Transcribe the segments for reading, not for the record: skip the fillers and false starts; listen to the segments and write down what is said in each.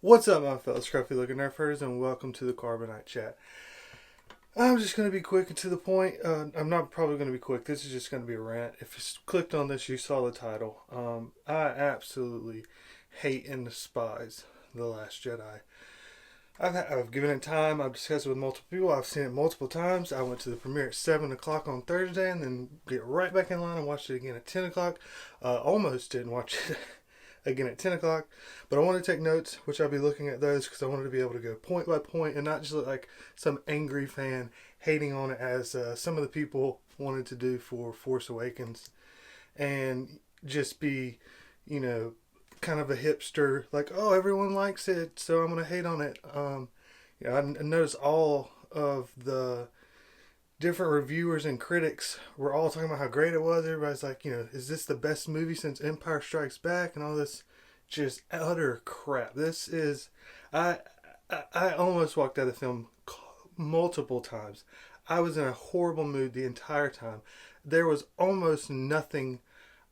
What's up, my fellow scruffy looking nerfers, and welcome to the Carbonite Chat. I'm just going to be quick and to the point. I'm not probably going to be quick. This is just going to be a rant. If you clicked on this, you saw the title. I absolutely hate and despise The Last Jedi. I've given it time. I've discussed it with multiple people. I've seen it multiple times. I went to the premiere at 7 o'clock on Thursday and then get right back in line and watched it again at 10 o'clock. Almost didn't watch it again at 10 o'clock, but I want to take notes, which I'll be looking at those because I wanted to be able to go point by point and not just look like some angry fan hating on it as some of the people wanted to do for Force Awakens, and just be, kind of a hipster, like, oh, everyone likes it, so I'm going to hate on it. I noticed all of the different reviewers and critics were all talking about how great it was. Everybody's like, is this the best movie since Empire Strikes Back? And all this just utter crap. This is, I almost walked out of the film multiple times. I was in a horrible mood the entire time. There was almost nothing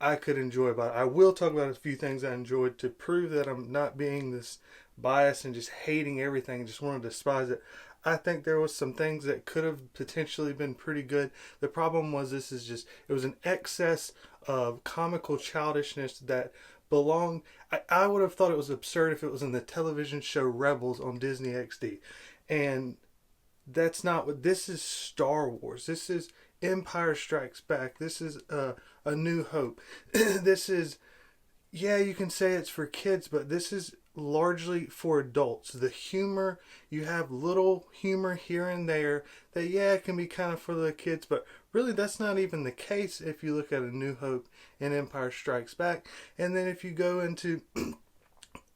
I could enjoy about it. I will talk about a few things I enjoyed to prove that I'm not being this biased and just hating everything and just want to despise it. I think there was some things that could have potentially been pretty good. The problem was it was an excess of comical childishness that belonged. I would have thought it was absurd if it was in the television show Rebels on Disney XD. And that's not what this is. Star Wars. This is Empire Strikes Back. This is A New Hope. This is, you can say it's for kids, but this is largely for adults. The humor, you have little humor here and there that it can be kind of for the kids, but really that's not even the case if you look at A New Hope and Empire Strikes Back. And then if you go into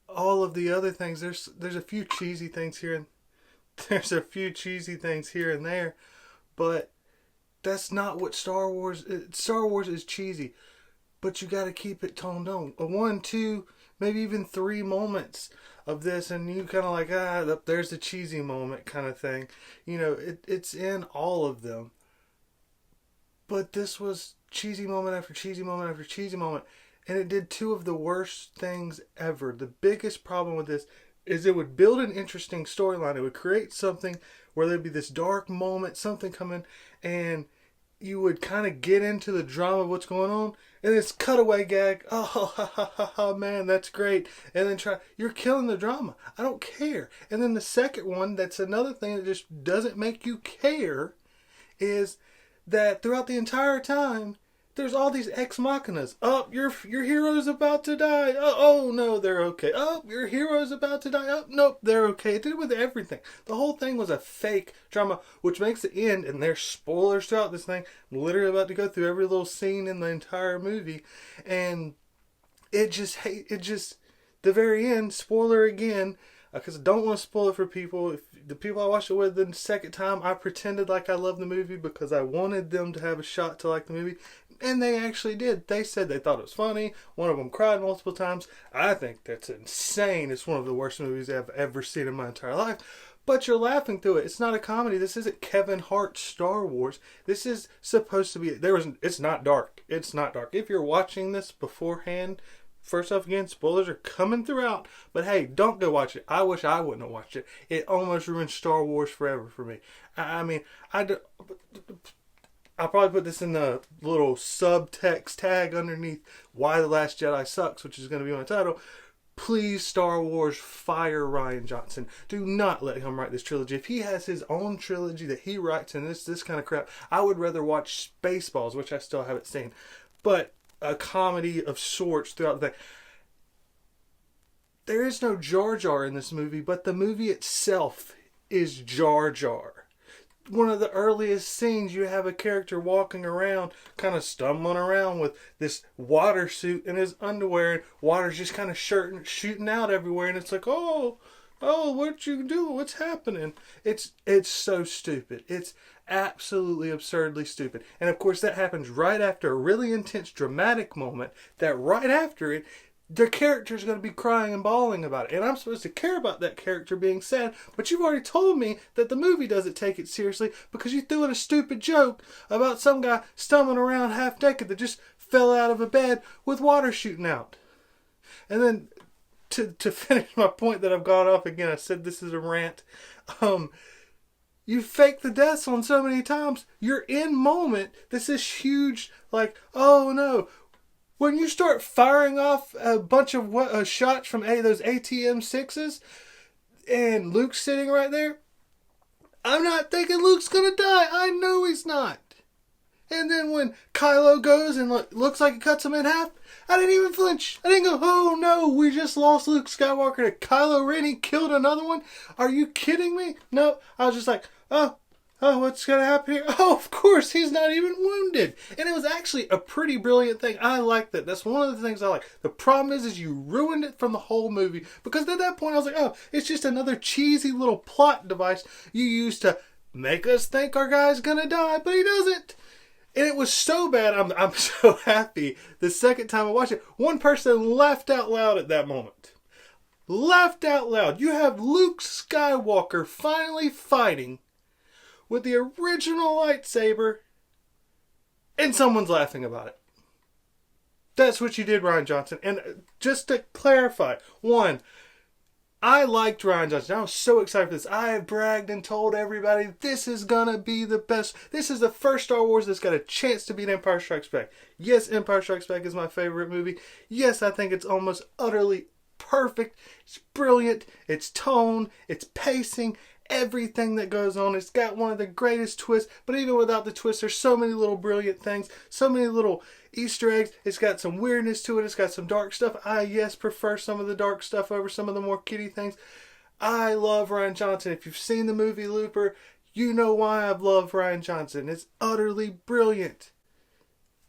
all of the other things, there's a few cheesy things here and there, but that's not what Star Wars is. Cheesy, but you got to keep it toned down. One, two, maybe even three moments of this, and you kind of like, there's a cheesy moment kind of thing. It's in all of them. But this was cheesy moment after cheesy moment after cheesy moment, and it did two of the worst things ever. The biggest problem with this is it would build an interesting storyline. It would create something where there'd be this dark moment, something coming, and you would kind of get into the drama of what's going on, and it's cutaway gag. Oh, ha, ha, ha, ha, man, that's great. And then you're killing the drama. I don't care. And then the second one, that's another thing that just doesn't make you care, is that throughout the entire time, there's all these ex machinas. Oh, your hero's about to die. Oh, no, they're okay. Oh, your hero's about to die. Oh, nope, they're okay. It did it with everything. The whole thing was a fake drama, which makes the end, and there's spoilers throughout this thing. I'm literally about to go through every little scene in the entire movie, and the very end, spoiler again, because I don't want to spoil it for people. If the people I watched it with the second time, I pretended like I loved the movie because I wanted them to have a shot to like the movie. And they actually did. They said they thought it was funny. One of them cried multiple times. I think that's insane. It's one of the worst movies I've ever seen in my entire life. But you're laughing through it. It's not a comedy. This isn't Kevin Hart's Star Wars. This is supposed to be... It's not dark. It's not dark. If you're watching this beforehand... First off, again, spoilers are coming throughout. But hey, don't go watch it. I wish I wouldn't have watched it. It almost ruined Star Wars forever for me. I'll probably put this in the little subtext tag underneath Why The Last Jedi Sucks, which is going to be my title. Please, Star Wars, fire Rian Johnson. Do not let him write this trilogy. If he has his own trilogy that he writes and this kind of crap, I would rather watch Spaceballs, which I still haven't seen. But a comedy of sorts throughout the thing. There is no Jar Jar in this movie, but the movie itself is Jar Jar. One of the earliest scenes, you have a character walking around, kind of stumbling around with this water suit in his underwear, and water's just kind of shooting out everywhere, and it's like, oh, what you do? What's happening? It's so stupid. It's absolutely absurdly stupid. And of course that happens right after a really intense dramatic moment that right after it, the character's going to be crying and bawling about it. And I'm supposed to care about that character being sad, but you've already told me that the movie doesn't take it seriously because you threw in a stupid joke about some guy stumbling around half naked that just fell out of a bed with water shooting out. And then to finish my point that I've gone off again, I said this is a rant. You fake the deaths on so many times. You're in moment. This is huge, like, oh no. When you start firing off a bunch of shots from those ATM-6s, and Luke's sitting right there, I'm not thinking Luke's gonna die. I know he's not. And then when Kylo goes and looks like it cuts him in half, I didn't even flinch. I didn't go, oh no, we just lost Luke Skywalker to Kylo Ren. He killed another one. Are you kidding me? No, I was just like, oh, what's going to happen here? Oh, of course, he's not even wounded. And it was actually a pretty brilliant thing. I like that. That's one of the things I like. The problem is you ruined it from the whole movie. Because at that point I was like, oh, it's just another cheesy little plot device you use to make us think our guy's going to die, but he doesn't. And it was so bad, I'm so happy. The second time I watched it, one person laughed out loud at that moment. Laughed out loud. You have Luke Skywalker finally fighting with the original lightsaber, and someone's laughing about it. That's what you did, Rian Johnson. And just to clarify, one, I liked Rian Johnson. I was so excited for this. I have bragged and told everybody this is gonna be the best. This is the first Star Wars that's got a chance to beat Empire Strikes Back. Yes, Empire Strikes Back is my favorite movie. Yes, I think it's almost utterly perfect. It's brilliant. Its tone, its pacing, everything that goes on. It's got one of the greatest twists, but even without the twist, there's so many little brilliant things, so many little Easter eggs. It's got some weirdness to it. It's got some dark stuff. I, yes, prefer some of the dark stuff over some of the more kiddie things. I love Rian Johnson. If you've seen the movie Looper, you know why I love Rian Johnson. It's utterly brilliant.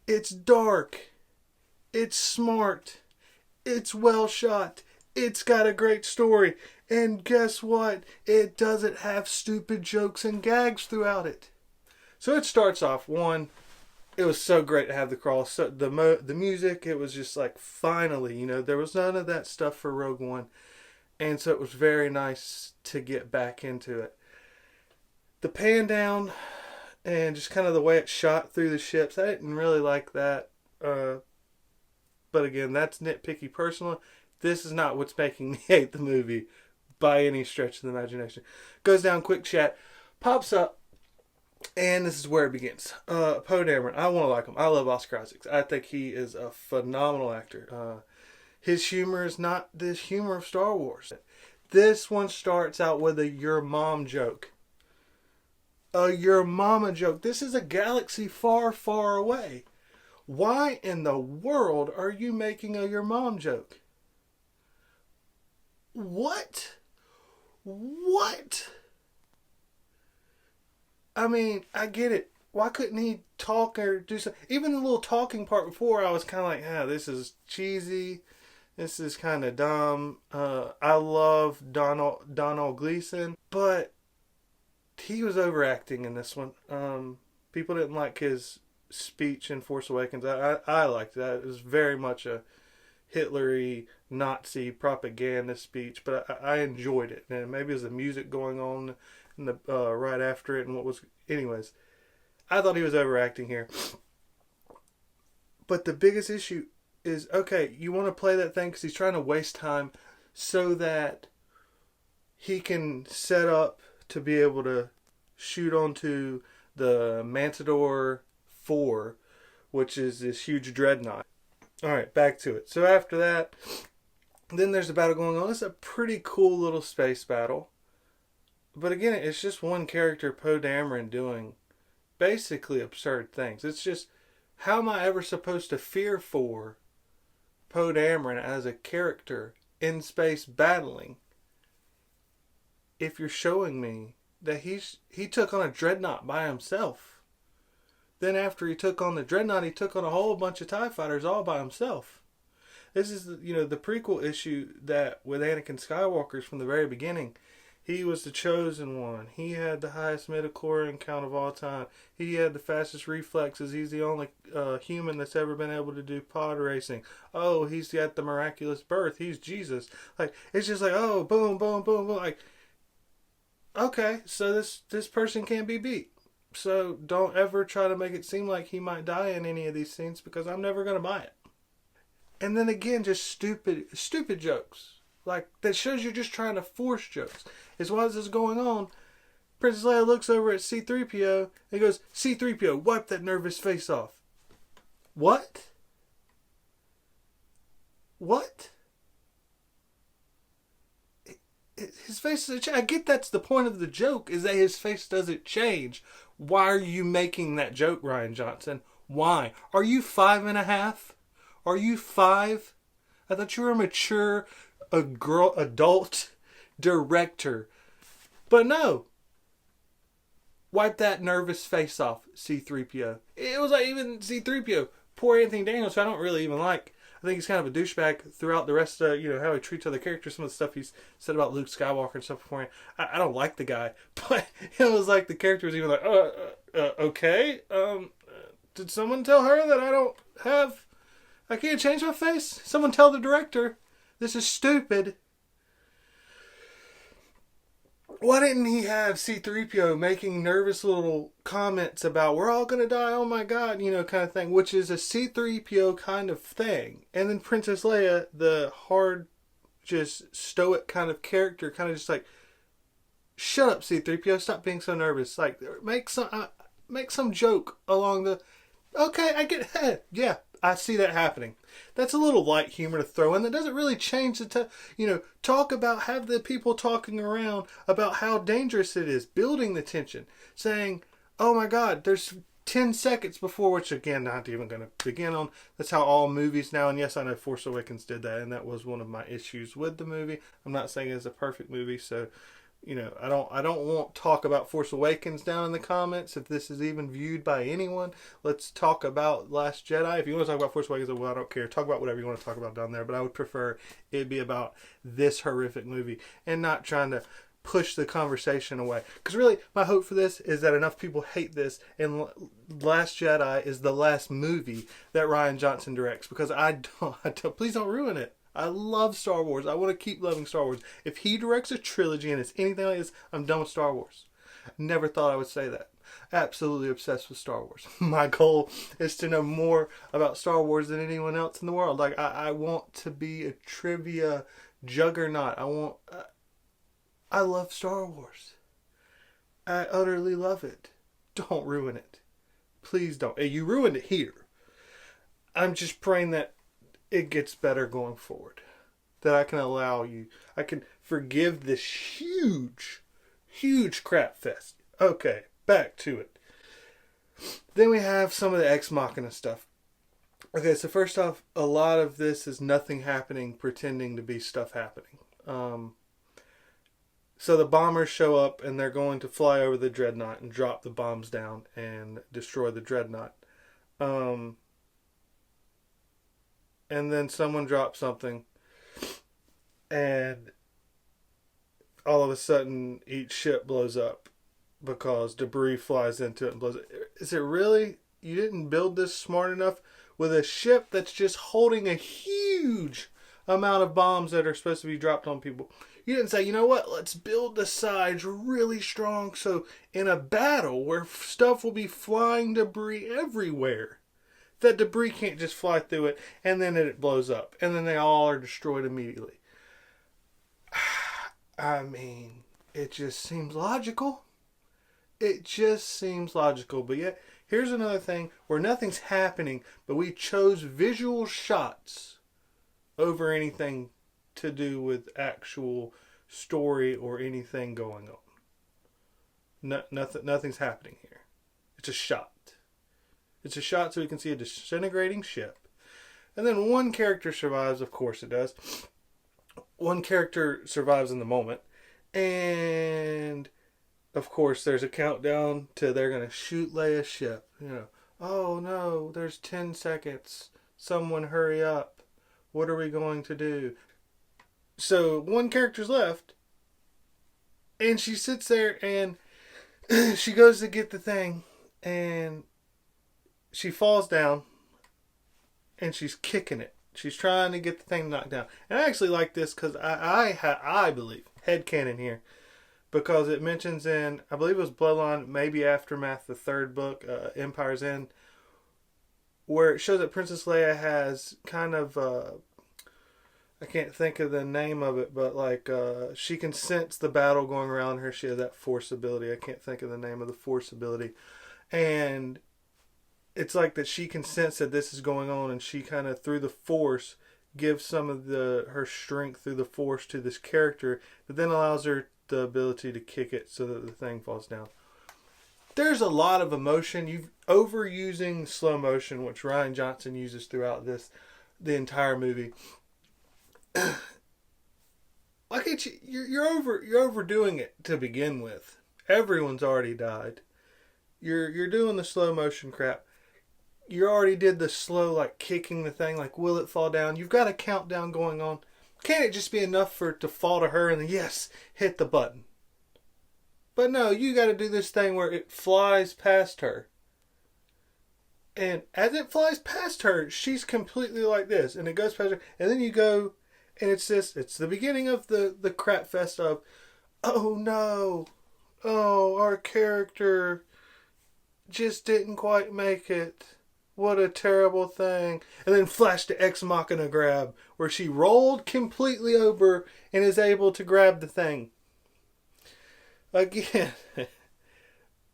It's dark. It's smart. It's well shot. It's got a great story. And guess what? It doesn't have stupid jokes and gags throughout it. So it starts off, one, it was so great to have the cross. So the music, it was just like, finally, there was none of that stuff for Rogue One. And so it was very nice to get back into it. The pan down and just kind of the way it shot through the ships, I didn't really like that. But again, that's nitpicky personal. This is not what's making me hate the movie by any stretch of the imagination. Goes down, quick chat, pops up, and this is where it begins. Poe Dameron, I want to like him. I love Oscar Isaac. I think he is a phenomenal actor. His humor is not this humor of Star Wars. This one starts out with a your mom joke. A your mama joke. This is a galaxy far, far away. Why in the world are you making a your mom joke? What? I mean, I get it. Why couldn't he talk or do something? Even the little talking part before, I was kind of like, this is cheesy. This is kind of dumb. I love Donald Gleason, but he was overacting in this one. People didn't like his speech in Force Awakens. I liked that. It was very much a Hitlery Nazi propaganda speech, but I enjoyed it. And maybe it was the music going on in the right after it, and what was, anyways, I thought he was overacting here. But the biggest issue is, okay, you want to play that thing because he's trying to waste time so that he can set up to be able to shoot onto the Mantador 4, which is this huge dreadnought. Alright, back to it. So after that, then there's a battle going on. It's a pretty cool little space battle. But again, it's just one character, Poe Dameron, doing basically absurd things. It's just, how am I ever supposed to fear for Poe Dameron as a character in space battling if you're showing me that he took on a dreadnought by himself? Then after he took on the dreadnought, he took on a whole bunch of TIE fighters all by himself. This is the prequel issue that with Anakin Skywalker's from the very beginning. He was the chosen one. He had the highest midichlorian count of all time. He had the fastest reflexes. He's the only human that's ever been able to do pod racing. Oh, he's got the miraculous birth. He's Jesus. Like, it's just like, oh, boom, boom, boom, boom. Like, okay, so this person can't be beat. So don't ever try to make it seem like he might die in any of these scenes, because I'm never going to buy it. And then again, just stupid jokes. Like, that shows you're just trying to force jokes. Is while this is going on, Princess Leia looks over at C-3PO and goes, C-3PO, wipe that nervous face off. What? What? His face doesn't change. I get that's the point of the joke, is that his face doesn't change. Why are you making that joke, Rian Johnson? Why? Are you 5.5? Are you 5? I thought you were a mature, adult director. But no. Wipe that nervous face off, C-3PO. It was like, even C-3PO, poor Anthony Daniels, who I don't really even like. I think he's kind of a douchebag throughout the rest of, how he treats other characters. Some of the stuff he's said about Luke Skywalker and stuff before. I don't like the guy. But it was like the character was even like, okay. Did someone tell her that I can't change my face? Someone tell the director. This is stupid. Why didn't he have C-3PO making nervous little comments about, we're all going to die, oh my god, kind of thing, which is a C-3PO kind of thing. And then Princess Leia, the hard, just stoic kind of character, kind of just like, shut up, C-3PO, stop being so nervous. Like, make some joke along the, okay, I get it. Yeah, I see that happening. That's a little light humor to throw in. That doesn't really change the, have the people talking around about how dangerous it is, building the tension, saying, oh my god, there's 10 seconds before, which again, not even going to begin on. That's how all movies now, and yes, I know Force Awakens did that, and that was one of my issues with the movie. I'm not saying it's a perfect movie, so I don't want to talk about Force Awakens down in the comments if this is even viewed by anyone. Let's talk about Last Jedi. If you want to talk about Force Awakens, well, I don't care. Talk about whatever you want to talk about down there, but I would prefer it be about this horrific movie and not trying to push the conversation away. Because really, my hope for this is that enough people hate this, and Last Jedi is the last movie that Rian Johnson directs, because please don't ruin it. I love Star Wars. I want to keep loving Star Wars. If he directs a trilogy and it's anything like this, I'm done with Star Wars. Never thought I would say that. Absolutely obsessed with Star Wars. My goal is to know more about Star Wars than anyone else in the world. Like, I want to be a trivia juggernaut. I love Star Wars. I utterly love it. Don't ruin it. Please don't. You ruined it here. I'm just praying that it gets better going forward. That I can forgive this huge crap fest. Okay, back to it. Then we have some of the Ex Machina stuff. Okay, so first off, a lot of this is nothing happening pretending to be stuff happening. So the bombers show up and they're going to fly over the Dreadnought and drop the bombs down and destroy the Dreadnought. And then someone drops something, and all of a sudden each ship blows up because debris flies into it and blows it. Is it really? You didn't build this smart enough with a ship that's just holding a huge amount of bombs that are supposed to be dropped on people? You didn't say, you know what, let's build the sides really strong so in a battle where stuff will be flying debris everywhere, that debris can't just fly through it, and then it blows up, and then they all are destroyed immediately. I mean, it just seems logical. It just seems logical. But yet, here's another thing where nothing's happening, but we chose visual shots over anything to do with actual story or anything going on. Nothing's happening here. It's a shot. It's a shot so we can see a disintegrating ship. And then one character survives, of course it does. One character survives in the moment. And, of course, there's a countdown to they're going to shoot Leia's ship. Oh no, there's 10 seconds. Someone hurry up. What are we going to do? So, one character's left. And she sits there and she goes to get the thing. And she falls down and she's kicking it. She's trying to get the thing knocked down. And I actually like this because I believe, headcanon here, because it mentions in, I believe it was Bloodline, maybe Aftermath, the third book, Empire's End, where it shows that Princess Leia has kind of, I can't think of the name of it, but like she can sense the battle going around her. She has that force ability. I can't think of the name of the force ability. And it's like that she can sense that this is going on, and she kind of through the force gives some of her strength through the force to this character that then allows her the ability to kick it so that the thing falls down. There's a lot of emotion. You've overusing slow motion, which Rian Johnson uses throughout the entire movie. Like you're overdoing it to begin with. Everyone's already died. You're doing the slow motion crap. You already did the slow, like kicking the thing, like will it fall down? You've got a countdown going on. Can't it just be enough for it to fall to her and then yes, hit the button? But no, you got to do this thing where it flies past her. And as it flies past her, she's completely like this, and it goes past her, and then you go. And it's the beginning of the crap fest of, oh no, oh, our character just didn't quite make it. What a terrible thing. And then flash to Ex Machina grab, where she rolled completely over and is able to grab the thing. Again,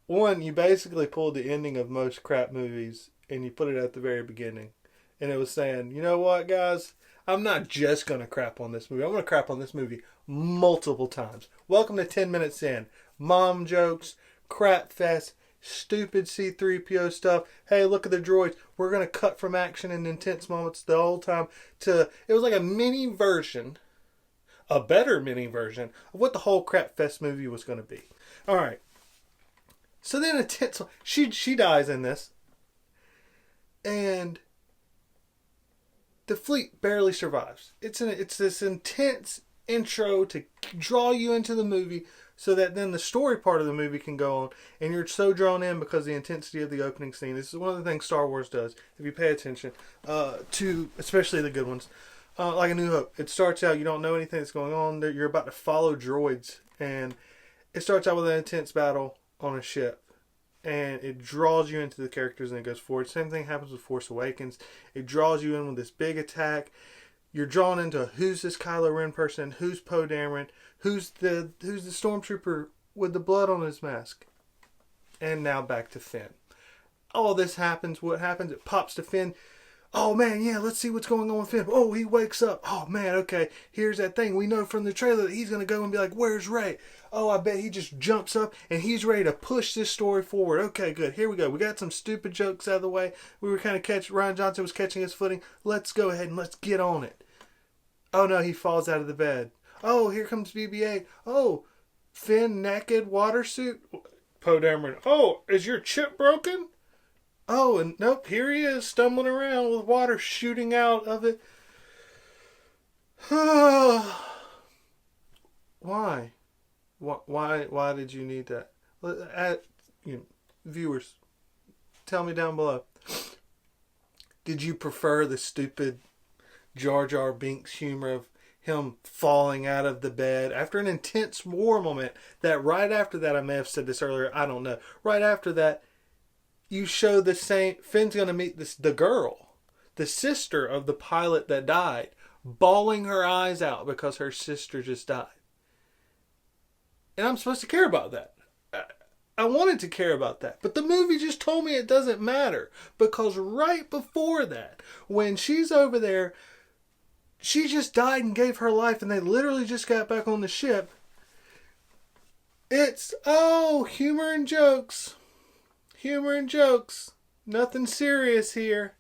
one, you basically pulled the ending of most crap movies and you put it at the very beginning. And it was saying, you know what, guys? I'm not just going to crap on this movie. I'm going to crap on this movie multiple times. Welcome to 10 Minutes In. Mom jokes, crap fest, stupid C-3PO stuff. Hey, look at the droids. We're going to cut from action and intense moments the whole time to... It was like a mini version, a better mini version, of what the whole crap fest movie was going to be. Alright. So then intense... She dies in this. And... the fleet barely survives. It's this intense intro to draw you into the movie so that then the story part of the movie can go on, and you're so drawn in because of the intensity of the opening scene. This is one of the things Star Wars does, if you pay attention, to especially the good ones. Like A New Hope. It starts out, you don't know anything that's going on. You're about to follow droids, and it starts out with an intense battle on a ship. And it draws you into the characters and it goes forward. Same thing happens with Force Awakens. It draws you in with this big attack. You're drawn into who's this Kylo Ren person, who's Poe Dameron, who's the stormtrooper with the blood on his mask. And now back to Finn. All this happens. What happens? It pops to Finn. Oh man, yeah, let's see what's going on with Finn. Oh, he wakes up. Oh man, okay, here's that thing. We know from the trailer that he's going to go and be like, where's Rey? Oh, I bet he just jumps up and he's ready to push this story forward. Okay, good. Here we go. We got some stupid jokes out of the way. We were kind of Rian Johnson was catching his footing. Let's go ahead and let's get on it. Oh no, he falls out of the bed. Oh, here comes BB-8. Oh, Finn naked water suit. Poe Dameron. Oh, is your chip broken? Oh, and nope, here he is stumbling around with water shooting out of it. Why? Why did you need that? Viewers, tell me down below. Did you prefer the stupid Jar Jar Binks humor of him falling out of the bed after an intense war moment that right after that, I may have said this earlier, I don't know. Right after that, you show the same... Finn's going to meet the girl, the sister of the pilot that died, bawling her eyes out because her sister just died. And I'm supposed to care about that. I wanted to care about that. But the movie just told me it doesn't matter. Because right before that, when she's over there, she just died and gave her life and they literally just got back on the ship. It's, humor and jokes. Humor and jokes. Nothing serious here.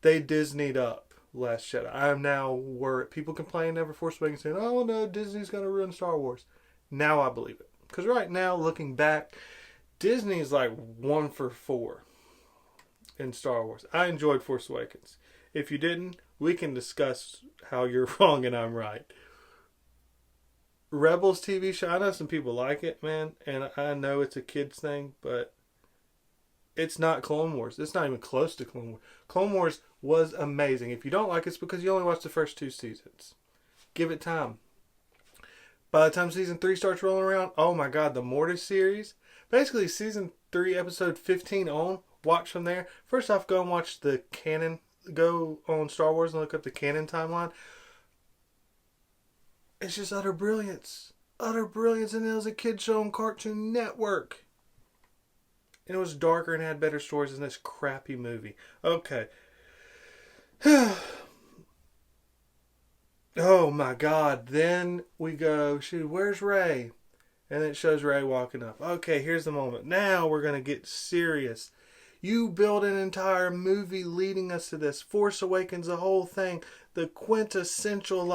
They Disney'd up Last Jedi. I am now worried. People complain over Force Awakens saying, oh no, Disney's going to ruin Star Wars. Now I believe it. Because right now, looking back, Disney's like 1 for 4 in Star Wars. I enjoyed Force Awakens. If you didn't, we can discuss how you're wrong and I'm right. Rebels TV show, I know some people like it, man. And I know it's a kid's thing, but it's not Clone Wars. It's not even close to Clone Wars. Clone Wars was amazing. If you don't like it, it's because you only watched the first 2 seasons. Give it time. By the time season 3 starts rolling around, oh my god, the Mortis series. Basically, season 3, episode 15 on. Watch from there. First off, go and watch the canon. Go on Star Wars and look up the canon timeline. It's just utter brilliance. Utter brilliance. And it was a kid show on Cartoon Network. And it was darker and had better stories than this crappy movie. Okay. Oh my God. Then we go, shoot, where's Rey? And then it shows Rey walking up. Okay, here's the moment. Now we're going to get serious. You build an entire movie leading us to this. Force Awakens, the whole thing. The quintessential,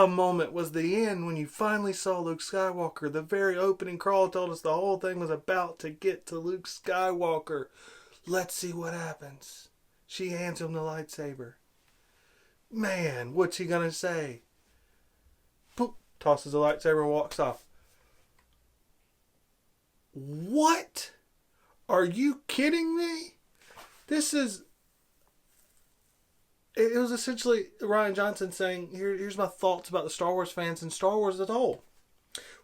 moment was the end when you finally saw Luke Skywalker. The very opening crawl told us the whole thing was about to get to Luke Skywalker. Let's see what happens. She hands him the lightsaber. Man, what's he going to say? Boop, tosses the lightsaber and walks off. What? Are you kidding me? This is... It was essentially Rian Johnson saying, here's my thoughts about the Star Wars fans and Star Wars as a whole.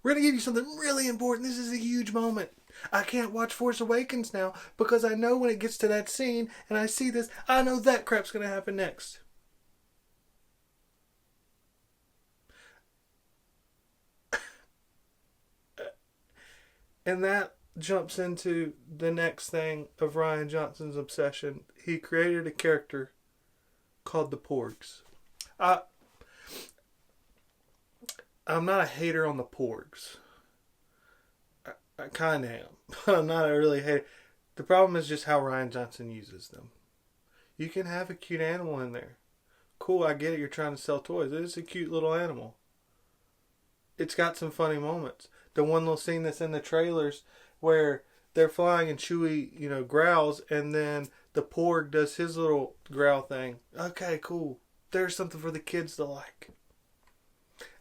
We're going to give you something really important. This is a huge moment. I can't watch Force Awakens now because I know when it gets to that scene and I see this, I know that crap's going to happen next. And that jumps into the next thing of Rian Johnson's obsession. He created a character called the Porgs. I'm not a hater on the Porgs. I kind of am. I'm not a really hater. The problem is just how Rian Johnson uses them. You can have a cute animal in there. Cool, I get it. You're trying to sell toys. It is a cute little animal. It's got some funny moments. The one little scene that's in the trailers where they're flying and Chewie, growls, and then the Porg does his little growl thing. Okay, cool. There's something for the kids to like.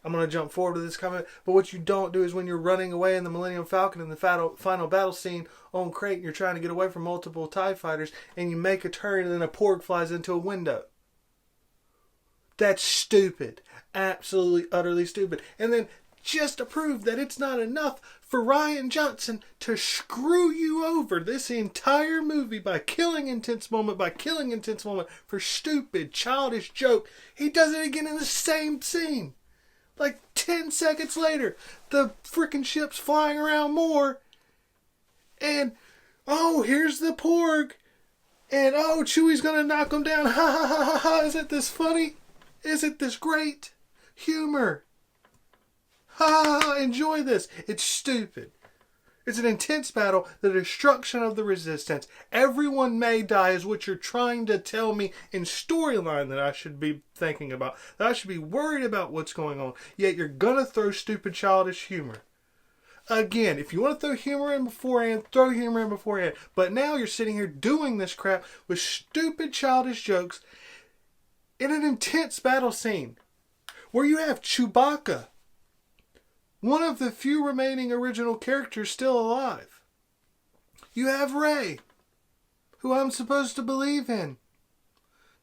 I'm going to jump forward to this comment, but what you don't do is when you're running away in the Millennium Falcon in the final battle scene on Crate, and you're trying to get away from multiple TIE fighters, and you make a turn and then a Porg flies into a window. That's stupid. Absolutely, utterly stupid. And then just to prove that it's not enough for Rian Johnson to screw you over this entire movie by killing intense moment for stupid, childish joke, he does it again in the same scene. 10 seconds later, the freaking ship's flying around more, and here's the Porg, and Chewie's gonna knock him down. Ha ha ha ha ha! Isn't this funny? Isn't this great? Humor. Ha! Enjoy this. It's stupid. It's an intense battle, the destruction of the Resistance. Everyone may die is what you're trying to tell me in storyline that I should be thinking about. That I should be worried about what's going on. Yet you're gonna throw stupid, childish humor. Again, if you want to throw humor in beforehand, throw humor in beforehand. But now you're sitting here doing this crap with stupid, childish jokes in an intense battle scene where you have Chewbacca, one of the few remaining original characters still alive. You have Rey, who I'm supposed to believe in,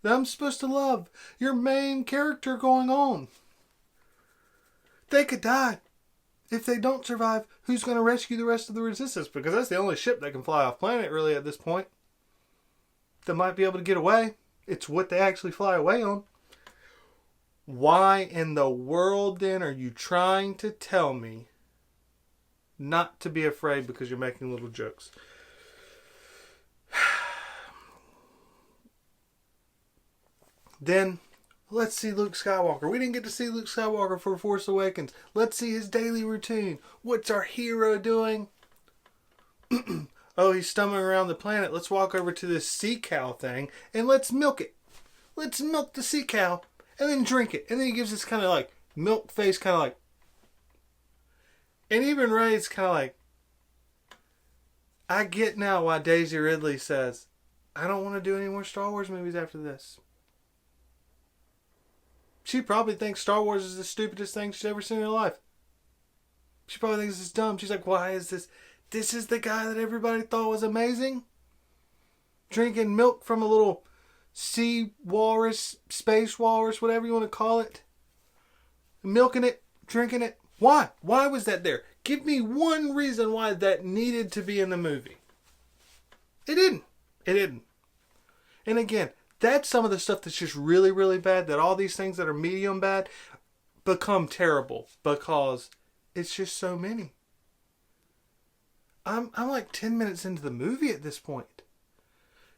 that I'm supposed to love. Your main character going on. They could die. If they don't survive, who's going to rescue the rest of the Resistance? Because that's the only ship that can fly off planet, really, at this point. That might be able to get away. It's what they actually fly away on. Why in the world, then, are you trying to tell me not to be afraid because you're making little jokes? Then, let's see Luke Skywalker. We didn't get to see Luke Skywalker for Force Awakens. Let's see his daily routine. What's our hero doing? He's stumbling around the planet. Let's walk over to this sea cow thing and let's milk it. Let's milk the sea cow. And then drink it. And then he gives this kind of milk face, and even Rey's kind of I get now why Daisy Ridley says, I don't want to do any more Star Wars movies after this. She probably thinks Star Wars is the stupidest thing she's ever seen in her life. She probably thinks it's dumb. She's like, why is this? This is the guy that everybody thought was amazing? Drinking milk from a little sea walrus, space walrus, whatever you want to call it. Milking it, drinking it. Why? Why was that there? Give me one reason why that needed to be in the movie. It didn't. It didn't. And again, that's some of the stuff that's just really, really bad. That all these things that are medium bad, become terrible because it's just so many. I'm like 10 minutes into the movie at this point.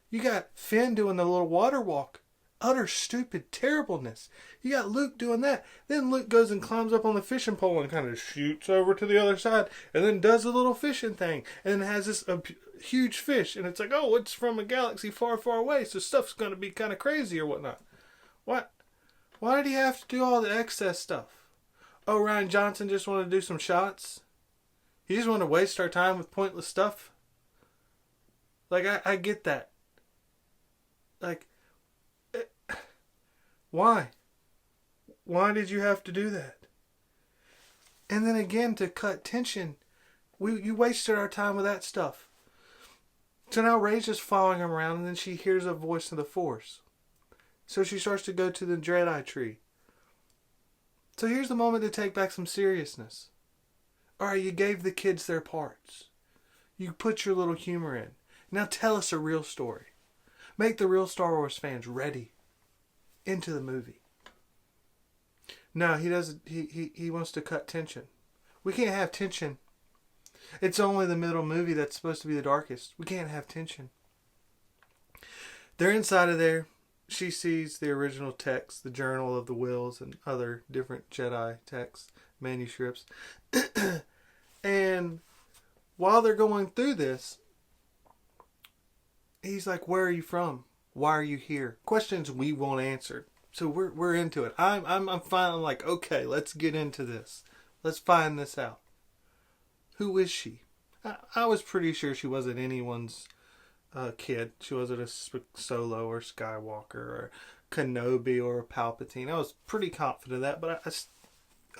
You got Finn doing the little water walk. Utter stupid terribleness. You got Luke doing that. Then Luke goes and climbs up on the fishing pole and kind of shoots over to the other side and then does a little fishing thing and then has this huge fish and it's like, oh, it's from a galaxy far, far away, so stuff's going to be kind of crazy or whatnot. What? Why did he have to do all the excess stuff? Oh, Rian Johnson just wanted to do some shots? He just wanted to waste our time with pointless stuff? Like, I get that. Like, why? Why did you have to do that? And then again, to cut tension, you wasted our time with that stuff. So now Rey's just following him around, and then she hears a voice of the Force. So she starts to go to the Jedi tree. So here's the moment to take back some seriousness. Alright, you gave the kids their parts. You put your little humor in. Now tell us a real story. Make the real Star Wars fans ready into the movie. No, he doesn't. He wants to cut tension. We can't have tension. It's only the middle movie that's supposed to be the darkest. We can't have tension. They're inside of there. She sees the original text, the Journal of the Wills, and other different Jedi texts, manuscripts. And while they're going through this, he's like, "Where are you from? Why are you here?" Questions we won't answer. So we're into it. I'm finally like, okay, let's get into this. Let's find this out. Who is she? I was pretty sure she wasn't anyone's kid. She wasn't a Solo or Skywalker or Kenobi or a Palpatine. I was pretty confident of that, but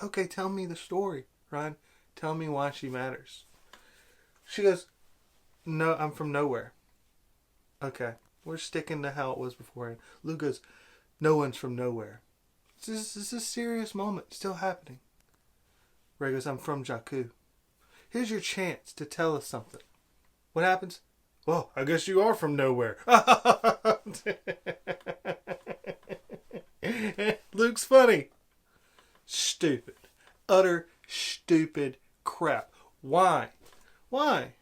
okay, tell me the story, Ryan. Tell me why she matters. She goes, "No, I'm from nowhere." Okay, we're sticking to how it was beforehand. Luke goes, "No one's from nowhere." This is a serious moment still happening. Rey goes, "I'm from Jakku." Here's your chance to tell us something. What happens? "Well, I guess you are from nowhere." Luke's funny. Stupid. Utter stupid crap. Why? Why?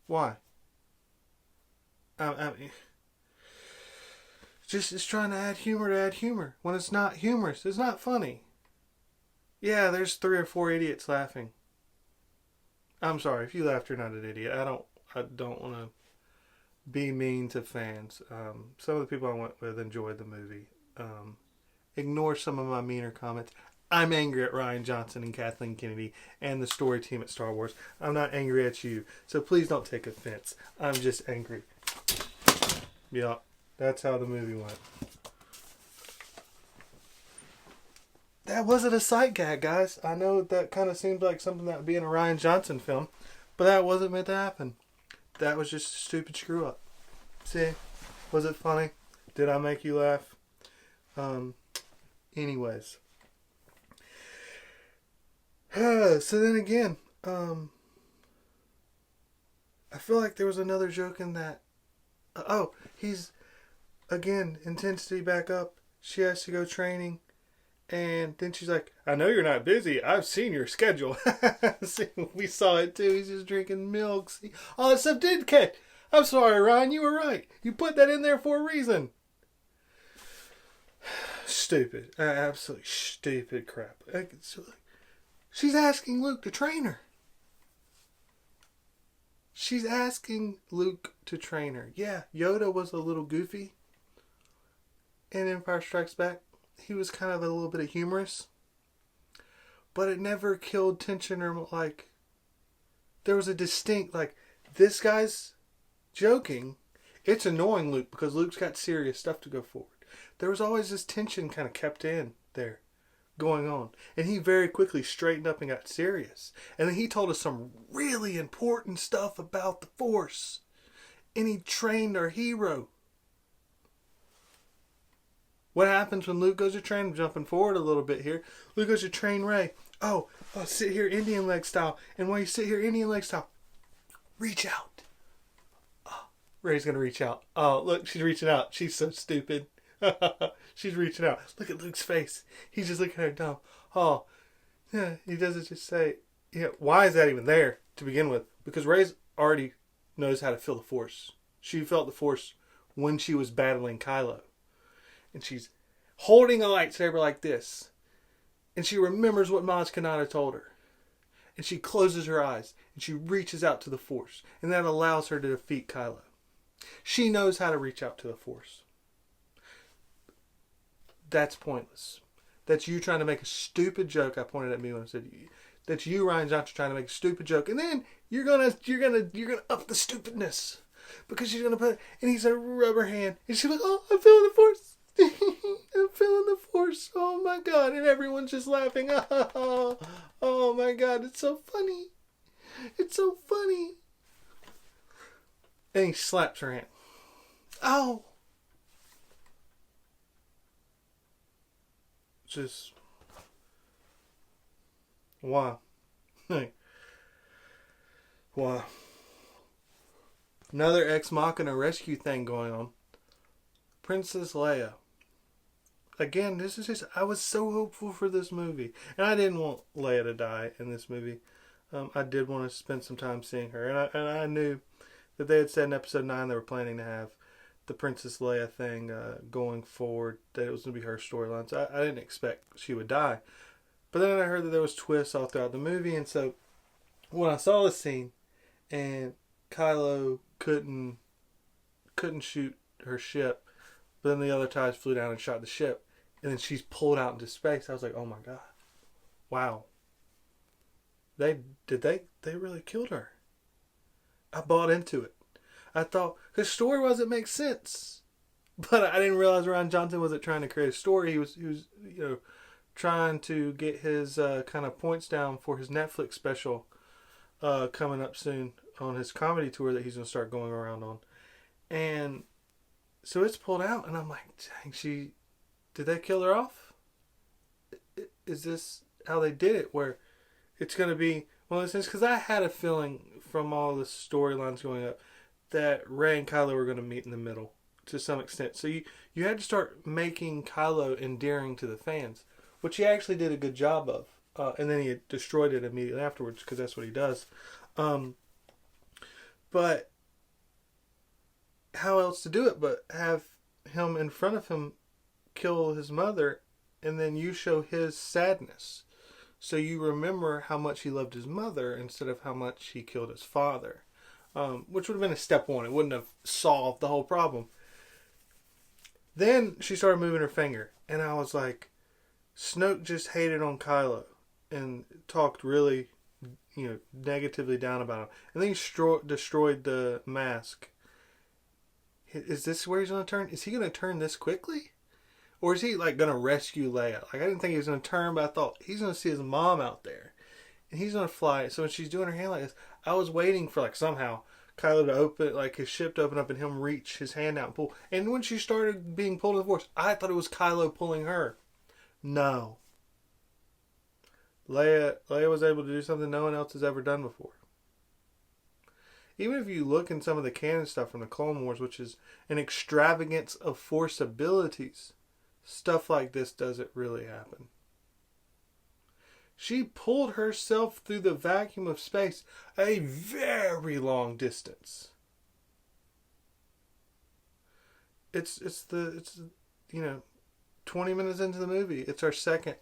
Why? I mean, it's trying to add humor when it's not humorous. It's not funny. Yeah, there's 3 or 4 idiots laughing. I'm sorry if you laughed. You're not an idiot. I don't want to be mean to fans. Some of the people I went with enjoyed the movie. Ignore some of my meaner comments. I'm angry at Rian Johnson and Kathleen Kennedy and the story team at Star Wars. I'm not angry at you, so please don't take offense. I'm just angry. Yeah, that's how the movie went. That wasn't a sight gag, guys. I know that kind of seems like something that would be in a Rian Johnson film, but that wasn't meant to happen. That was just a stupid screw up. See? Was it funny? Did I make you laugh? Anyways. So then again, I feel like there was another joke in that. He's, again, intensity back up. She has to go training. And then she's like, "I know you're not busy. I've seen your schedule." See, we saw it too. He's just drinking milk. See, all that stuff did catch. I'm sorry, Ryan. You were right. You put that in there for a reason. Stupid. Absolutely stupid crap. She's asking Luke to train her. She's asking Luke to train her. Yeah, Yoda was a little goofy in Empire Strikes Back. He was kind of a little bit of humorous. But it never killed tension or like... There was a distinct, like, this guy's joking. It's annoying Luke because Luke's got serious stuff to go forward. There was always this tension kind of kept in there going on. And he very quickly straightened up and got serious. And then he told us some really important stuff about the Force. And he trained our hero. What happens when Luke goes to train? I'm jumping forward a little bit here. Luke goes to train Rey. Oh, sit here Indian leg style. And while you sit here Indian leg style, reach out. Oh, Rey's going to reach out. Oh, look, she's reaching out. She's so stupid. She's reaching out. Look at Luke's face. He's just looking at her dumb. Oh, yeah. He doesn't just say, yeah. Why is that even there to begin with? Because Rey's already knows how to feel the Force. She felt the Force when she was battling Kylo, and she's holding a lightsaber like this, and she remembers what Maz Kanata told her, and she closes her eyes and she reaches out to the Force, and that allows her to defeat Kylo. She knows how to reach out to the Force. That's pointless. That's you trying to make a stupid joke. I pointed at me when I said that's you, Rian Johnson, trying to make a stupid joke, and then you're gonna up the stupidness because she's gonna put, and he's a rubber hand, and she's like, "Oh, I'm feeling the Force. I'm feeling the Force. Oh my God!" And everyone's just laughing. Oh my God! It's so funny. It's so funny. And he slaps her hand. Oh. Just why? Why? Another Ex Machina rescue thing going on. Princess Leia. Again, this is just, I was so hopeful for this movie. And I didn't want Leia to die in this movie. I did want to spend some time seeing her. And I knew that they had said in episode 9 they were planning to have the Princess Leia thing going forward, that it was going to be her storyline. So I didn't expect she would die. But then I heard that there was twists all throughout the movie. And so when I saw the scene and Kylo couldn't shoot her ship, but then the other TIEs flew down and shot the ship, and then she's pulled out into space, I was like, oh my God. Wow. They really killed her. I bought into it. I thought, because story-wise it makes sense. But I didn't realize Rian Johnson wasn't trying to create a story. He was trying to get his kind of points down for his Netflix special coming up soon on his comedy tour that he's going to start going around on. And so it's pulled out, and I'm like, dang, did they kill her off? Is this how they did it? Where it's going to be one of those things? Because I had a feeling from all the storylines going up that Rey and Kylo were going to meet in the middle to some extent. So you had to start making Kylo endearing to the fans, which he actually did a good job of. And then he destroyed it immediately afterwards, because that's what he does. But how else to do it but have him in front of him kill his mother, and then you show his sadness. So you remember how much he loved his mother instead of how much he killed his father. Which would have been a step one. It wouldn't have solved the whole problem. Then she started moving her finger, and I was like, Snoke just hated on Kylo and talked really, negatively down about him. And then he destroyed the mask. Is this where he's going to turn? Is he going to turn this quickly? Or is he going to rescue Leia? I didn't think he was going to turn, but I thought he's going to see his mom out there. And he's going to fly. So when she's doing her hand like this, I was waiting for somehow Kylo to open, his ship to open up and him reach his hand out and pull. And when she started being pulled to the Force, I thought it was Kylo pulling her. No. Leia was able to do something no one else has ever done before. Even if you look in some of the canon stuff from the Clone Wars, which is an extravagance of Force abilities, stuff like this doesn't really happen. She pulled herself through the vacuum of space a very long distance. It's 20 minutes into the movie. It's our second,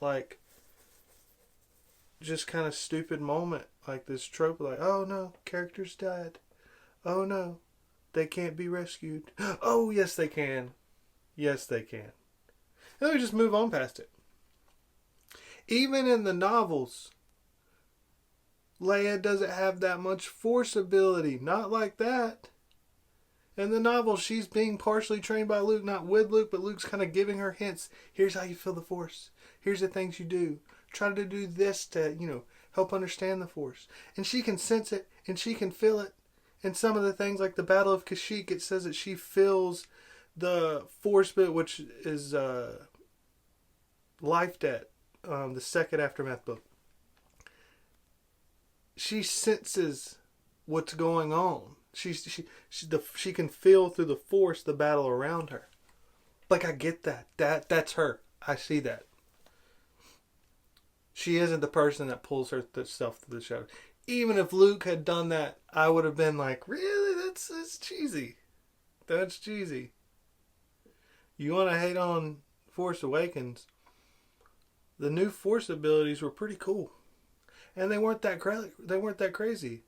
just kind of stupid moment. This trope, oh no, character's died. Oh no, they can't be rescued. Oh, yes they can. Yes they can. And we just move on past it. Even in the novels, Leia doesn't have that much Force ability. Not like that. In the novel, she's being partially trained by Luke, not with Luke, but Luke's kind of giving her hints. Here's how you feel the Force. Here's the things you do. Try to do this to, help understand the Force. And she can sense it, and she can feel it. And some of the things, like the Battle of Kashyyyk, it says that she feels the Force bit, which is Life Debt, the second Aftermath book. She senses what's going on. She can feel through the Force the battle around her. Like, I get that. That's her. I see that. She isn't the person that pulls herself through the shadows. Even if Luke had done that, I would have been like, really? That's cheesy. That's cheesy. You want to hate on Force Awakens? The new Force abilities were pretty cool, and they weren't that crazy.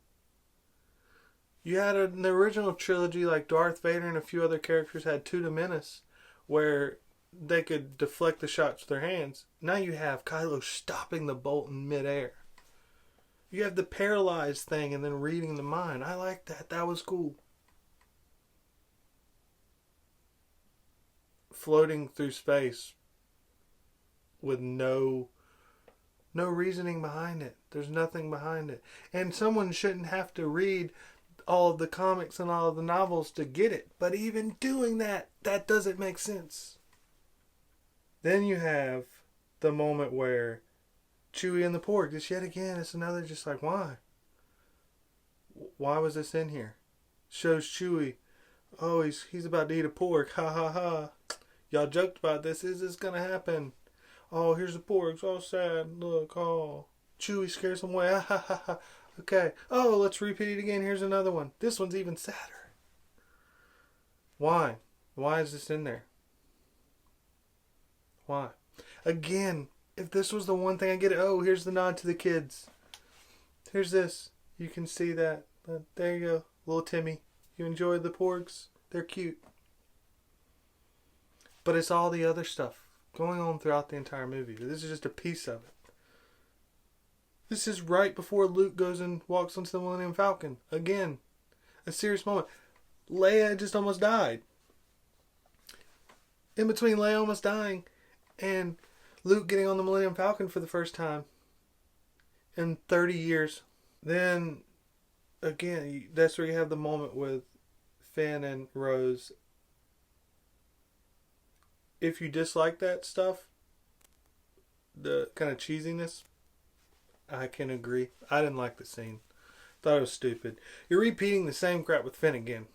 You had in the original trilogy, like Darth Vader and a few other characters had To the Menace, where they could deflect the shots with their hands. Now you have Kylo stopping the bolt in midair. You have the paralyzed thing and then reading the mind. I like that. That was cool. Floating through space with no reasoning behind it. There's nothing behind it. And someone shouldn't have to read all of the comics and all of the novels to get it. But even doing that doesn't make sense. Then you have the moment where Chewie and the Porg, just yet again, it's another just like, why? Why was this in here? Shows Chewie, oh, he's about to eat a porg, ha ha ha. Y'all joked about this, is this gonna happen? Oh, here's the porgs, all sad, look, oh. Chewie scares them away, ha ha ha ha. Okay, oh, let's repeat it again, here's another one. This one's even sadder. Why? Why is this in there? Why? Again, if this was the one thing I get it, oh, here's the nod to the kids. Here's this. You can see that. There you go. Little Timmy. You enjoy the porgs? They're cute. But it's all the other stuff going on throughout the entire movie. This is just a piece of it. This is right before Luke goes and walks onto the Millennium Falcon. Again, a serious moment. Leia just almost died. In between Leia almost dying and Luke getting on the Millennium Falcon for the first time in 30 years. Then, again, that's where you have the moment with Finn and Rose. If you dislike that stuff, the kind of cheesiness, I can agree. I didn't like the scene. Thought it was stupid. You're repeating the same crap with Finn again.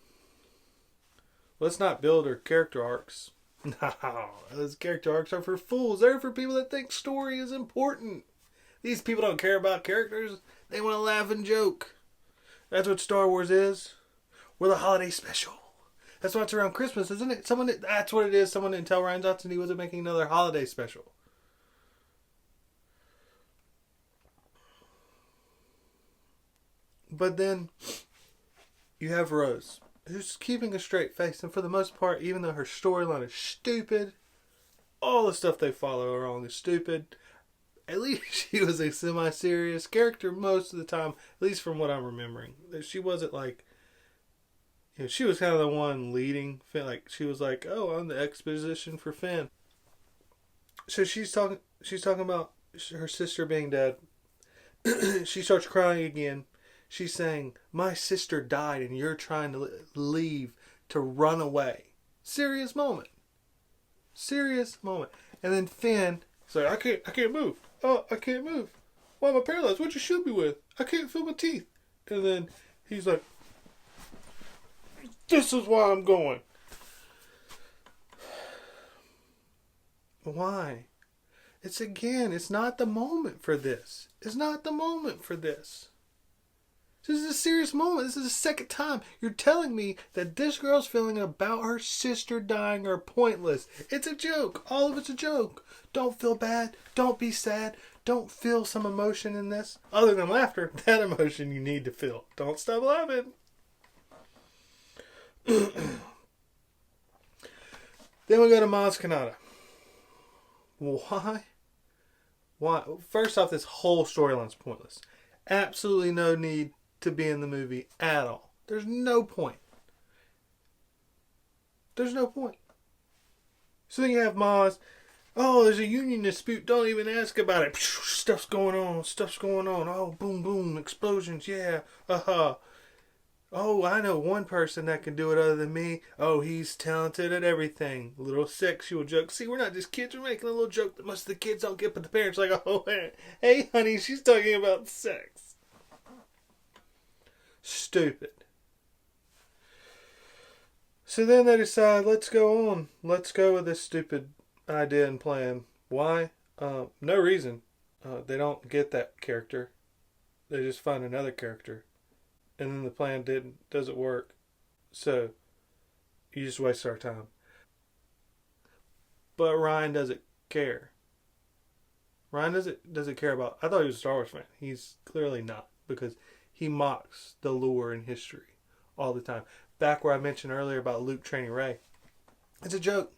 Let's not build her character arcs. No, those character arcs are for fools. They're for people that think story is important. These people don't care about characters. They want to laugh and joke. That's what Star Wars is. We're the holiday special. That's why it's around Christmas, isn't it? That's what it is. Someone didn't tell Rian Johnson he wasn't making another holiday special. But then you have Rose, who's keeping a straight face, and for the most part, even though her storyline is stupid, all the stuff they follow along is stupid. At least she was a semi-serious character most of the time, at least from what I'm remembering. She wasn't like, she was kind of the one leading Finn. Like, she was like, oh, I'm the exposition for Finn. So she's talking about her sister being dead. She starts crying again. She's saying, my sister died and you're trying to leave to run away. Serious moment. Serious moment. And then Finn, he's like, I can't move. Oh, I can't move. Why am I paralyzed? What'd you shoot me with? I can't feel my teeth. And then he's like, this is why I'm going. Why? It's not the moment for this. It's not the moment for this. This is a serious moment. This is the second time you're telling me that this girl's feeling about her sister dying are pointless. It's a joke. All of it's a joke. Don't feel bad. Don't be sad. Don't feel some emotion in this. Other than laughter, that emotion you need to feel. Don't stop laughing. Then we go to Maz Kanata. Why? First off, this whole storyline's pointless. Absolutely no need to be in the movie at all. There's no point. There's no point. So then you have Maz. Oh, there's a union dispute. Don't even ask about it. Stuff's going on. Oh, boom, boom. Explosions. Yeah. Oh, I know one person that can do it other than me. Oh, he's talented at everything. A little sexual joke. See, we're not just kids. We're making a little joke that most of the kids don't get, but the parents are like, oh, hey, honey, she's talking about sex. Stupid. So then they decide, let's go on. Let's go with this stupid idea and plan. Why? No reason. They don't get that character. They just find another character. And then the plan doesn't work. So you just waste our time. But Ryan doesn't care. Ryan doesn't care about. I thought he was a Star Wars fan. He's clearly not, because he mocks the lore and history all the time. Back where I mentioned earlier about Luke training Rey, it's a joke.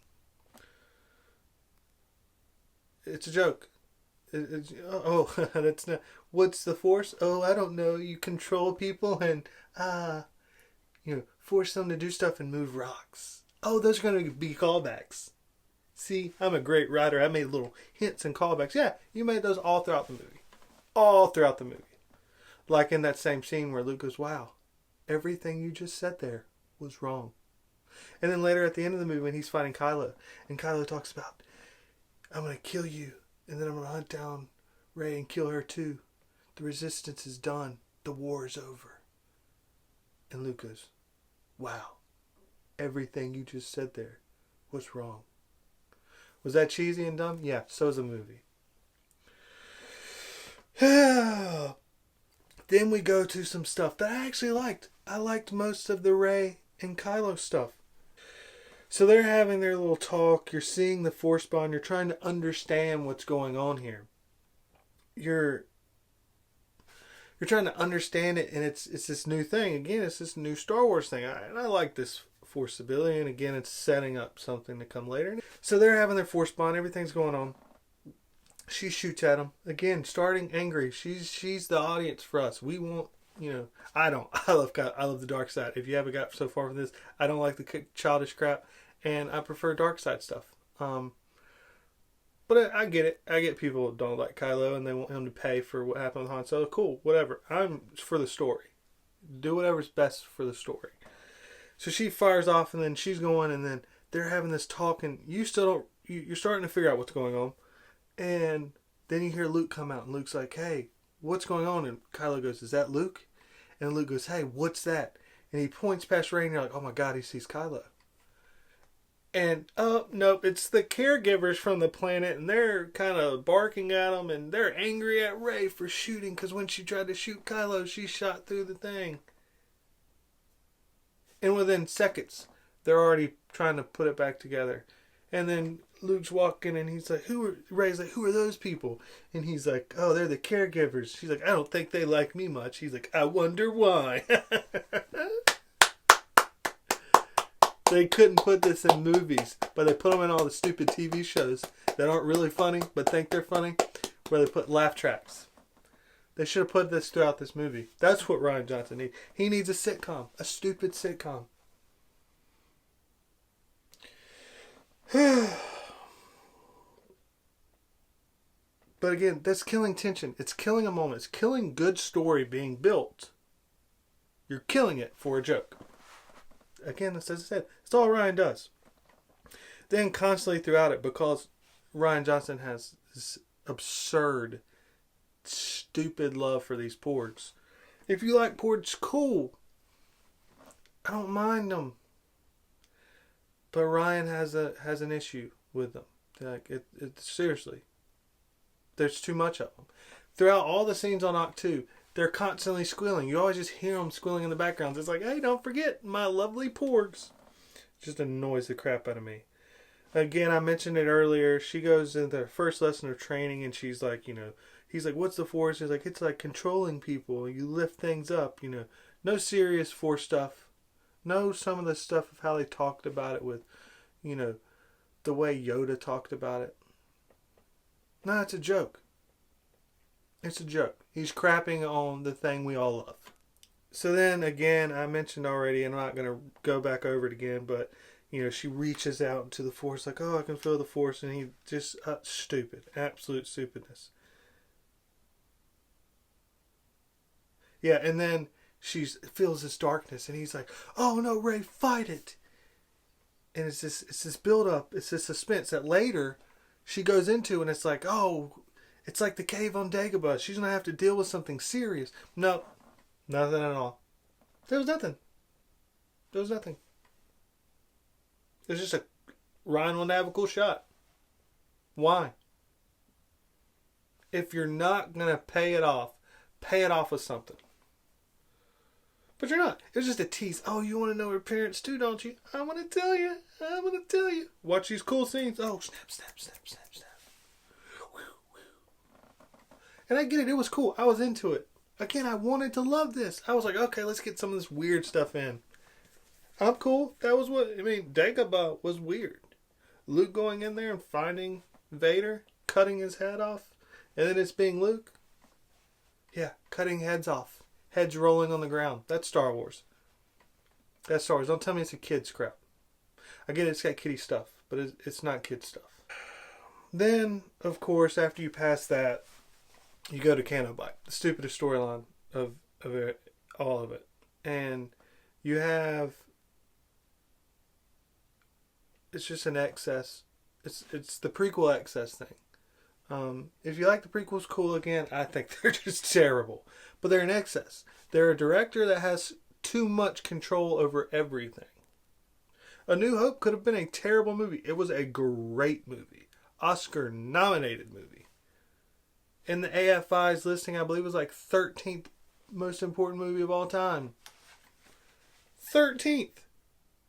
It's a joke. Oh, that's not. What's the Force? Oh, I don't know. You control people and force them to do stuff and move rocks. Oh, those are going to be callbacks. See, I'm a great writer. I made little hints and callbacks. Yeah, you made those all throughout the movie. All throughout the movie. Like in that same scene where Luke goes, wow, everything you just said there was wrong. And then later at the end of the movie when he's fighting Kylo, and Kylo talks about, I'm going to kill you, and then I'm going to hunt down Rey and kill her too. The resistance is done. The war is over. And Luke goes, wow, everything you just said there was wrong. Was that cheesy and dumb? Yeah, so is the movie. Then we go to some stuff that I actually liked. I liked most of the Rey and Kylo stuff. So they're having their little talk. You're seeing the Force bond. You're trying to understand what's going on here. You're trying to understand it, and it's this new thing. Again, it's this new Star Wars thing. And I like this Force ability, and again, it's setting up something to come later. So they're having their Force bond. Everything's going on. She shoots at him. Again, starting angry. She's the audience for us. We want, I don't. I love the dark side. If you haven't got so far from this, I don't like the childish crap, and I prefer dark side stuff. But I get it. I get people that don't like Kylo and they want him to pay for what happened with Han Solo. Cool, whatever. I'm for the story. Do whatever's best for the story. So she fires off, and then she's going, and then they're having this talk, and you still don't. You're starting to figure out what's going on, and then you hear Luke come out, and Luke's like, "Hey, what's going on?" And Kylo goes, "Is that Luke?" And Luke goes, "Hey, what's that?" And he points past Rey, and you're like, "Oh my God, he sees Kylo." And nope, it's the caregivers from the planet, and they're kind of barking at him, and they're angry at Rey for shooting, because when she tried to shoot Kylo, she shot through the thing. And within seconds, they're already trying to put it back together. And then Luke's walking, and he's like, Rey's like, who are those people? And he's like, oh, they're the caregivers. She's like, I don't think they like me much. He's like, I wonder why. They couldn't put this in movies, but they put them in all the stupid TV shows that aren't really funny, but think they're funny, where they put laugh tracks. They should have put this throughout this movie. That's what Rian Johnson needs. He needs a sitcom. A stupid sitcom. But again, that's killing tension. It's killing a moment. It's killing good story being built. You're killing it for a joke. Again, as I said, it's all Rian does. Then constantly throughout it, because Rian Johnson has this absurd, stupid love for these porgs. If you like porgs, cool. I don't mind them. But Rian has an issue with them. Like seriously, there's too much of them. Throughout all the scenes on Oct 2, they're constantly squealing. You always just hear them squealing in the background. It's like, hey, don't forget my lovely porgs. It just annoys the crap out of me. Again, I mentioned it earlier. She goes into the first lesson of training, and she's like, he's like, what's the Force? He's like, it's like controlling people. You lift things up, No serious Force stuff. No some of the stuff of how they talked about it with, the way Yoda talked about it. No, it's a joke. It's a joke. He's crapping on the thing we all love. So then, again, I mentioned already, and I'm not going to go back over it again, but, she reaches out into the Force like, oh, I can feel the Force, and he just, stupid. Absolute stupidness. Yeah, and then she feels this darkness, and he's like, oh, no, Rey, fight it. And it's this build-up, it's this suspense that later she goes into, and it's like, oh, it's like the cave on Dagobah. She's going to have to deal with something serious. No, nothing at all. There was nothing. It's just Ryan wanted to have a cool shot. Why? If you're not going to pay it off with something. But you're not. It's just a tease. Oh, you want to know her parents too, don't you? I'm going to tell you. Watch these cool scenes. Oh, snap, snap, snap, snap, snap. And I get it. It was cool. I was into it. Again, I wanted to love this. I was like, okay, let's get some of this weird stuff in. I'm cool. That was Dagobah was weird. Luke going in there and finding Vader, cutting his head off, and then it's being Luke. Yeah, cutting heads off. Heads rolling on the ground. That's Star Wars. Don't tell me it's a kid's crap. I get it, it's got kiddie stuff, but it's not kid stuff. Then, of course, after you pass that, you go to Canobite, the stupidest storyline of it, all of it. And you have... It's just an excess. It's the prequel excess thing. If you like the prequels, cool. Again, I think they're just terrible. But they're in excess. They're a director that has too much control over everything. A New Hope could have been a terrible movie. It was a great movie. Oscar-nominated movie. In the AFI's listing, I believe it was like 13th most important movie of all time. 13th!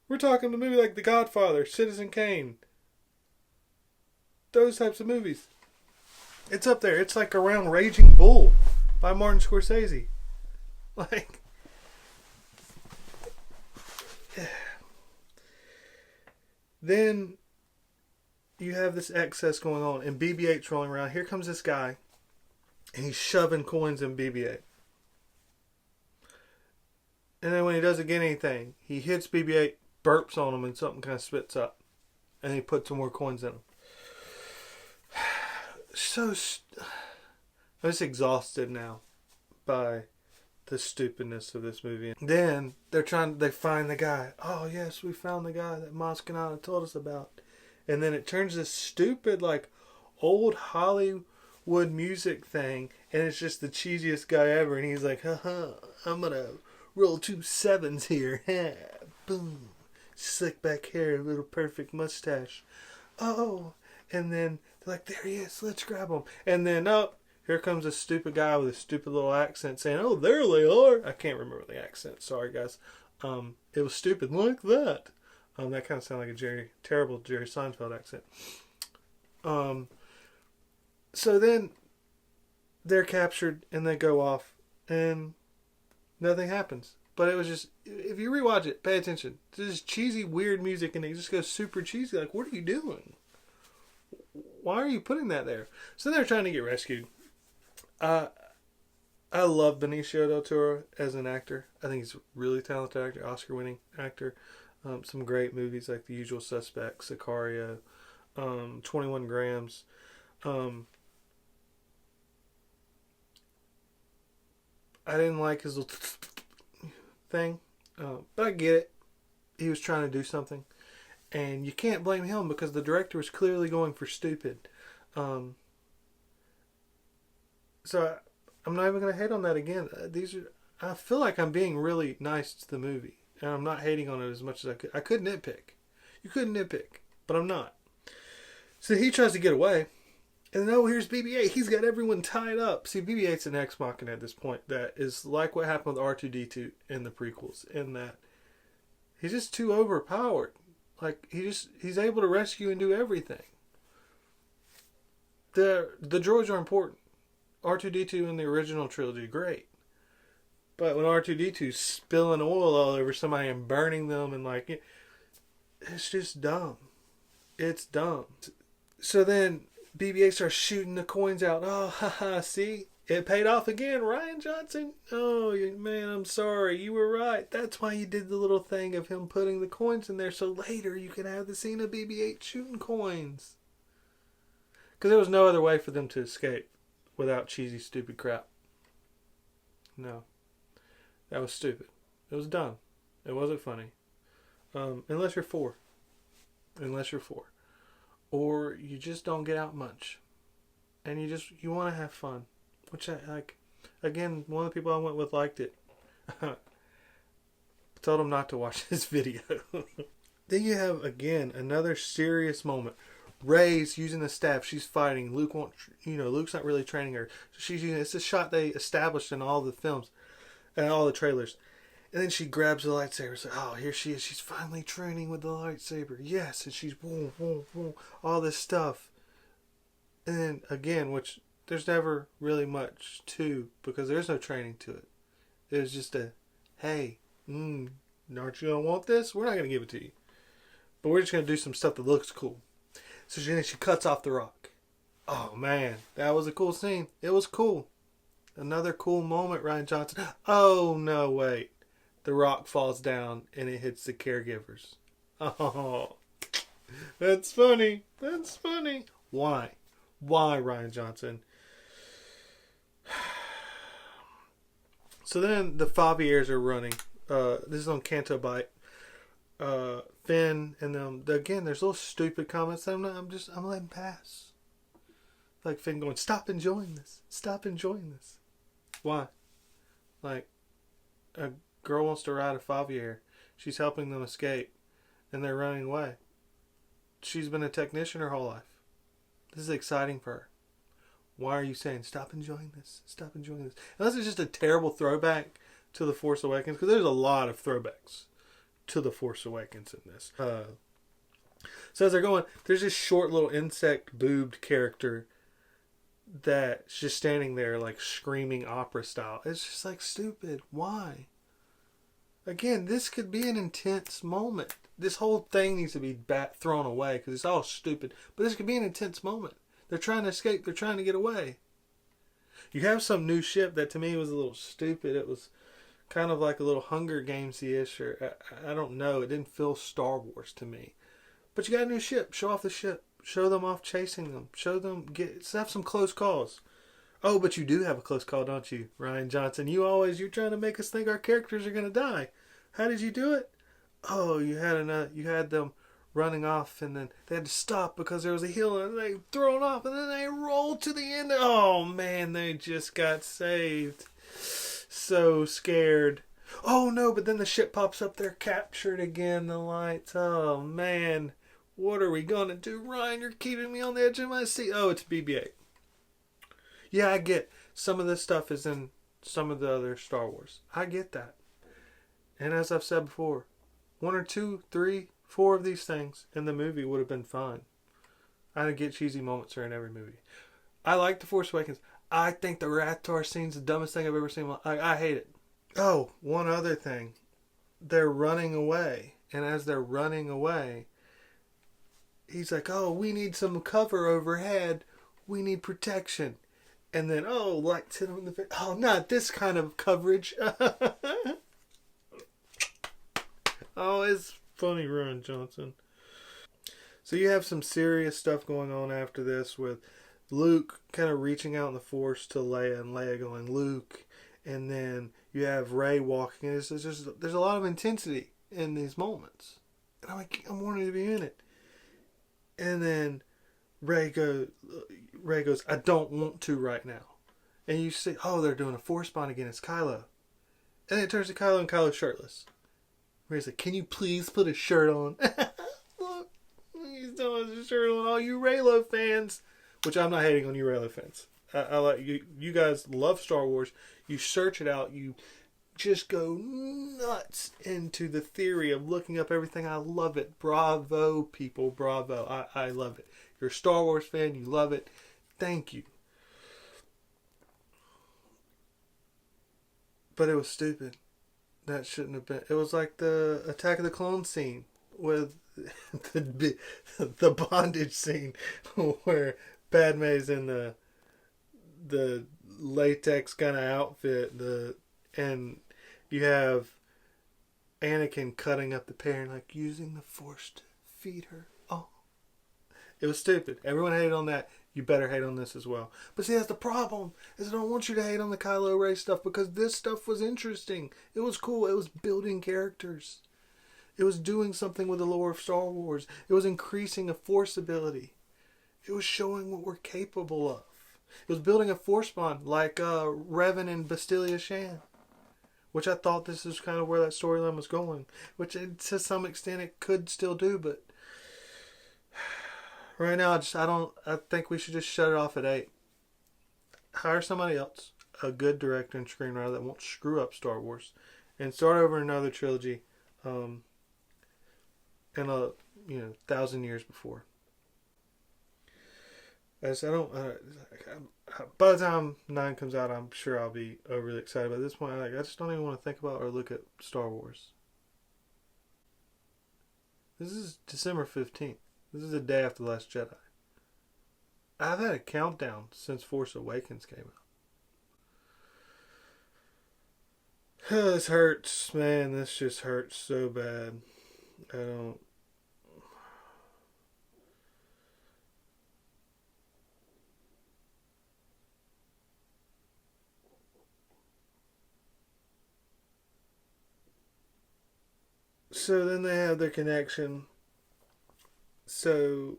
We're talking a movie like The Godfather, Citizen Kane. Those types of movies. It's up there. It's like around Raging Bull by Martin Scorsese. Like... Then you have this excess going on and BB-8's rolling around. Here comes this guy and he's shoving coins in BB-8. And then when he doesn't get anything, he hits BB-8, burps on him, and something kind of spits up. And he puts some more coins in him. I'm just exhausted now by the stupidness of this movie. Then they find the guy. Oh yes, we found the guy that Maz Kanata told us about. And then it turns this stupid, like, old Hollywood music thing, and it's just the cheesiest guy ever. And he's like, haha, I'm gonna roll 2 7s here. Boom. Slick back hair, little perfect mustache. Oh. And then they're like, there he is, let's grab him. And then, here comes a stupid guy with a stupid little accent saying, oh, there they are. I can't remember the accent. Sorry, guys. It was stupid like that. That kind of sounded like a terrible Jerry Seinfeld accent. So then they're captured and they go off and nothing happens. But it was just, if you rewatch it, pay attention. There's cheesy, weird music and it just goes super cheesy. Like, what are you doing? Why are you putting that there? So they're trying to get rescued. I love Benicio del Toro as an actor. I think he's a really talented actor, Oscar-winning actor. Some great movies like The Usual Suspects, Sicario, 21 Grams. I didn't like his little thing, but I get it. He was trying to do something. And you can't blame him because the director was clearly going for stupid. So I'm not even going to hate on that again. I feel like I'm being really nice to the movie. And I'm not hating on it as much as I could. I could nitpick. You couldn't nitpick. But I'm not. So he tries to get away. And then, here's BB-8. He's got everyone tied up. See, BB-8's an ex-machina at this point. That is like what happened with R2-D2 in the prequels. In that he's just too overpowered. Like, he's able to rescue and do everything. The droids are important. R2-D2 in the original trilogy, great. But when R2-D2's spilling oil all over somebody and burning them and like, it's just dumb. It's dumb. So then BB-8 starts shooting the coins out. Oh, haha, see? It paid off again, Rian Johnson. Oh, man, I'm sorry. You were right. That's why you did the little thing of him putting the coins in there so later you could have the scene of BB-8 shooting coins. Because there was no other way for them to escape without cheesy, stupid crap. No. That was stupid. It was dumb. It wasn't funny. Unless you're 4. Unless you're 4. Or you just don't get out much. And you want to have fun. Which I like. Again, one of the people I went with liked it. Told him not to watch this video. Then you have, again, another serious moment. Rey's using the staff. She's fighting. Luke won't, Luke's not really training her. So she's using, it's a shot they established in all the films and all the trailers. And then she grabs the lightsaber. It's like, oh, here she is. She's finally training with the lightsaber. Yes. And she's boom, boom, boom. All this stuff. And then, again, which there's never really much to, because there's no training to it. It was just a, hey, aren't you going to want this? We're not going to give it to you. But we're just going to do some stuff that looks cool. So she cuts off the rock. Oh, man. That was a cool scene. It was cool. Another cool moment, Rian Johnson. Oh, no, wait. The rock falls down and it hits the caregivers. Oh, that's funny. That's funny. Why? Why, Rian Johnson? So then the Faviers are running. This is on Canto Bight. Finn and them. Again, there's little stupid comments that I'm letting pass. Like Finn going, stop enjoying this. Stop enjoying this. Why? Like, a girl wants to ride a Favier. She's helping them escape. And they're running away. She's been a technician her whole life. This is exciting for her. Why are you saying, stop enjoying this? Stop enjoying this. Unless it's just a terrible throwback to The Force Awakens. Because there's a lot of throwbacks to The Force Awakens in this. So as they're going, there's this short little insect boobed character that's just standing there like screaming opera style. It's just like stupid. Why? Again, this could be an intense moment. This whole thing needs to be thrown away because it's all stupid. But this could be an intense moment. They're trying to escape. They're trying to get away. You have some new ship that to me was a little stupid. It was kind of like a little Hunger Games-ish, or I don't know. It didn't feel Star Wars to me. But you got a new ship. Show off the ship. Show them off chasing them. Show them, have some close calls. Oh, but you do have a close call, don't you, Rian Johnson? You're trying to make us think our characters are going to die. How did you do it? Oh, you had them running off, and then they had to stop because there was a hill, and they thrown off, and then they rolled to the end. Oh man, they just got saved. So scared. Oh no, but then the ship pops up. They're captured again. The lights. Oh man, what are we gonna do, Ryan? You're keeping me on the edge of my seat. Oh, it's BB-8. Yeah, I get some of this stuff is in some of the other Star Wars. I get that. And as I've said before, 1 or 2, 3, 4 of these things in the movie would have been fine. I didn't get cheesy moments in every movie. I like The Force Awakens. I think the Rathtar scene's the dumbest thing I've ever seen. I hate it. Oh, one other thing. They're running away. And as they're running away, he's like, oh, we need some cover overhead. We need protection. And then, lights hit him in the face. Oh, not this kind of coverage. Oh, it's funny, Rian Johnson. So you have some serious stuff going on after this with Luke kind of reaching out in the Force to Leia and Leia going, Luke. And then you have Rey walking. There's a lot of intensity in these moments. And I'm like, I'm wanting to be in it. And then Rey goes, I don't want to right now. And you see, they're doing a Force bond again. It's Kylo. And then it turns to Kylo and Kylo's shirtless. Rey's like, can you please put a shirt on? Look, he's doing his shirt on. All you Reylo fans. Which I'm not hating on you Reylo fans. I like you. You guys love Star Wars. You search it out. You just go nuts into the theory of looking up everything. I love it. Bravo, people. Bravo. I love it. You're a Star Wars fan. You love it. Thank you. But it was stupid. That shouldn't have been. It was like the Attack of the Clones scene with the bondage scene where Padme's in the latex kind of outfit, and you have Anakin cutting up the pear and like using the Force to feed her. Oh, it was stupid. Everyone hated on that. You better hate on this as well. But see, that's the problem. Is I don't want you to hate on the Kylo Ren stuff because this stuff was interesting. It was cool. It was building characters. It was doing something with the lore of Star Wars. It was increasing a Force ability. It was showing what we're capable of. It was building a Force bond like Revan and Bastilia Shan. which I thought this is kind of where that storyline was going, which to some extent it could still do, but right now I think we should just shut it off at 8. Hire somebody else, a good director and screenwriter that won't screw up Star Wars, and start over another trilogy, in a 1,000 years before. As I don't, by the time 9 comes out, I'm sure I'll be overly excited. But at this point, I just don't even want to think about or look at Star Wars. This is December 15th. This is the day after The Last Jedi. I've had a countdown since Force Awakens came out. This hurts, man. This just hurts so bad. I don't. So then they have their connection. So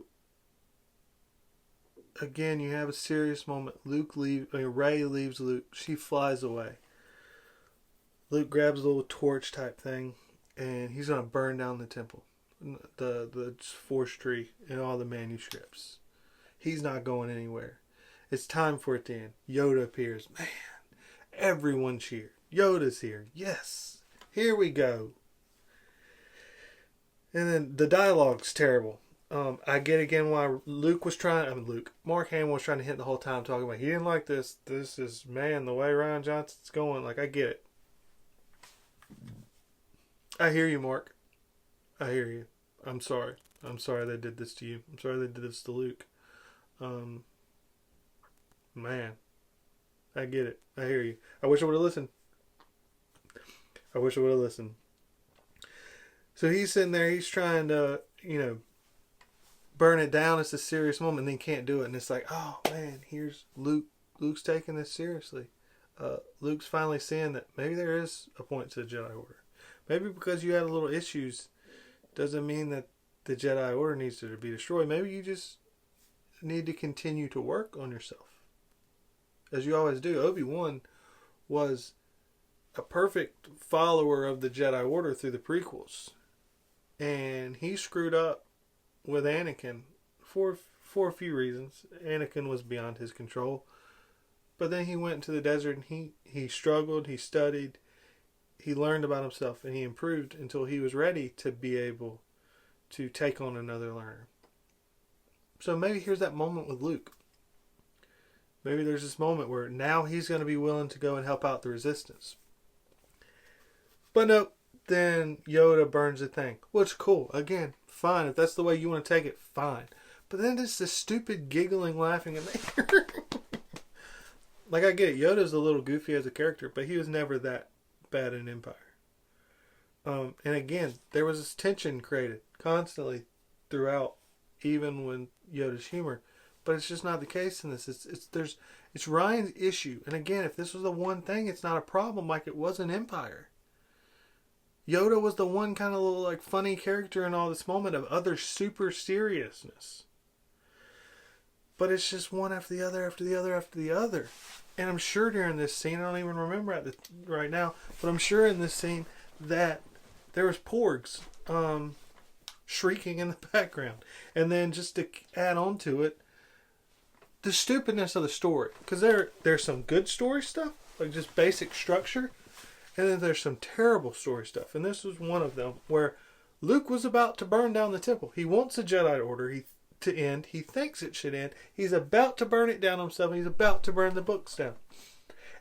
again, you have a serious moment. Rey leaves Luke. She flies away. Luke grabs a little torch type thing, and he's gonna burn down the temple, the force tree, and all the manuscripts. He's not going anywhere. It's time for it to end. Yoda appears. Man, everyone cheered. Yoda's here. Yes, here we go. And then the dialogue's terrible. I get again why Mark Hamill was trying to hit the whole time talking about he didn't like this. This is, man, the way Rian Johnson's going. Like, I get it. I hear you, Mark. I hear you. I'm sorry. I'm sorry they did this to you. I'm sorry they did this to Luke. Man, I get it. I hear you. I wish I would have listened. So he's sitting there. He's trying to, burn it down. It's a serious moment, and then he can't do it. And it's like, oh man, here's Luke. Luke's taking this seriously. Luke's finally seeing that maybe there is a point to the Jedi Order. Maybe because you had a little issues doesn't mean that the Jedi Order needs to be destroyed. Maybe you just need to continue to work on yourself. As you always do. Obi-Wan was a perfect follower of the Jedi Order through the prequels. And he screwed up with Anakin for a few reasons. Anakin was beyond his control. But then he went into the desert and he struggled, he studied, he learned about himself, and he improved until he was ready to be able to take on another learner. So maybe here's that moment with Luke. Maybe there's this moment where now he's going to be willing to go and help out the Resistance. But nope, then Yoda burns the thing. Which, cool. Again, fine. If that's the way you want to take it, fine. But then there's this stupid giggling, laughing in there. Like, I get it. Yoda's a little goofy as a character, but he was never that bad in Empire. And again, there was this tension created constantly throughout, even when Yoda's humor. But it's just not the case in this. It's Ryan's issue. And again, if this was the one thing, it's not a problem like it was in Empire. Yoda was the one kind of little like funny character in all this moment of other super seriousness. But it's just one after the other, after the other, after the other. And I'm sure during this scene, I don't even remember right now, but I'm sure in this scene that there was porgs shrieking in the background. And then just to add on to it, the stupidness of the story. Because there's some good story stuff, like just basic structure. And then there's some terrible story stuff. And this was one of them where Luke was about to burn down the temple. He wants the Jedi Order to end. He thinks it should end. He's about to burn it down himself. He's about to burn the books down.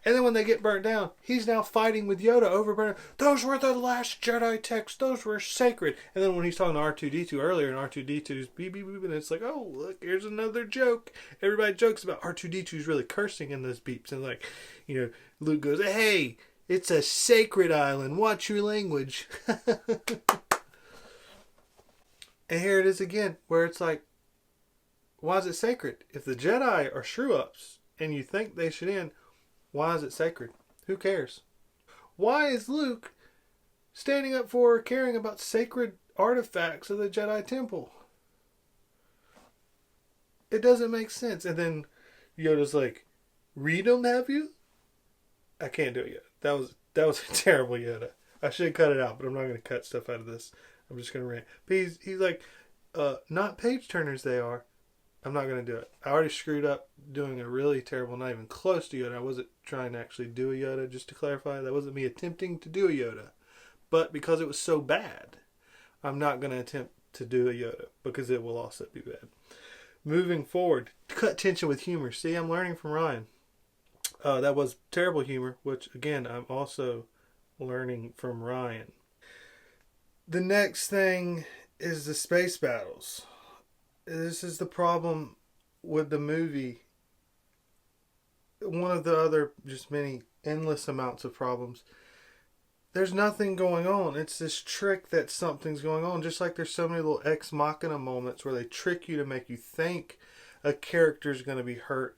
And then when they get burnt down, he's now fighting with Yoda over burning. Those were the last Jedi texts. Those were sacred. And then when he's talking to R2-D2 earlier, and R2-D2's beep, beep, beep, and it's like, oh, look, here's another joke. Everybody jokes about R2-D2's really cursing in those beeps. And like, Luke goes, hey, it's a sacred island. Watch your language. And here it is again, where it's like, why is it sacred? If the Jedi are screw-ups and you think they should end, why is it sacred? Who cares? Why is Luke standing up for or caring about sacred artifacts of the Jedi Temple? It doesn't make sense. And then Yoda's like, read them, have you? I can't do it yet. That was a terrible Yoda. I should cut it out, but I'm not going to cut stuff out of this. I'm just going to rant. But he's like, not page turners they are. I'm not going to do it. I already screwed up doing a really terrible, not even close to Yoda. I wasn't trying to actually do a Yoda, just to clarify. That wasn't me attempting to do a Yoda. But because it was so bad, I'm not going to attempt to do a Yoda because it will also be bad. Moving forward, cut tension with humor. See, I'm learning from Ryan. That was terrible humor, which again, I'm also learning from Ryan. The next thing is the space battles. This is the problem with the movie. One of the other, just many endless amounts of problems. There's nothing going on. It's this trick that something's going on. Just like there's so many little ex machina moments where they trick you to make you think a character's going to be hurt.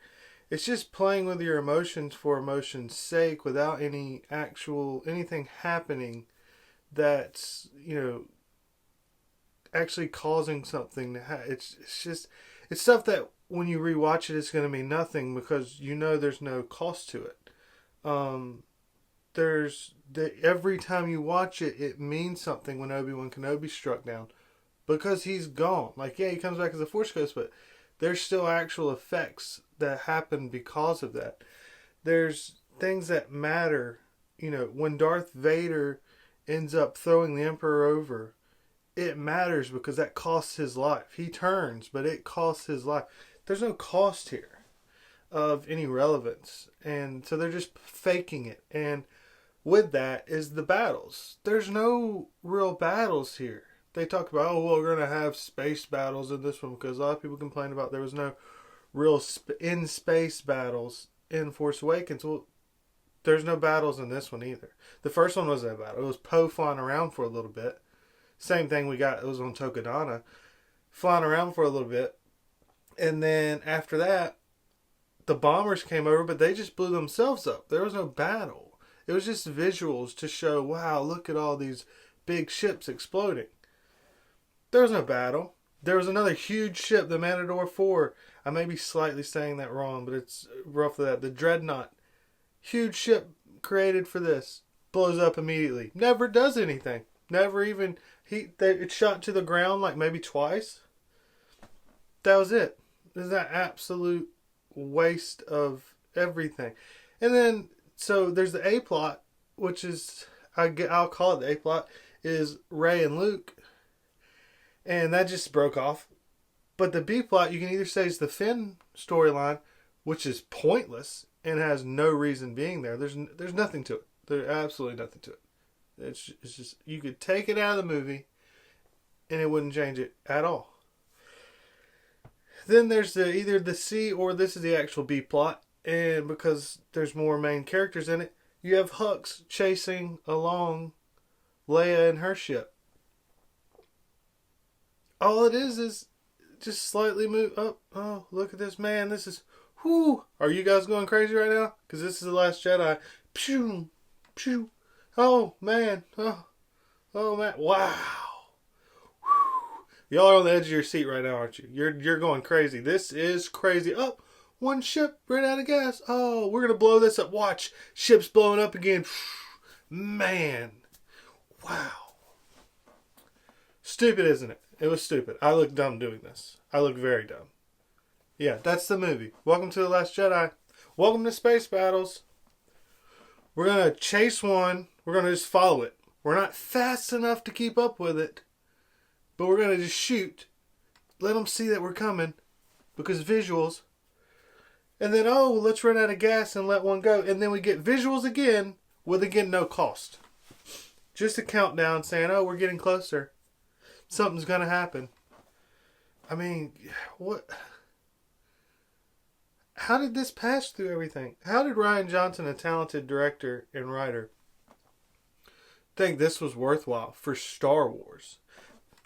It's just playing with your emotions for emotion's sake without any actual, anything happening that's, actually causing something to it's stuff that when you rewatch it, it's going to mean nothing because there's no cost to it. Every time you watch it, it means something when Obi-Wan Kenobi's struck down because he's gone. Like, yeah, he comes back as a Force Ghost, but there's still actual effects that happen because of that. There's things that matter. When Darth Vader ends up throwing the Emperor over, it matters because that costs his life. He turns, but it costs his life. There's no cost here of any relevance. And so they're just faking it. And with that is the battles. There's no real battles here. They talk about, we're going to have space battles in this one because a lot of people complain about there was no real in-space battles in Force Awakens. Well, there's no battles in this one either. The first one was a battle. It was Poe flying around for a little bit. Same thing we got, it was on Tokodana. Flying around for a little bit. And then after that, the bombers came over, but they just blew themselves up. There was no battle. It was just visuals to show, wow, look at all these big ships exploding. There was no battle. There was another huge ship, the Matador 4. I may be slightly saying that wrong, but it's roughly that. The Dreadnought. Huge ship created for this. Blows up immediately. Never does anything. Never even... It shot to the ground like maybe twice. That was it. It was that absolute waste of everything. And then, so there's the A-plot, which is... I'll call it the A-plot, is Rey and Luke. And that just broke off. But the B-plot, you can either say is the Finn storyline, which is pointless and has no reason being there. There's nothing to it. There's absolutely nothing to it. It's just, you could take it out of the movie and it wouldn't change it at all. Then there's either the C or this is the actual B plot. And because there's more main characters in it, you have Hux chasing along Leia and her ship. All it is just slightly move up. Oh, look at this, man. This is, whoo. Are you guys going crazy right now? Because this is The Last Jedi. Pew, pew. Oh, man. Oh, man. Wow. Whew. Y'all are on the edge of your seat right now, aren't you? You're going crazy. This is crazy. Oh, one ship ran out of gas. Oh, we're going to blow this up. Watch. Ship's blowing up again. Man. Wow. Stupid, isn't it? It was stupid. I look dumb doing this. I look very dumb. Yeah, that's the movie. Welcome to The Last Jedi. Welcome to Space Battles. We're going to chase one. We're going to just follow it. We're not fast enough to keep up with it. But we're going to just shoot. Let them see that we're coming. Because visuals. And then, let's run out of gas and let one go. And then we get visuals again with, again, no cost. Just a countdown saying, we're getting closer. Something's going to happen. I mean, what? How did this pass through everything? How did Rian Johnson, a talented director and writer, think this was worthwhile for Star Wars?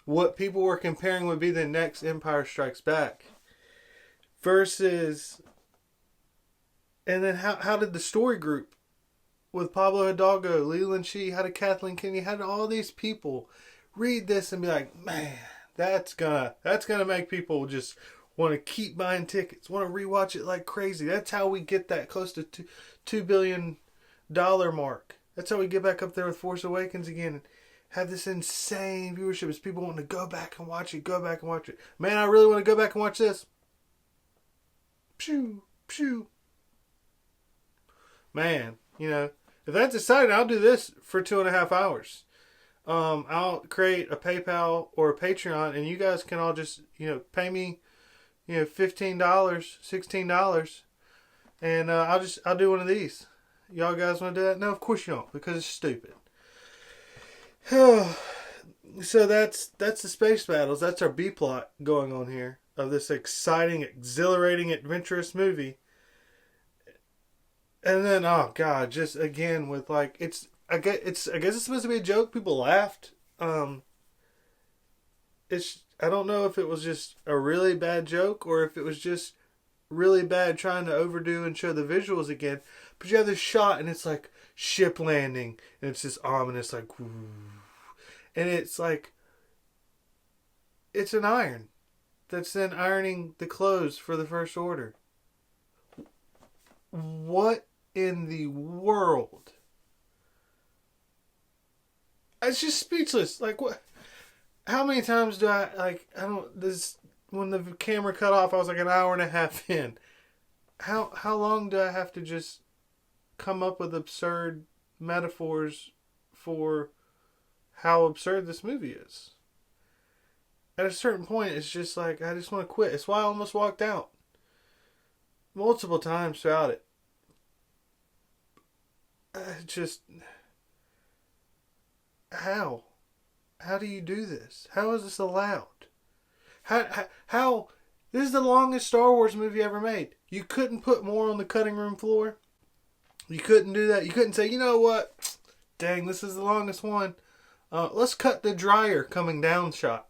What people were comparing would be the next Empire Strikes Back. Versus... And then how did the story group with Pablo Hidalgo, Leland Shee, how did Kathleen Kennedy, how did all these people read this and be like, man, that's gonna make people just want to keep buying tickets, want to rewatch it like crazy. That's how we get that close to $2 billion mark. That's how we get back up there with Force Awakens again and have this insane viewership as people wanting to go back and watch it, Man, I really want to go back and watch this. Pew, pew. Man, if that's exciting, I'll do this for 2.5 hours. I'll create a PayPal or a Patreon, and you guys can all just, pay me, $15, $16, and I'll do one of these. Y'all guys want to do that? No, of course you don't, because it's stupid. So that's the space battles. That's our B plot going on here of this exciting, exhilarating, adventurous movie. And then, oh god, just again with like I guess it's supposed to be a joke. People laughed. I don't know if it was just a really bad joke or if it was just really bad trying to overdo and show the visuals again. But you have this shot and it's like ship landing and it's this ominous like, whoo. And it's like, it's an iron that's then ironing the clothes for the First Order. What in the world? It's just speechless. Like, what? How many times do when the camera cut off, I was like an hour and a half in. How long do I have to just come up with absurd metaphors for how absurd this movie is? At a certain point, it's just like, I just want to quit. It's why I almost walked out. Multiple times throughout it. How? How do you do this? How is this allowed? How? This is the longest Star Wars movie ever made. You couldn't put more on the cutting room floor. You couldn't do that. You couldn't say, you know what? Dang, this is the longest one. Let's cut the dryer coming down shot.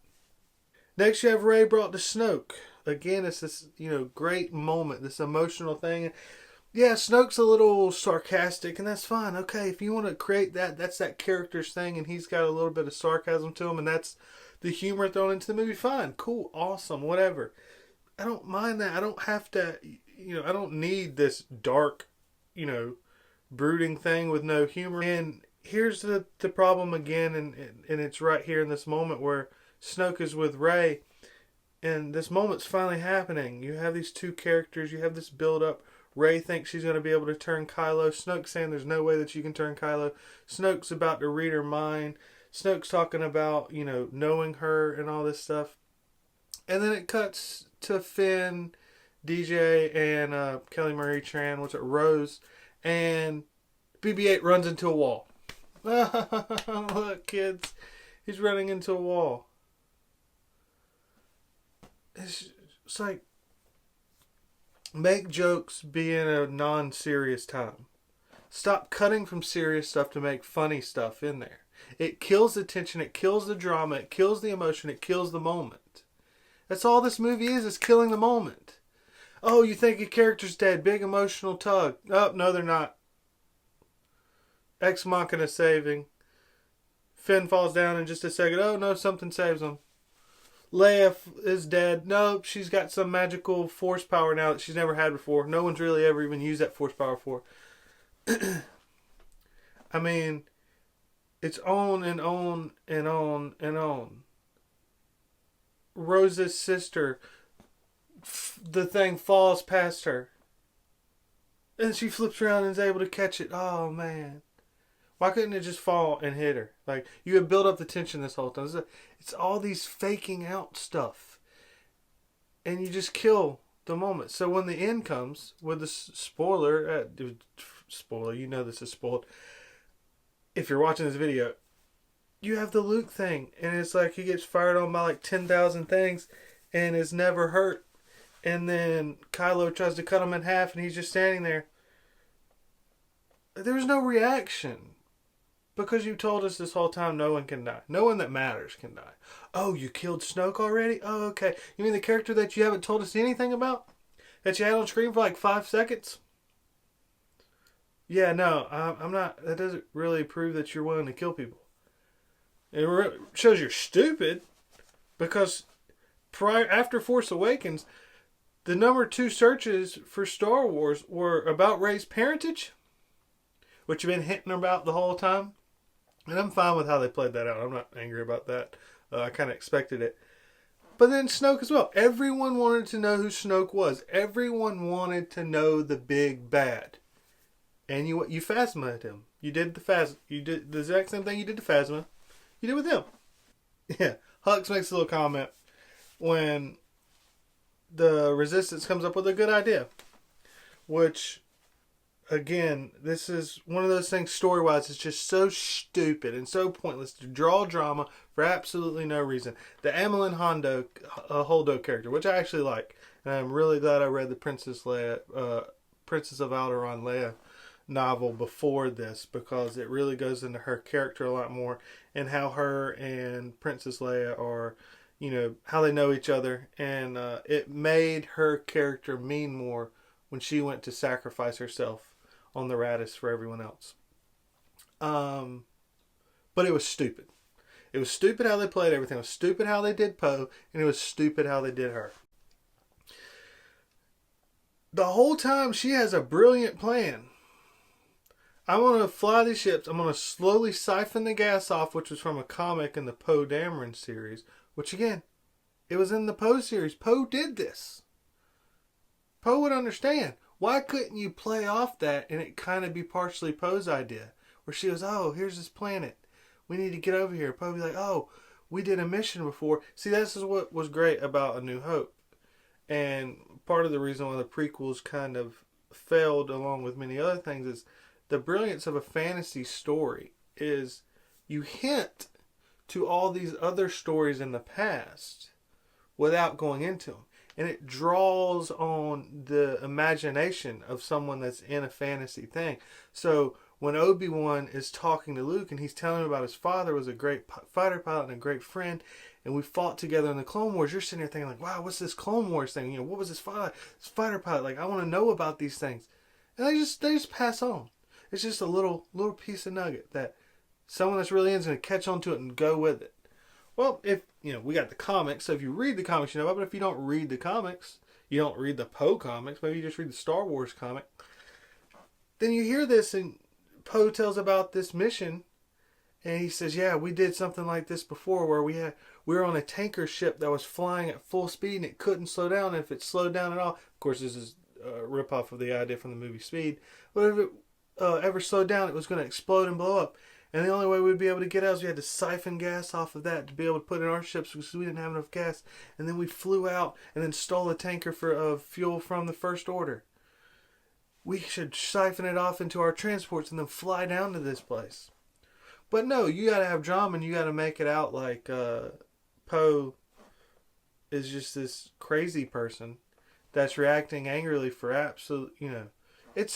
Next, you have Rey brought to Snoke. Again, it's this, great moment, this emotional thing. Yeah, Snoke's a little sarcastic, and that's fine. Okay, if you want to create that, that's that character's thing, and he's got a little bit of sarcasm to him, and that's the humor thrown into the movie. Fine, cool, awesome, whatever. I don't mind that. I don't have to, I don't need this dark, brooding thing with no humor. And here's the problem again, and it's right here in this moment where Snoke is with Rey, and this moment's finally happening. You have these two characters, you have this build-up. Rey thinks she's going to be able to turn Kylo. Snoke's saying there's no way that you can turn Kylo. Snoke's about to read her mind. Snoke's talking about, knowing her and all this stuff. And then it cuts to Finn, DJ, and Kelly Marie Tran, Rose, and BB-8 runs into a wall. Look, kids, he's running into a wall. It's like, make jokes be in a non-serious time. Stop cutting from serious stuff to make funny stuff in there. It kills the tension, it kills the drama, it kills the emotion, it kills the moment. That's all this movie is killing the moment. Oh, you think a character's dead, big emotional tug. Oh, no, they're not. Ex Machina saving. Finn falls down in just a second. Oh, no, something saves him. Leia is dead. Nope, she's got some magical force power now that she's never had before. No one's really ever even used that force power before. I mean, it's on and on and on and on. Rose's sister, the thing falls past her. And she flips around and is able to catch it. Oh, man. Why couldn't it just fall and hit her? Like, you have built up the tension this whole time. It's all these faking out stuff. And you just kill the moment. So when the end comes, with the spoiler, this is spoiled. If you're watching this video, you have the Luke thing. And it's like he gets fired on by like 10,000 things and is never hurt. And then Kylo tries to cut him in half and he's just standing there. There's no reaction. Because you told us this whole time no one can die. No one that matters can die. Oh, you killed Snoke already? Oh, okay. You mean the character that you haven't told us anything about? That you had on screen for like 5 seconds? Yeah, no, I'm not. That doesn't really prove that you're willing to kill people. It shows you're stupid. Because after Force Awakens, the number 2 searches for Star Wars were about Rey's parentage, which you've been hinting about the whole time. And I'm fine with how they played that out. I'm not angry about that. I kind of expected it. But then Snoke as well. Everyone wanted to know who Snoke was. Everyone wanted to know the big bad. And you Phasma'd him. You did the exact same thing you did to Phasma. You did with him. Yeah. Hux makes a little comment when the Resistance comes up with a good idea. Which, again, this is one of those things story-wise. It's just so stupid and so pointless to draw drama for absolutely no reason. The Amilyn Holdo character, which I actually like. And I'm really glad I read the Princess of Alderaan Leia novel before this, because it really goes into her character a lot more and how her and Princess Leia are, how they know each other. And it made her character mean more when she went to sacrifice herself on the Raddus for everyone else. But it was stupid. It was stupid how they played everything. It was stupid how they did Poe, and it was stupid how they did her. The whole time she has a brilliant plan. I'm going to fly these ships. I'm going to slowly siphon the gas off, which was from a comic in the Poe Dameron series. Which, again, it was in the Poe series. Poe did this. Poe would understand. Why couldn't you play off that and it kind of be partially Poe's idea? Where she goes, oh, here's this planet. We need to get over here. Poe be like, oh, we did a mission before. See, this is what was great about A New Hope. And part of the reason why the prequels kind of failed, along with many other things, is the brilliance of a fantasy story is you hint to all these other stories in the past without going into them. And it draws on the imagination of someone that's in a fantasy thing. So when Obi-Wan is talking to Luke and he's telling him about his father was a great fighter pilot and a great friend, and we fought together in the Clone Wars, you're sitting there thinking like, wow, what's this Clone Wars thing? What was this fighter pilot? Like, I want to know about these things. And they just pass on. It's just a little piece of nugget that someone that's really in is going to catch on to it and go with it. Well, if, we got the comics, so if you read the comics, you know about it. But if you don't read the comics, you don't read the Poe comics, maybe you just read the Star Wars comic, then you hear this and Poe tells about this mission, and he says, yeah, we did something like this before where we were on a tanker ship that was flying at full speed and it couldn't slow down. And if it slowed down at all, of course, this is a ripoff of the idea from the movie Speed, but if it ever slowed down, it was going to explode and blow up. And the only way we'd be able to get out is we had to siphon gas off of that to be able to put in our ships because we didn't have enough gas. And then we flew out and then stole a tanker of fuel from the First Order. We should siphon it off into our transports and then fly down to this place. But no, you got to have drama and you got to make it out like Poe is just this crazy person that's reacting angrily for absolute,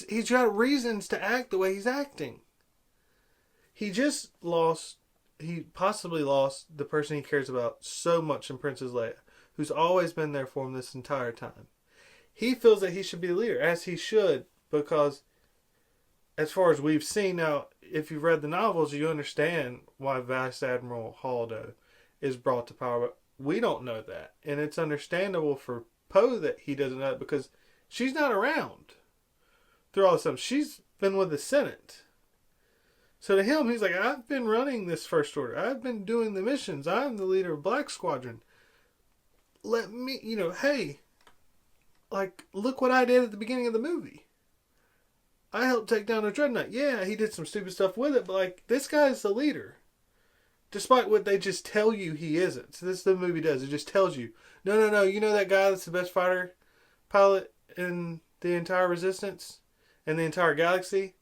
he's got reasons to act the way he's acting. He possibly lost the person he cares about so much in Princess Leia, who's always been there for him this entire time. He feels that he should be the leader, as he should, because as far as we've seen now, if you've read the novels, you understand why Vice Admiral Holdo is brought to power, but we don't know that. And it's understandable for Poe that he doesn't know it because she's not around through all this stuff. She's been with the Senate. So to him, he's like, I've been running this First Order. I've been doing the missions. I'm the leader of Black Squadron. Let me, hey, like, look what I did at the beginning of the movie. I helped take down a dreadnought. Yeah, he did some stupid stuff with it, but, like, this guy's the leader. Despite what they just tell you he isn't. So this is the movie does. It just tells you, no, you know that guy that's the best fighter pilot in the entire Resistance and the entire galaxy?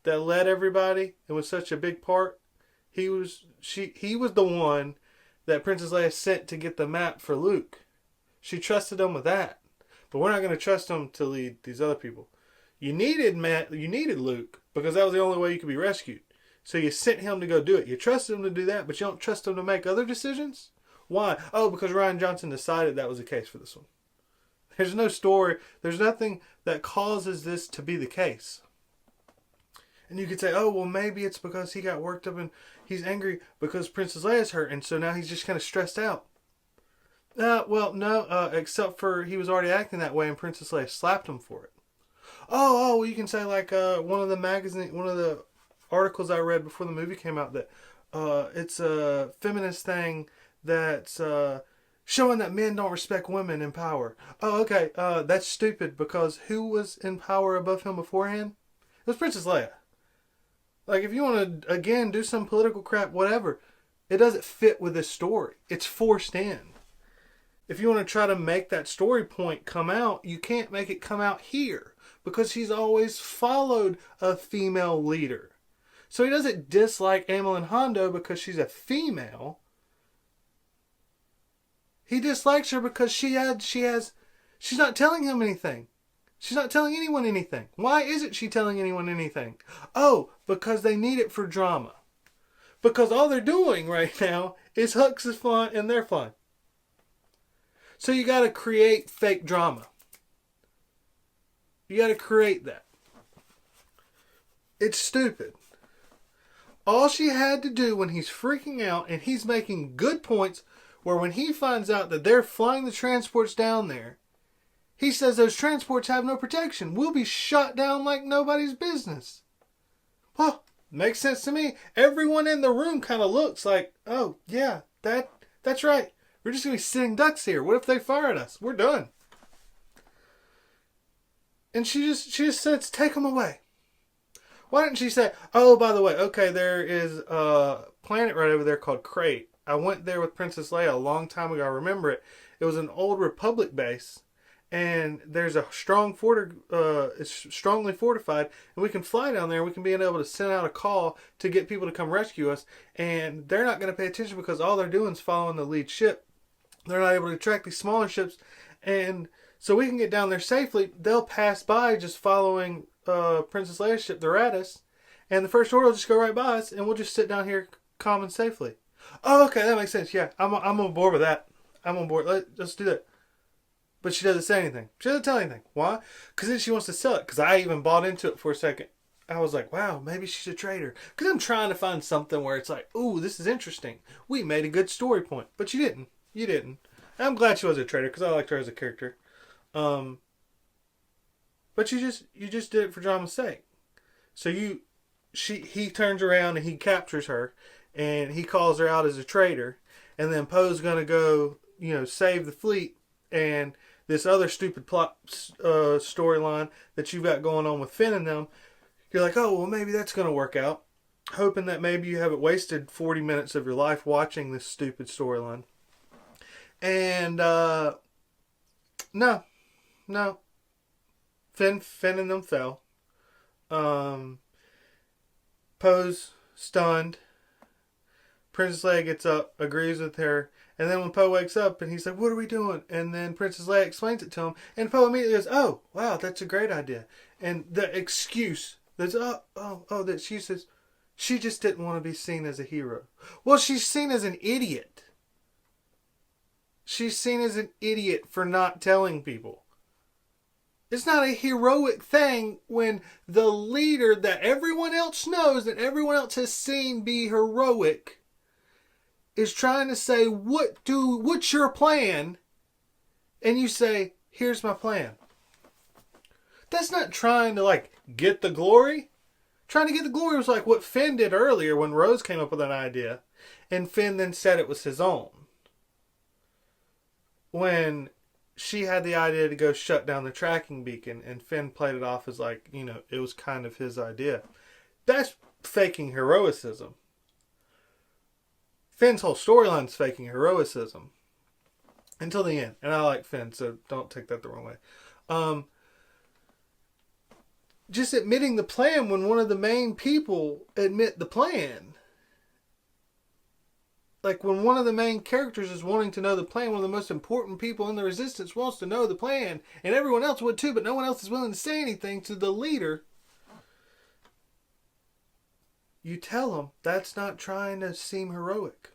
That led everybody and was such a big part. He was the one that Princess Leia sent to get the map for Luke. She trusted him with that. But we're not going to trust him to lead these other people. You needed Luke because that was the only way you could be rescued. So you sent him to go do it. You trusted him to do that, but you don't trust him to make other decisions? Why? Oh, because Rian Johnson decided that was the case for this one. There's no story. There's nothing that causes this to be the case. And you could say, oh, well, maybe it's because he got worked up and he's angry because Princess Leia's hurt, and so now he's just kind of stressed out. Well, no, except for he was already acting that way and Princess Leia slapped him for it. Oh, well, you can say like one of the articles I read before the movie came out that it's a feminist thing that's showing that men don't respect women in power. Oh, okay. That's stupid because who was in power above him beforehand? It was Princess Leia. Like, if you want to, again, do some political crap, whatever, it doesn't fit with this story. It's forced in. If you want to try to make that story point come out, you can't make it come out here because he's always followed a female leader. So he doesn't dislike Amilyn Hondo because she's a female. He dislikes her because she's not telling him anything. She's not telling anyone anything. Why isn't she telling anyone anything? Oh, because they need it for drama. Because all they're doing right now is Hux is flying and they're flying. So you got to create fake drama. You got to create that. It's stupid. All she had to do when he's freaking out and he's making good points, where when he finds out that they're flying the transports down there, he says those transports have no protection. We'll be shot down like nobody's business. Well, makes sense to me. Everyone in the room kind of looks like, oh, yeah, that's right. We're just going to be sitting ducks here. What if they fire at us? We're done. And she just says, take them away. Why didn't she say, oh, by the way, okay, there is a planet right over there called Crate. I went there with Princess Leia a long time ago. I remember it. It was an old Republic base. And there's a it's strongly fortified, and we can fly down there. We can be able to send out a call to get people to come rescue us, and they're not going to pay attention because all they're doing is following the lead ship. They're not able to track these smaller ships, and so we can get down there safely. They'll pass by just following Princess Leia's ship, the Raddus, and the First Order will just go right by us, and we'll just sit down here calm and safely. Oh, okay, that makes sense. Yeah, I'm on board with that. I'm on board. Let's do that. But she doesn't say anything. She doesn't tell anything. Why? Because then she wants to sell it. Because I even bought into it for a second. I was like, wow, maybe she's a traitor. Because I'm trying to find something where it's like, ooh, this is interesting. We made a good story point. But you didn't. You didn't. And I'm glad she was a traitor because I liked her as a character. But you just did it for drama's sake. So he turns around and he captures her. And he calls her out as a traitor. And then Poe's going to go, save the fleet. And this other stupid plot storyline that you've got going on with Finn and them, you're like, oh, well, maybe that's going to work out. Hoping that maybe you haven't wasted 40 minutes of your life watching this stupid storyline. And, no. Finn and them fell. Poe's stunned. Princess Leia gets up, agrees with her. And then when Poe wakes up and he's like, what are we doing? And then Princess Leia explains it to him. And Poe immediately goes, oh, wow, that's a great idea. And the excuse that's, that she says, she just didn't want to be seen as a hero. Well, she's seen as an idiot. She's seen as an idiot for not telling people. It's not a heroic thing when the leader that everyone else knows, that everyone else has seen be heroic, is trying to say, what's your plan? And you say, here's my plan. That's not trying to, get the glory. Trying to get the glory was like what Finn did earlier when Rose came up with an idea. And Finn then said it was his own. When she had the idea to go shut down the tracking beacon and Finn played it off as it was kind of his idea. That's faking heroicism. Finn's whole storyline's faking heroicism. Until the end. And I like Finn, so don't take that the wrong way. Just admitting the plan when one of the main people admit the plan. Like when one of the main characters is wanting to know the plan, one of the most important people in the Resistance wants to know the plan, and everyone else would too, but no one else is willing to say anything to the leader. You tell them that's not trying to seem heroic.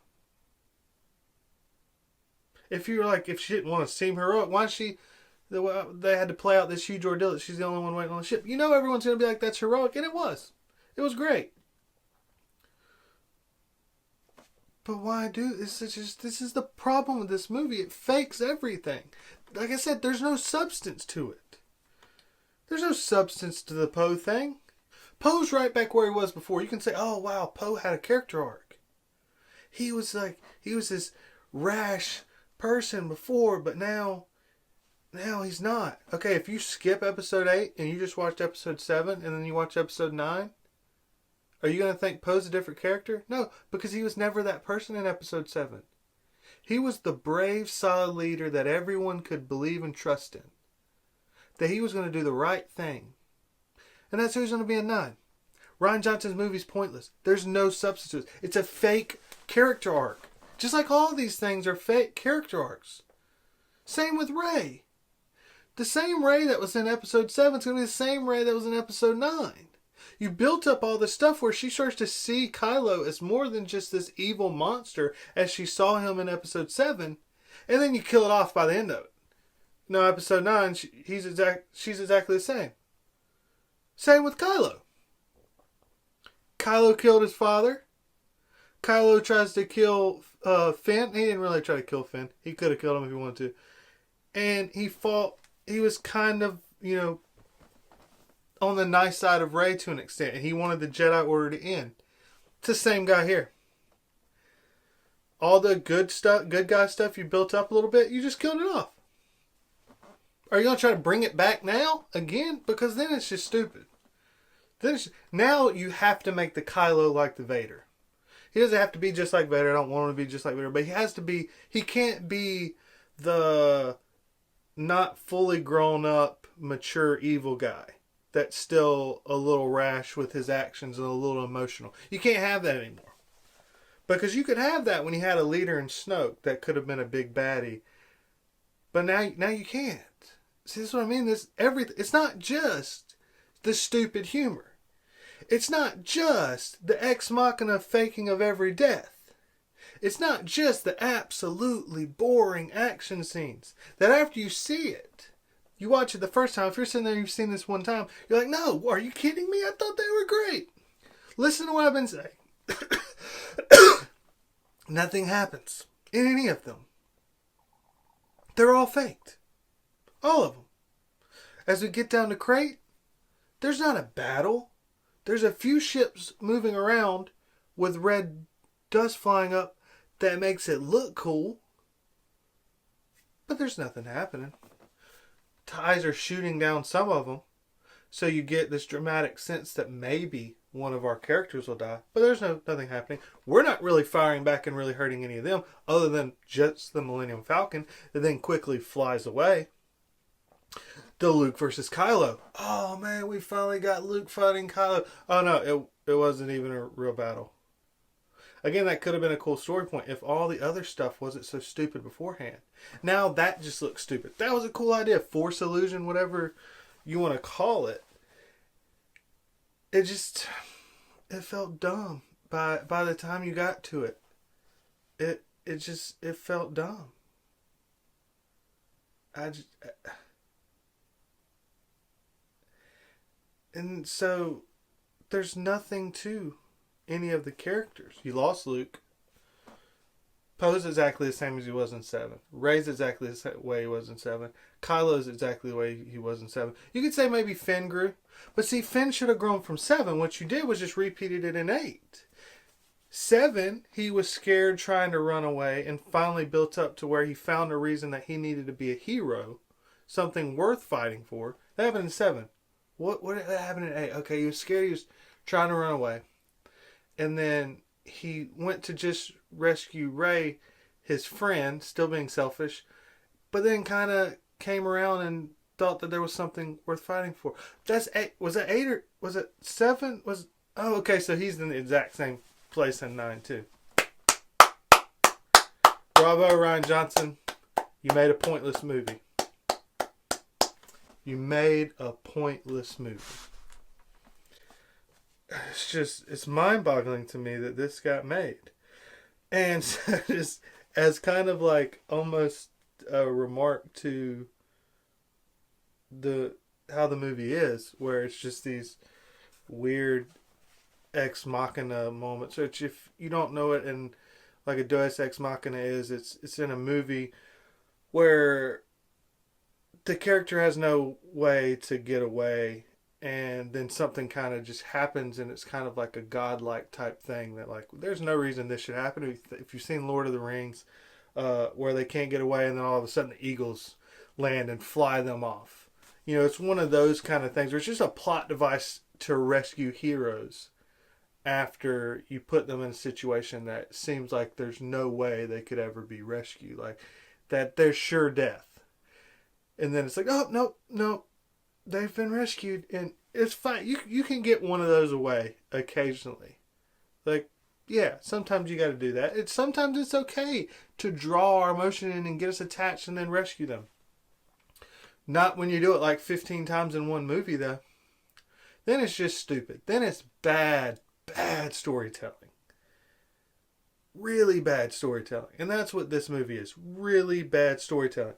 If she didn't want to seem heroic, why they had to play out this huge ordeal that she's the only one waiting on the ship. Everyone's going to be like, that's heroic, and it was. It was great. But why do this? This is the problem with this movie. It fakes everything. Like I said, there's no substance to it. There's no substance to the Poe thing. Poe's right back where he was before. You can say, oh wow, Poe had a character arc. He was this rash person before, but now he's not. Okay, if you skip episode 8 and you just watched episode 7 and then you watch episode 9, are you going to think Poe's a different character? No, because he was never that person in episode 7. He was the brave, solid leader that everyone could believe and trust in. That he was going to do the right thing. And that's who he's going to be in 9. Rian Johnson's movie's pointless. There's no substitutes. It's a fake character arc. Just like all these things are fake character arcs. Same with Rey. The same Rey that was in episode 7 is going to be the same Rey that was in episode 9. You built up all this stuff where she starts to see Kylo as more than just this evil monster as she saw him in episode 7. And then you kill it off by the end of it. No, episode 9, she's exactly the same. Same with Kylo. Kylo killed his father. Kylo tries to kill Finn. He didn't really try to kill Finn. He could have killed him if he wanted to. And he fought. He was kind of, on the nice side of Rey to an extent. And he wanted the Jedi Order to end. It's the same guy here. All the good guy stuff you built up a little bit, you just killed it off. Are you going to try to bring it back now? Again? Because then it's just stupid. Now you have to make the Kylo like the Vader. He doesn't have to be just like Vader. I don't want him to be just like Vader. But he has to be... He can't be the not fully grown up, mature, evil guy. That's still a little rash with his actions and a little emotional. You can't have that anymore. Because you could have that when you had a leader in Snoke that could have been a big baddie. But now you can't. See, this is what I mean. It's not just the stupid humor. It's not just the ex machina faking of every death. It's not just the absolutely boring action scenes that after you see it, you watch it the first time. If you're sitting there and you've seen this one time, you're like, no, are you kidding me? I thought they were great. Listen to what I've been saying. Nothing happens in any of them. They're all faked. All of them. As we get down to Crate, there's not a battle. There's a few ships moving around with red dust flying up that makes it look cool. But there's nothing happening. TIEs are shooting down some of them. So you get this dramatic sense that maybe one of our characters will die. But there's nothing happening. We're not really firing back and really hurting any of them. Other than just the Millennium Falcon that then quickly flies away. The Luke versus Kylo. Oh man, we finally got Luke fighting Kylo. Oh no, it wasn't even a real battle. Again, that could have been a cool story point if all the other stuff wasn't so stupid beforehand. Now that just looks stupid. That was a cool idea. Force illusion, whatever you want to call it. It felt dumb by the time you got to it. It felt dumb. And so, there's nothing to any of the characters. You lost Luke. Poe's exactly the same as he was in 7. Rey's exactly the way he was in 7. Kylo's exactly the way he was in 7. You could say maybe Finn grew. But see, Finn should have grown from 7. What you did was just repeated it in 8. 7, he was scared trying to run away and finally built up to where he found a reason that he needed to be a hero. Something worth fighting for. That happened in 7. What happened in 8? Okay, he was scared. He was trying to run away. And then he went to just rescue Rey, his friend, still being selfish. But then kind of came around and thought that there was something worth fighting for. That's 8. Was it 8 or was it 7? Oh, okay, so he's in the exact same place in 9 too. Bravo, Rian Johnson. You made a pointless movie. You made a pointless movie. It's mind-boggling to me that this got made. And so just as kind of like almost a remark to how the movie is, where it's just these weird ex machina moments, which if you don't know it, and like a Deus Ex Machina is, it's in a movie where the character has no way to get away and then something kind of just happens, and it's kind of like a godlike type thing that, like, there's no reason this should happen. If you've seen Lord of the Rings, where they can't get away, and then all of a sudden the eagles land and fly them off. You know, it's one of those kind of things where it's just a plot device to rescue heroes after you put them in a situation that seems like there's no way they could ever be rescued. Like, that there's sure death. And then it's like, oh, no, they've been rescued, and it's fine. You can get one of those away occasionally. Like, yeah, sometimes you got to do that. Sometimes it's okay to draw our emotion in and get us attached and then rescue them. Not when you do it like 15 times in one movie, though. Then it's just stupid. Then it's bad storytelling. Really bad storytelling. And that's what this movie is. Really bad storytelling.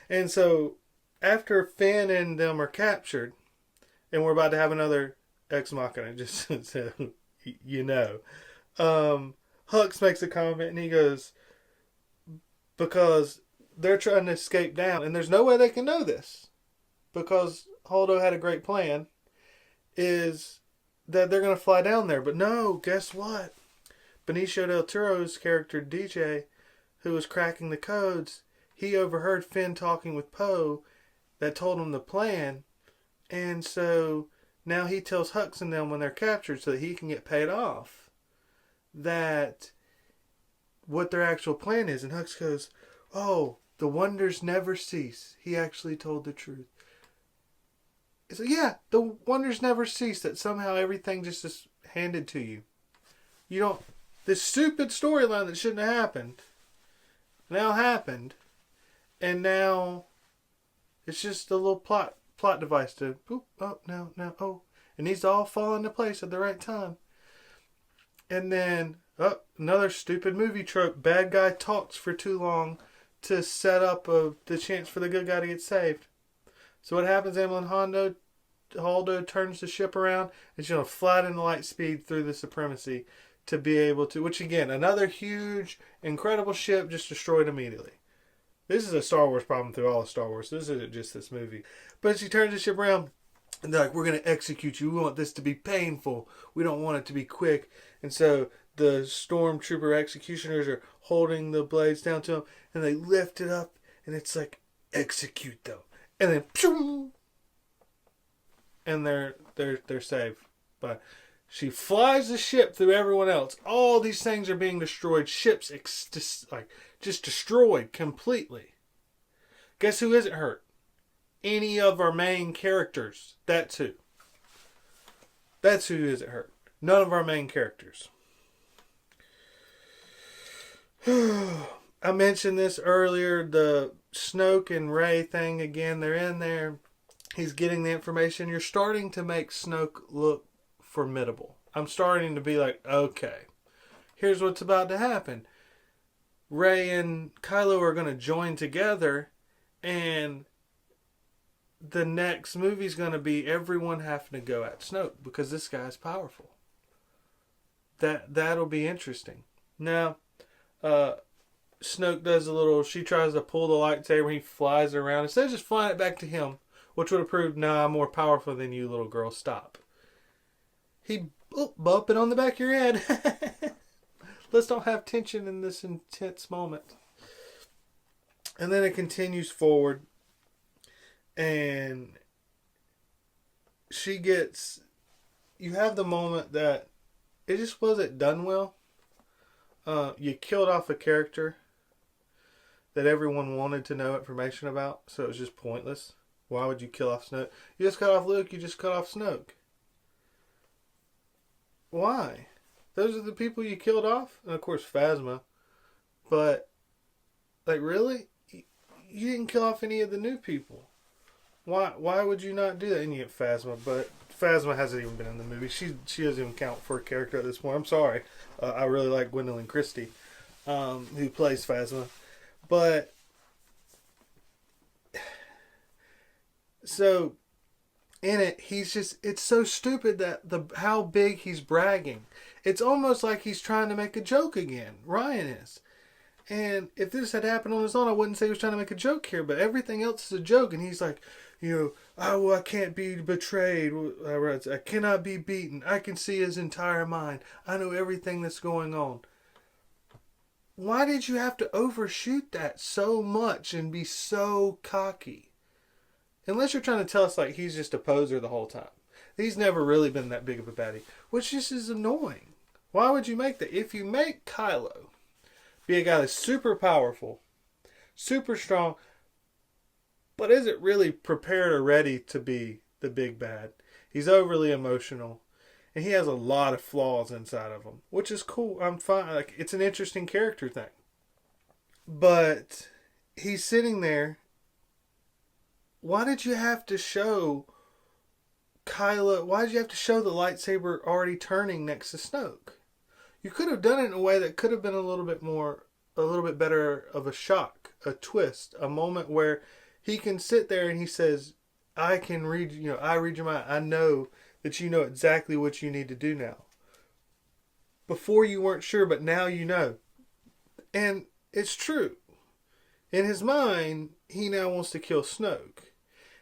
And so, after Finn and them are captured, and we're about to have another Ex Machina, just so you know, Hux makes a comment, and he goes, because they're trying to escape down, and there's no way they can know this, because Holdo had a great plan, is that they're going to fly down there. But no, guess what? Benicio del Toro's character, DJ, who was cracking the codes, he overheard Finn talking with Poe that told him the plan, and so now he tells Hux and them when they're captured so that he can get paid off that what their actual plan is. And Hux goes, oh, the wonders never cease. He actually told the truth. So yeah, the wonders never cease, that somehow everything just is handed to you. You don't, this stupid storyline that shouldn't have happened now happened, and now it's just a little plot device to, boop, oh, no, oh. It needs to all fall into place at the right time. And then, oh, another stupid movie trope. Bad guy talks for too long to set up the chance for the good guy to get saved. So what happens, Holdo turns the ship around, and she's going to fly in light speed through the supremacy to be able to, which again, another huge, incredible ship just destroyed immediately. This is a Star Wars problem through all of Star Wars. This isn't just this movie. But she turns the ship around, and they're like, we're going to execute you. We want this to be painful. We don't want it to be quick. And so the stormtrooper executioners are holding the blades down to them, and they lift it up, and it's like, execute them. And then, pshoo, and they're saved. But she flies the ship through everyone else. All these things are being destroyed. Ships just destroyed completely. Guess who isn't hurt? Any of our main characters. That's who. That's who isn't hurt. None of our main characters. I mentioned this earlier. The Snoke and Rey thing again. They're in there. He's getting the information. You're starting to make Snoke look formidable. I'm starting to be like, okay, here's what's about to happen. Rey and Kylo are going to join together, and the next movie's going to be everyone having to go at Snoke because this guy's powerful. That'll be interesting. Now, Snoke does she tries to pull the lightsaber, he flies around. Instead of just flying it back to him, which would have proved, I'm more powerful than you, little girl, stop. He bump it on the back of your head. Let's don't have tension in this intense moment. And then it continues forward. And you have the moment that it just wasn't done well. You killed off a character that everyone wanted to know information about, so it was just pointless. Why would you kill off Snoke? You just cut off Luke, you just cut off Snoke. Why? Those are the people you killed off? And of course Phasma. But, like, really? You didn't kill off any of the new people. Why would you not do that? And you get Phasma, but Phasma hasn't even been in the movie. She doesn't even count for a character at this point. I'm sorry. I really like Gwendolyn Christie, who plays Phasma. But, so, in it, it's so stupid that how big he's bragging. It's almost like he's trying to make a joke again. Ryan is. And if this had happened on his own, I wouldn't say he was trying to make a joke here, but everything else is a joke. And he's like, oh, I can't be betrayed. I cannot be beaten. I can see his entire mind. I know everything that's going on. Why did you have to overshoot that so much and be so cocky? Unless you're trying to tell us like he's just a poser the whole time. He's never really been that big of a baddie, which just is annoying. Why would you make that? If you make Kylo be a guy that's super powerful, super strong, but isn't really prepared or ready to be the big bad. He's overly emotional, and he has a lot of flaws inside of him, which is cool. I'm fine. Like, it's an interesting character thing. But he's sitting there. Why did you have to show Kylo? Why did you have to show the lightsaber already turning next to Snoke? You could have done it in a way that could have been a little bit better of a shock, a twist, a moment where he can sit there and he says, I can read, I read your mind. I know that you know exactly what you need to do now. Before you weren't sure, but now you know. And it's true. In his mind, he now wants to kill Snoke.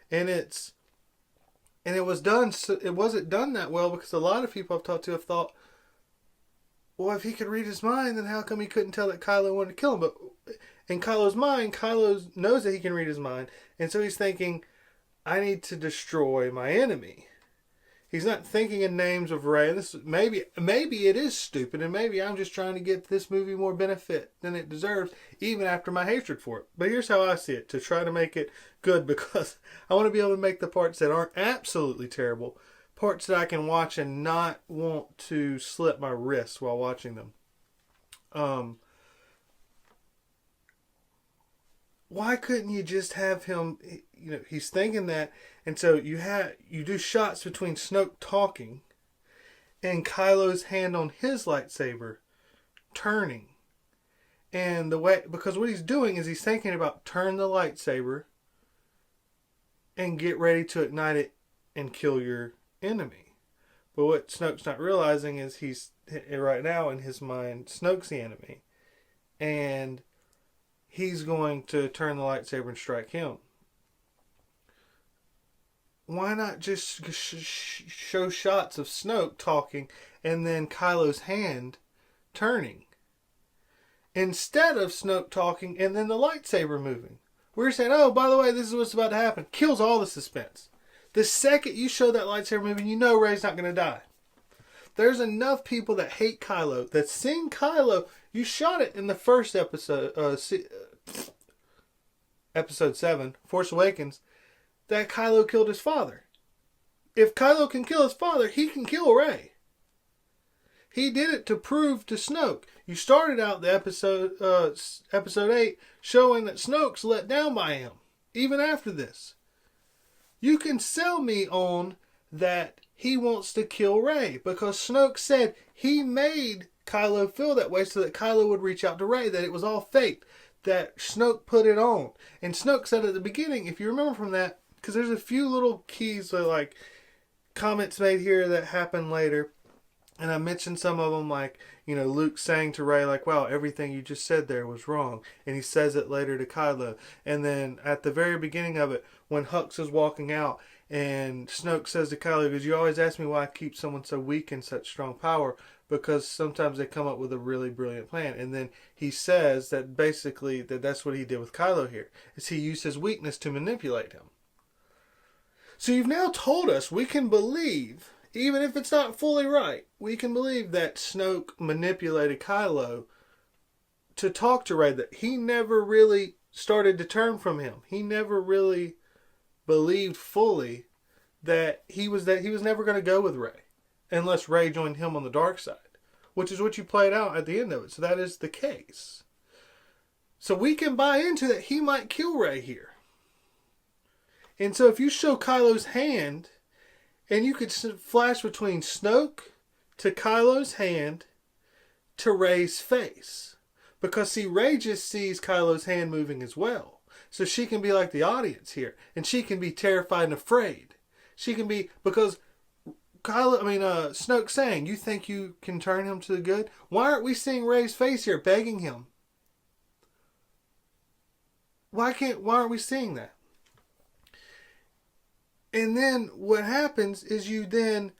And it wasn't done that well because a lot of people I've talked to have thought, well, if he could read his mind, then how come he couldn't tell that Kylo wanted to kill him? But in Kylo's mind, Kylo knows that he can read his mind. And so he's thinking, I need to destroy my enemy. He's not thinking in names of Rey. And this maybe it is stupid, and maybe I'm just trying to get this movie more benefit than it deserves, even after my hatred for it. But here's how I see it, to try to make it good, because I want to be able to make the parts that aren't absolutely terrible, parts that I can watch and not want to slip my wrists while watching them. Why couldn't you just have him, he's thinking that, and so you do shots between Snoke talking and Kylo's hand on his lightsaber turning. And because what he's doing is he's thinking about turn the lightsaber and get ready to ignite it and kill your enemy. But what Snoke's not realizing is he's, right now in his mind, Snoke's the enemy. And he's going to turn the lightsaber and strike him. Why not just show shots of Snoke talking and then Kylo's hand turning? Instead of Snoke talking and then the lightsaber moving. We're saying, oh, by the way, this is what's about to happen. Kills all the suspense. The second you show that lightsaber moving, you know Rey's not going to die. There's enough people that hate Kylo, that sing Kylo. You shot it in the first episode, episode 7, Force Awakens, that Kylo killed his father. If Kylo can kill his father, he can kill Rey. He did it to prove to Snoke. You started out the episode 8 showing that Snoke's let down by him, even after this. You can sell me on that he wants to kill Rey, because Snoke said he made Kylo feel that way so that Kylo would reach out to Rey, that it was all fake, that Snoke put it on. And Snoke said at the beginning, if you remember from that, because there's a few little keys, like comments made here that happen later, and I mentioned some of them, like, Luke saying to Rey, like, wow, everything you just said there was wrong. And he says it later to Kylo. And then at the very beginning of it, when Hux is walking out, and Snoke says to Kylo, because you always ask me why I keep someone so weak and such strong power, because sometimes they come up with a really brilliant plan. And then he says that basically that's what he did with Kylo here, is he used his weakness to manipulate him. So you've now told us we can believe, even if it's not fully right, we can believe that Snoke manipulated Kylo to talk to Rey, that he never really started to turn from him. He never really believed fully that he was never going to go with Rey unless Rey joined him on the dark side, which is what you played out at the end of it. So that is the case. So we can buy into that he might kill Rey here. And so if you show Kylo's hand, and you could flash between Snoke to Kylo's hand to Rey's face. Because see, Rey just sees Kylo's hand moving as well. So she can be like the audience here. And she can be terrified and afraid. She can be, because Snoke's saying, you think you can turn him to the good? Why aren't we seeing Rey's face here begging him? Why aren't we seeing that? And then what happens is you then,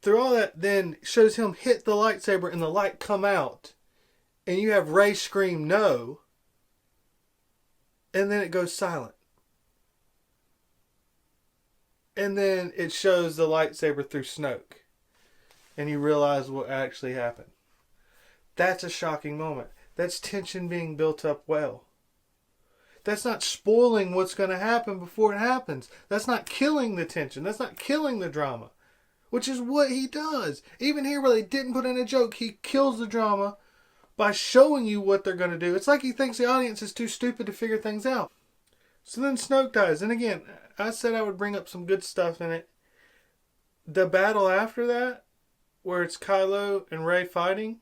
through all that, then shows him hit the lightsaber and the light come out. And you have Rey scream no. And then it goes silent. And then it shows the lightsaber through Snoke. And you realize what actually happened. That's a shocking moment. That's tension being built up well. That's not spoiling what's going to happen before it happens. That's not killing the tension. That's not killing the drama. Which is what he does. Even here where they didn't put in a joke, he kills the drama by showing you what they're going to do. It's like he thinks the audience is too stupid to figure things out. So then Snoke dies. And again, I said I would bring up some good stuff in it. The battle after that, where it's Kylo and Rey fighting,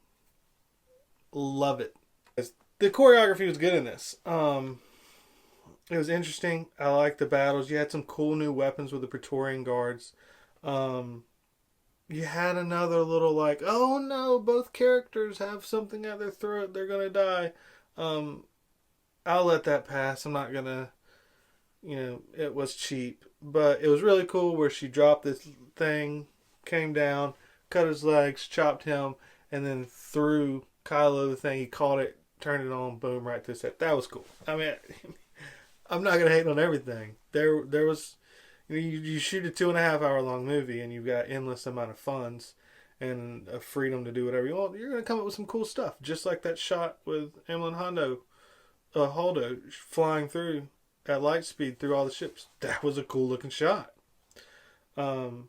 love it. The choreography was good in this. It was interesting. I liked the battles. You had some cool new weapons with the Praetorian Guards. You had another little like, oh no, both characters have something at their throat. They're going to die. I'll let that pass. I'm not going to, it was cheap. But it was really cool where she dropped this thing, came down, cut his legs, chopped him, and then threw Kylo the thing. He caught it, turned it on, boom, right through his head. That was cool. I mean, I'm not gonna hate on everything. There was, you shoot a 2.5 hour long movie and you've got endless amount of funds and a freedom to do whatever you want. You're gonna come up with some cool stuff, just like that shot with Emlyn Holdo flying through at light speed through all the ships. That was a cool looking shot. There's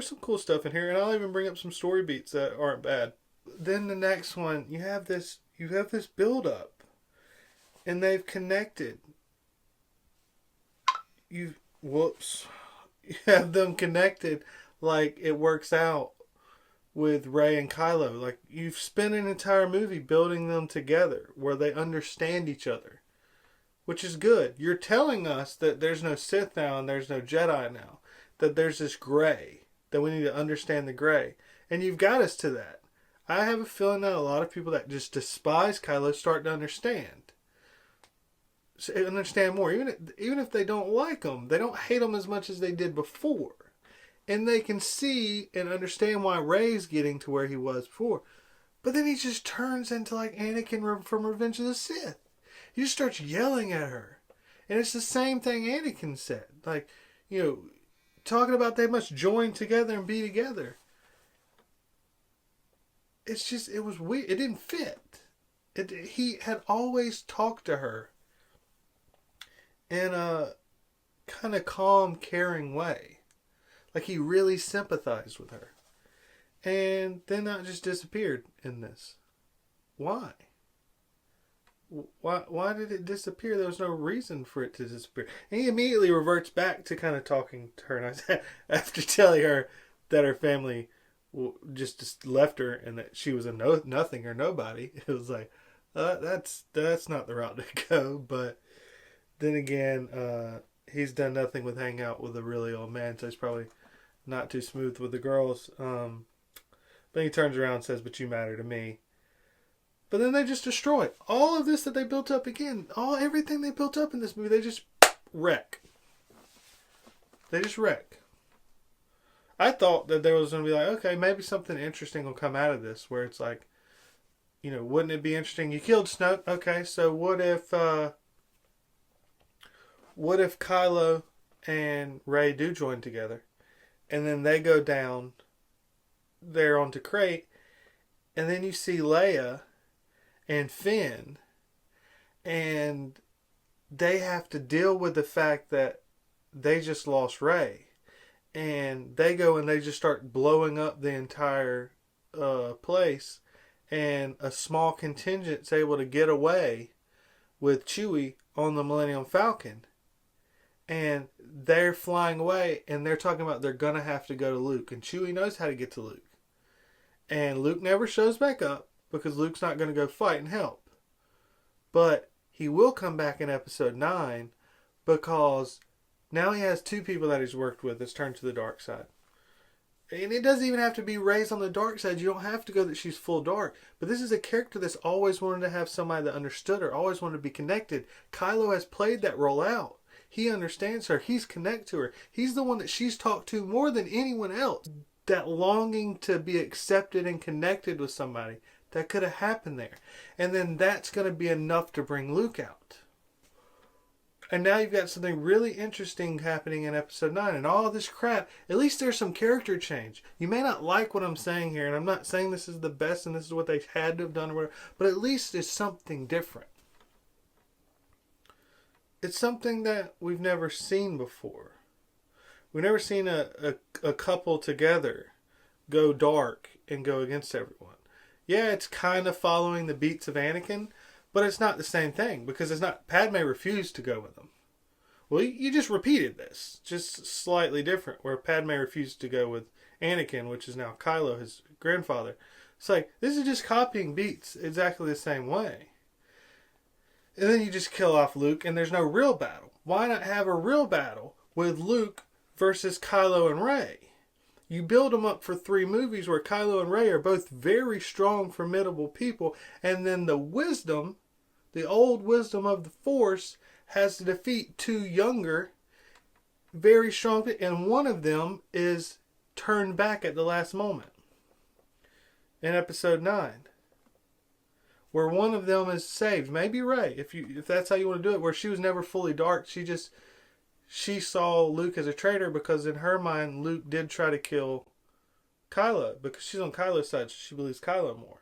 some cool stuff in here, and I'll even bring up some story beats that aren't bad. Then the next one, you have this build up. And they've connected. You have them connected like it works out with Rey and Kylo. Like you've spent an entire movie building them together where they understand each other, which is good. You're telling us that there's no Sith now and there's no Jedi now. That there's this gray, that we need to understand the gray. And you've got us to that. I have a feeling that a lot of people that just despise Kylo start to understand more. Even if they don't like him, they don't hate him as much as they did before. And they can see and understand why Rey's getting to where he was before. But then he just turns into like Anakin from Revenge of the Sith. He just starts yelling at her. And it's the same thing Anakin said. Like, talking about they must join together and be together. It's just, it was weird. It didn't fit. He had always talked to her in a kind of calm, caring way. Like he really sympathized with her. And then that just disappeared in this. Why? Why did it disappear? There was no reason for it to disappear. And he immediately reverts back to kind of talking to her. And after telling her that her family just left her and that she was a nothing or nobody, it was like, that's not the route to go. But then again, he's done nothing with hang out with a really old man, so he's probably not too smooth with the girls. But he turns around and says, but you matter to me. But then they just destroy all of this that they built up again. Everything they built up in this movie, they just wreck. They just wreck. I thought that there was going to be like, okay, maybe something interesting will come out of this, where it's like, wouldn't it be interesting? You killed Snoke. Okay, so what if Kylo and Rey do join together, and then they go down there onto Crate, and then you see Leia and Finn, and they have to deal with the fact that they just lost Rey, and they go and they just start blowing up the entire place, and a small contingent's able to get away with Chewie on the Millennium Falcon. And they're flying away, and they're talking about they're going to have to go to Luke. And Chewie knows how to get to Luke. And Luke never shows back up, because Luke's not going to go fight and help. But he will come back in episode 9, because now he has 2 people that he's worked with that's turned to the dark side. And it doesn't even have to be raised on the dark side. You don't have to go that she's full dark. But this is a character that's always wanted to have somebody that understood her, always wanted to be connected. Kylo has played that role out. He understands her. He's connected to her. He's the one that she's talked to more than anyone else. That longing to be accepted and connected with somebody, that could have happened there. And then that's going to be enough to bring Luke out. And now you've got something really interesting happening in episode 9. And all this crap, at least there's some character change. You may not like what I'm saying here, and I'm not saying this is the best and this is what they had to have done or whatever, but at least it's something different. It's something that we've never seen before. We've never seen a couple together go dark and go against everyone. Yeah, it's kind of following the beats of Anakin, but it's not the same thing, because it's not. Padme refused to go with him. Well, you just repeated this, just slightly different, where Padme refused to go with Anakin, which is now Kylo, his grandfather. It's like, this is just copying beats exactly the same way. And then you just kill off Luke, and there's no real battle. Why not have a real battle with Luke versus Kylo and Rey? You build them up for 3 movies where Kylo and Rey are both very strong, formidable people, and then the wisdom, the old wisdom of the Force, has to defeat 2 younger, very strong people, and one of them is turned back at the last moment. In episode 9. Where one of them is saved. Maybe Rey, if that's how you want to do it, where she was never fully dark. She saw Luke as a traitor, because in her mind, Luke did try to kill Kylo, because she's on Kylo's side. She believes Kylo more.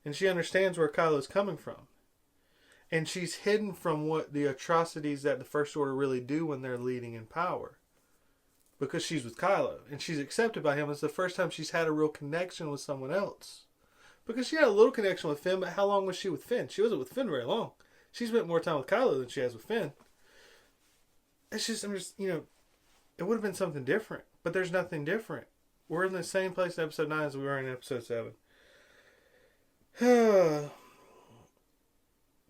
And she understands where Kylo's coming from. And she's hidden from what the atrocities that the First Order really do when they're leading in power. Because she's with Kylo. And she's accepted by him. It's the first time she's had a real connection with someone else. Because she had a little connection with Finn, but how long was she with Finn? She wasn't with Finn very long. She spent more time with Kylo than she has with Finn. It's just, it would have been something different. But there's nothing different. We're in the same place in episode 9 as we were in episode 7.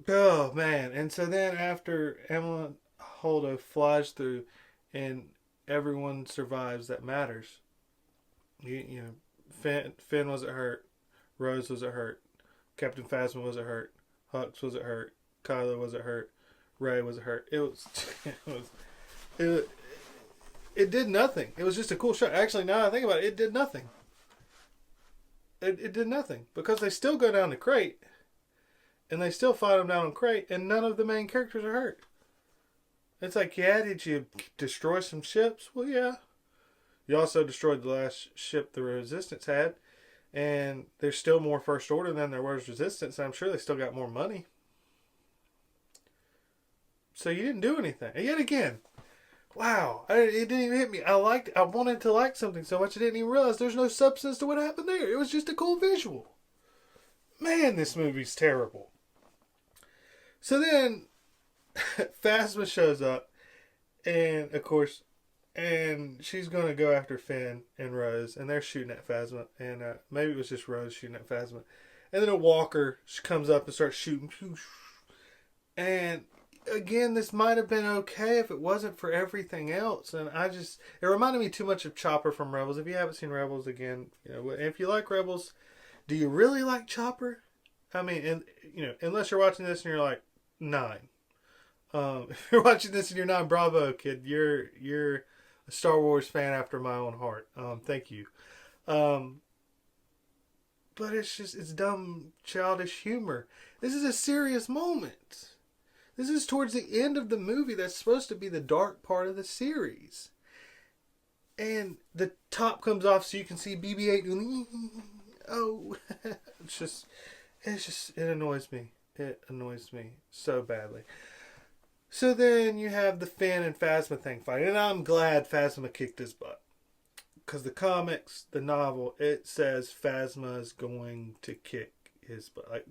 Oh, man. And so then after Emma Holdo flies through and everyone survives that matters. Finn wasn't hurt. Rose wasn't hurt. Captain Phasma wasn't hurt. Hux wasn't hurt. Kylo wasn't hurt. Rey wasn't hurt. It did nothing. It was just a cool shot. Actually, now I think about it did nothing. It did nothing. Because they still go down the crate. And they still fight them down on crate. And none of the main characters are hurt. It's like, yeah, did you destroy some ships? Well, yeah. You also destroyed the last ship the Resistance had. And there's still more First Order than there was Resistance. I'm sure they still got more money. So you didn't do anything. And yet again, wow, it didn't even hit me. I wanted to like something so much I didn't even realize there's no substance to what happened there. It was just a cool visual. Man, this movie's terrible. So then, Phasma shows up. And, of course, and she's going to go after Finn and Rose. And they're shooting at Phasma. And maybe it was just Rose shooting at Phasma. And then a walker comes up and starts shooting. And again, this might have been okay if it wasn't for everything else. And it reminded me too much of Chopper from Rebels. If you haven't seen Rebels, again, if you like Rebels, do you really like Chopper? I mean, unless you're watching this and you're like 9. If you're watching this and you're not, bravo, kid. You're a Star Wars fan after my own heart. Thank you. But it's dumb, childish humor. This is a serious moment. This is towards the end of the movie that's supposed to be the dark part of the series. And the top comes off so you can see BB-8 doing, oh. It annoys me. It annoys me so badly. So then you have the Finn and Phasma thing fight. And I'm glad Phasma kicked his butt. Because the comics, the novel, it says Phasma is going to kick his butt. Like,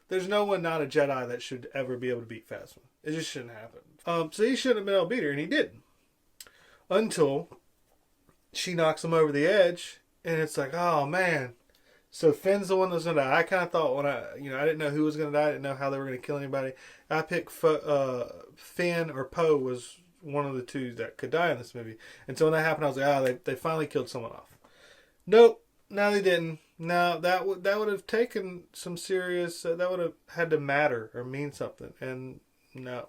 there's no one not a Jedi that should ever be able to beat Phasma. It just shouldn't happen. So he shouldn't have been able to beat her, and he didn't. Until she knocks him over the edge, and it's like, oh man. So Finn's the one that's going to die. I kind of thought when I didn't know who was going to die. I didn't know how they were going to kill anybody. I picked Finn or Poe was one of the two that could die in this movie. And so when that happened, I was like, they finally killed someone off. Nope. No, they didn't. No, that would have taken some serious. That would have had to matter or mean something. And no.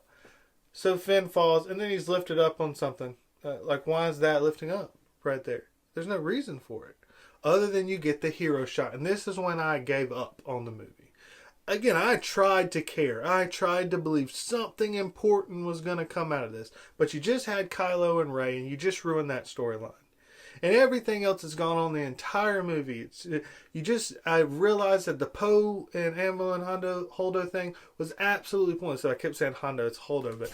So Finn falls, and then he's lifted up on something. Like, why is that lifting up right there? There's no reason for it, other than you get the hero shot. And this is when I gave up on the movie. Again, I tried to care. I tried to believe something important was going to come out of this. But you just had Kylo and Rey, and you just ruined that storyline. And everything else that's gone on the entire movie. I realized that the Poe and Anvil and Holdo thing was absolutely pointless. So I kept saying Hondo, it's Holdo, but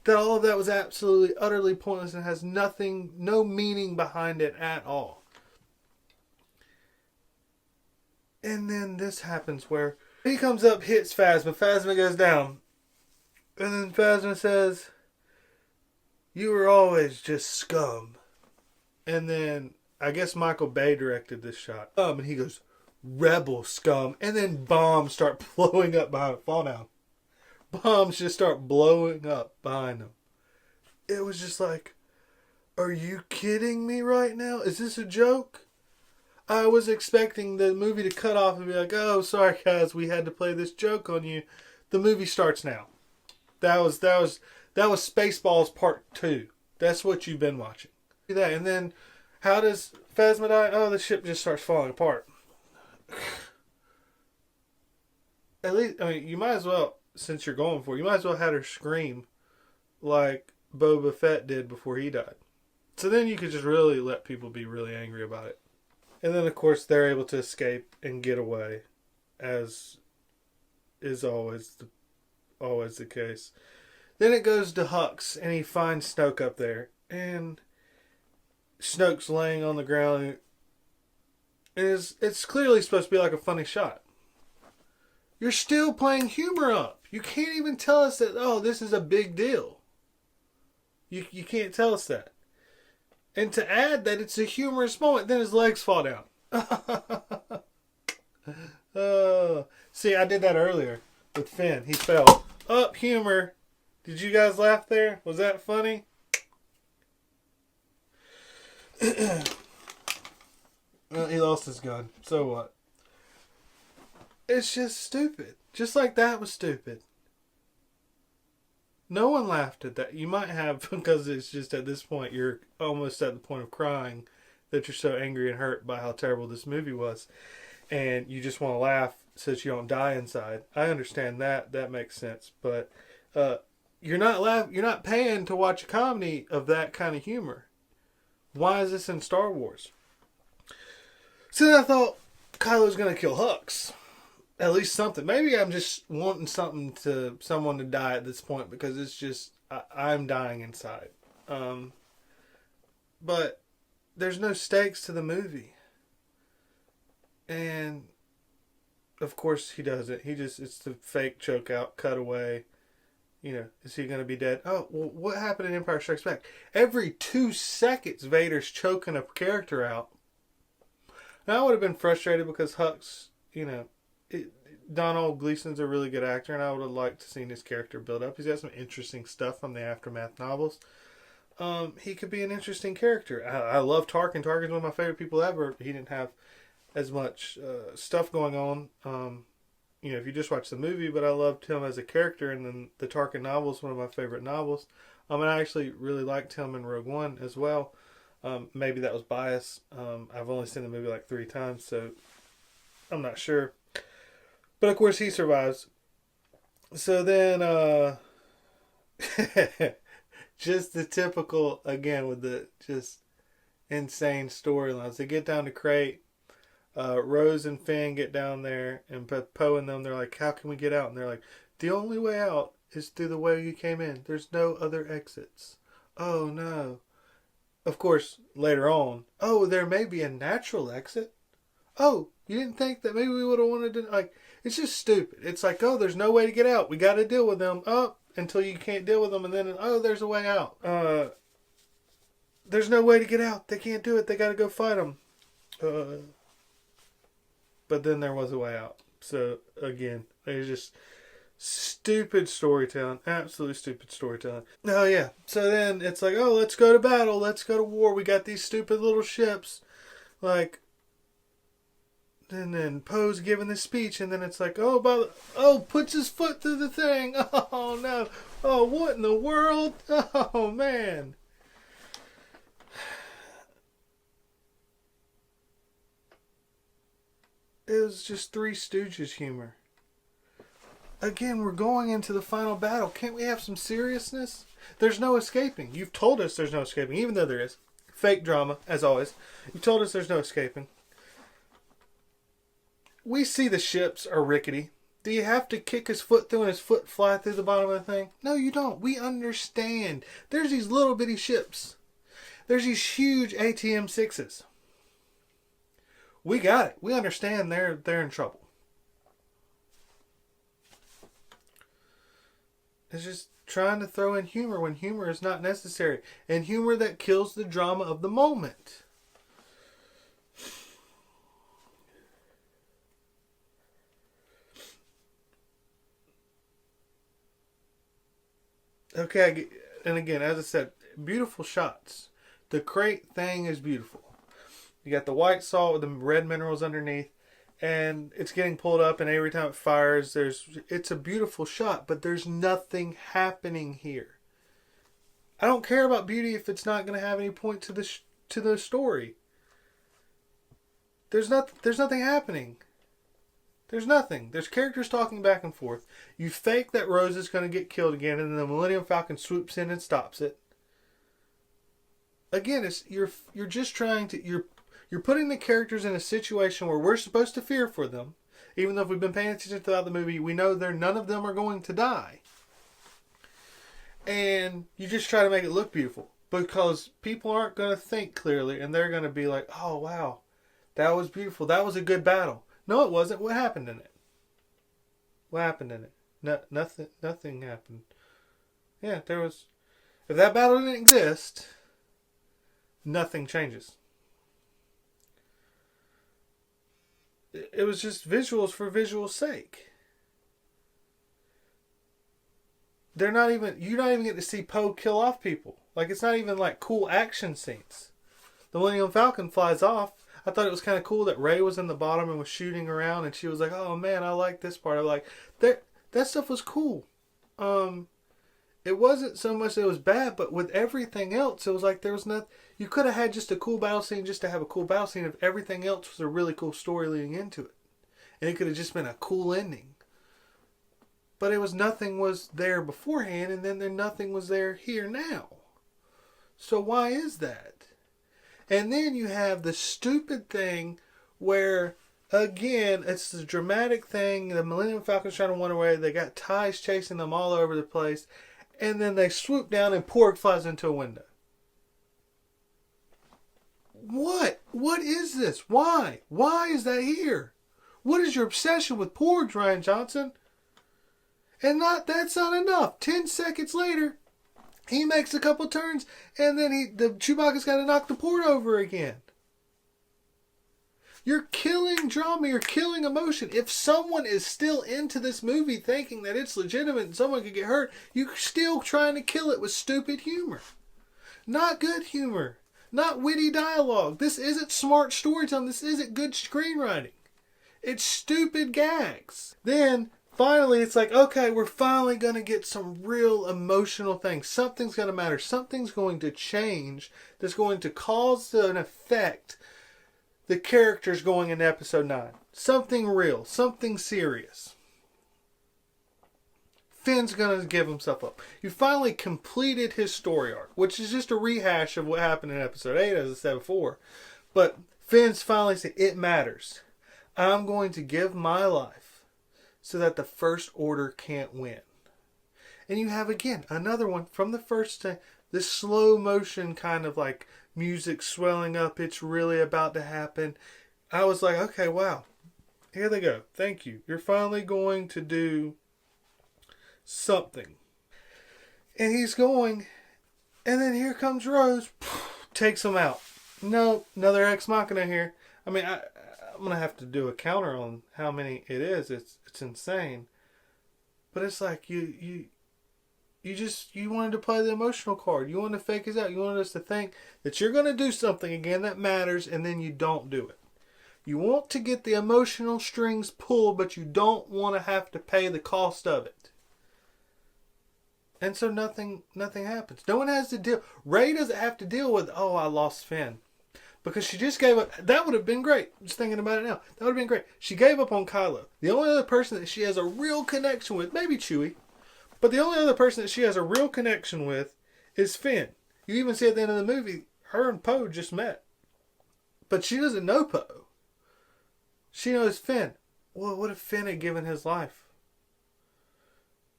that all of that was absolutely, utterly pointless and has nothing, no meaning behind it at all. And then this happens where he comes up, hits Phasma. Phasma goes down. And then Phasma says, "You were always just scum." And then I guess Michael Bay directed this shot. And he goes, "Rebel scum." And then bombs start blowing up behind him. Fall down. Bombs just start blowing up behind him. It was just like, are you kidding me right now? Is this a joke? I was expecting the movie to cut off and be like, "Oh, sorry guys, we had to play this joke on you." The movie starts now. That was Spaceballs Part 2. That's what you've been watching. That, and then how does Phasma die? Oh, the ship just starts falling apart. At least, I mean, you might as well, since you're going for it, you might as well have her scream like Boba Fett did before he died. So then you could just really let people be really angry about it. And then, of course, they're able to escape and get away, as is always the case. Then it goes to Hux, and he finds Snoke up there. And Snoke's laying on the ground. It's clearly supposed to be like a funny shot. You're still playing humor up. You can't even tell us that, oh, this is a big deal. You can't tell us that. And to add that it's a humorous moment, then his legs fall down. See, I did that earlier with Finn. He fell. Up, humor. Did you guys laugh there? Was that funny? Well, he lost his gun. So what? It's just stupid. Just like that was stupid. No one laughed at that. You might have, because it's just at this point you're almost at the point of crying that you're so angry and hurt by how terrible this movie was. And you just want to laugh so that you don't die inside. I understand that. That makes sense. But you're not paying to watch a comedy of that kind of humor. Why is this in Star Wars? So then I thought Kylo's going to kill Hux. At least something. Maybe I'm just wanting someone to die at this point because it's just I'm dying inside. But there's no stakes to the movie, and of course he doesn't. It's the fake choke out, cut away. You know, is he going to be dead? Oh, well, what happened in Empire Strikes Back? Every 2 seconds, Vader's choking a character out. Now I would have been frustrated because Hux, you know. Donald Gleason's a really good actor, and I would have liked to see his character build up. He's got some interesting stuff from the Aftermath novels. He could be an interesting character. I love Tarkin. Tarkin's one of my favorite people ever. He didn't have as much stuff going on, you know, if you just watch the movie, but I loved him as a character, and then the Tarkin novel is one of my favorite novels. And I actually really liked him in Rogue One as well. Maybe that was bias. I've only seen the movie like 3 times, so I'm not sure. But of course he survives. So then, just the typical, again, with the just insane storylines. They get down to Crate. Rose and Finn get down there, and Poe and them, they're like, "How can we get out?" And they're like, "The only way out is through the way you came in. There's no other exits." Oh no. Of course, later on, oh, there may be a natural exit. Oh, you didn't think that maybe we would have wanted to, like, it's just stupid. It's like, oh, there's no way to get out. We got to deal with them. Oh, until you can't deal with them, and then, oh, there's a way out. There's no way to get out. They can't do it. They got to go fight them. But then there was a way out. So, again, there's just Stupid storytelling. Absolutely stupid storytelling. Oh, yeah. So then it's like, oh, let's go to battle. Let's go to war. We got these stupid little ships. Like, and then Poe's giving this speech, and then it's like, puts his foot through the thing. Oh, no. Oh, what in the world? Oh, man. It was just Three Stooges humor. Again, we're going into the final battle. Can't we have some seriousness? There's no escaping. You've told us there's no escaping, even though there is. Fake drama, as always. You told us there's no escaping. We see the ships are rickety. Do you have to kick his foot through and his foot fly through the bottom of the thing? No, you don't. We understand. There's these little bitty ships. There's these huge ATM-6s. We got it. We understand they're in trouble. It's just trying to throw in humor when humor is not necessary. And humor that kills the drama of the moment. Okay, and again, as I said, beautiful shots. The crate thing is beautiful. You got the white salt with the red minerals underneath, and it's getting pulled up, and every time it fires, it's a beautiful shot, but there's nothing happening here. I don't care about beauty if it's not going to have any point to the story. There's nothing happening. There's nothing. There's characters talking back and forth. You fake that Rose is going to get killed again, and then the Millennium Falcon swoops in and stops it. Again, you're just trying to you're putting the characters in a situation where we're supposed to fear for them, even though if we've been paying attention throughout the movie, we know none of them are going to die. And you just try to make it look beautiful because people aren't going to think clearly, and they're going to be like, "Oh wow, that was beautiful. That was a good battle." No, it wasn't. What happened in it? What happened in it? Nothing happened. Yeah, there was. If that battle didn't exist, nothing changes. It was just visuals for visual's sake. You're not even getting to see Poe kill off people. Like, it's not even like cool action scenes. The Millennium Falcon flies off. I thought it was kind of cool that Rey was in the bottom and was shooting around, and she was like, "Oh man, I like this part." I'm like, that stuff was cool. It wasn't so much that it was bad, but with everything else, it was like there was nothing. You could have had just a cool battle scene just to have a cool battle scene if everything else was a really cool story leading into it. And it could have just been a cool ending. But nothing was there beforehand, and then nothing was there here now. So why is that? And then you have the stupid thing where, again, it's the dramatic thing. The Millennium Falcon's trying to run away. They got ties chasing them all over the place. And then they swoop down and Porg flies into a window. What? What is this? Why? Why is that here? What is your obsession with Porgs, Rian Johnson? And that's not enough. 10 seconds later, he makes a couple turns, and then the Chewbacca's got to knock the port over again. You're killing drama. You're killing emotion. If someone is still into this movie thinking that it's legitimate and someone could get hurt, you're still trying to kill it with stupid humor. Not good humor. Not witty dialogue. This isn't smart storytelling. This isn't good screenwriting. It's stupid gags. Then finally, it's like, okay, we're finally going to get some real emotional things. Something's going to matter. Something's going to change that's going to cause an effect. The characters going into episode 9. Something real. Something serious. Finn's going to give himself up. You finally completed his story arc, which is just a rehash of what happened in episode 8, as I said before. But Finn's finally said, it matters. I'm going to give my life so that the First Order can't win. And you have, again, another one from the first time. This slow motion kind of like music swelling up. It's really about to happen. I was like, okay, wow. Here they go. Thank you. You're finally going to do something. And he's going. And then here comes Rose. Takes him out. No, another Ex Machina here. I mean, I'm going to have to do a counter on how many it is. It's insane. But it's like you wanted to play the emotional card. You wanted to fake us out. You wanted us to think that you're going to do something again that matters, and then you don't do it. You want to get the emotional strings pulled, but you don't want to have to pay the cost of it. And so nothing happens. No one has to deal. Rey doesn't have to deal with, oh, I lost Finn. Because she just gave up. That would have been great. Just thinking about it now. That would have been great. She gave up on Kylo. The only other person that she has a real connection with, maybe Chewie, but the only other person that she has a real connection with is Finn. You even see at the end of the movie, her and Poe just met. But she doesn't know Poe. She knows Finn. Well, what if Finn had given his life?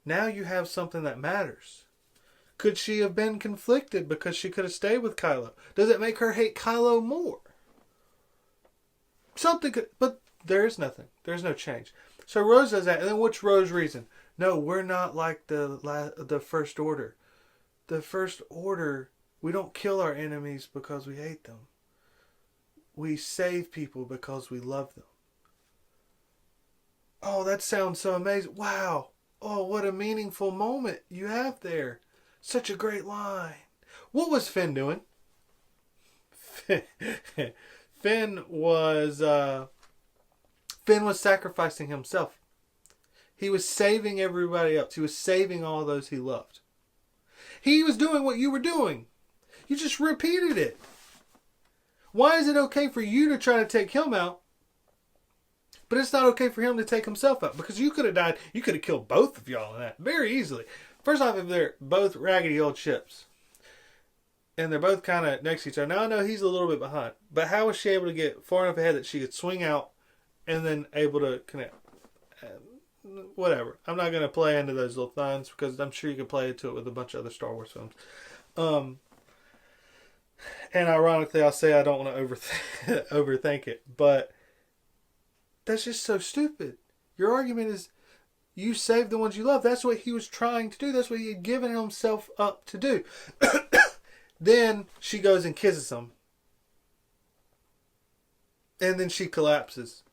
Now you have something that matters. Could she have been conflicted because she could have stayed with Kylo? Does it make her hate Kylo more? Something could, but there is nothing. There's no change. So Rose does that, and then what's Rose's reason? No, we're not like the First Order. The First Order, we don't kill our enemies because we hate them. We save people because we love them. Oh, that sounds so amazing. Wow. Oh, what a meaningful moment you have there. Such a great line. What was Finn doing? Finn was sacrificing himself. He was saving everybody else. He was saving all those he loved. He was doing what you were doing. You just repeated it. Why is it okay for you to try to take him out, but it's not okay for him to take himself out? Because you could have died. You could have killed both of y'all in that very easily. First off, if they're both raggedy old ships, and they're both kind of next to each other. Now I know he's a little bit behind, but how was she able to get far enough ahead that she could swing out and then able to connect? Whatever. I'm not going to play into those little things because I'm sure you could play into it with a bunch of other Star Wars films. And ironically, I'll say I don't want to overthink it, but that's just so stupid. Your argument is you save the ones you love. That's what he was trying to do. That's what he had given himself up to do. Then she goes and kisses him. And then she collapses.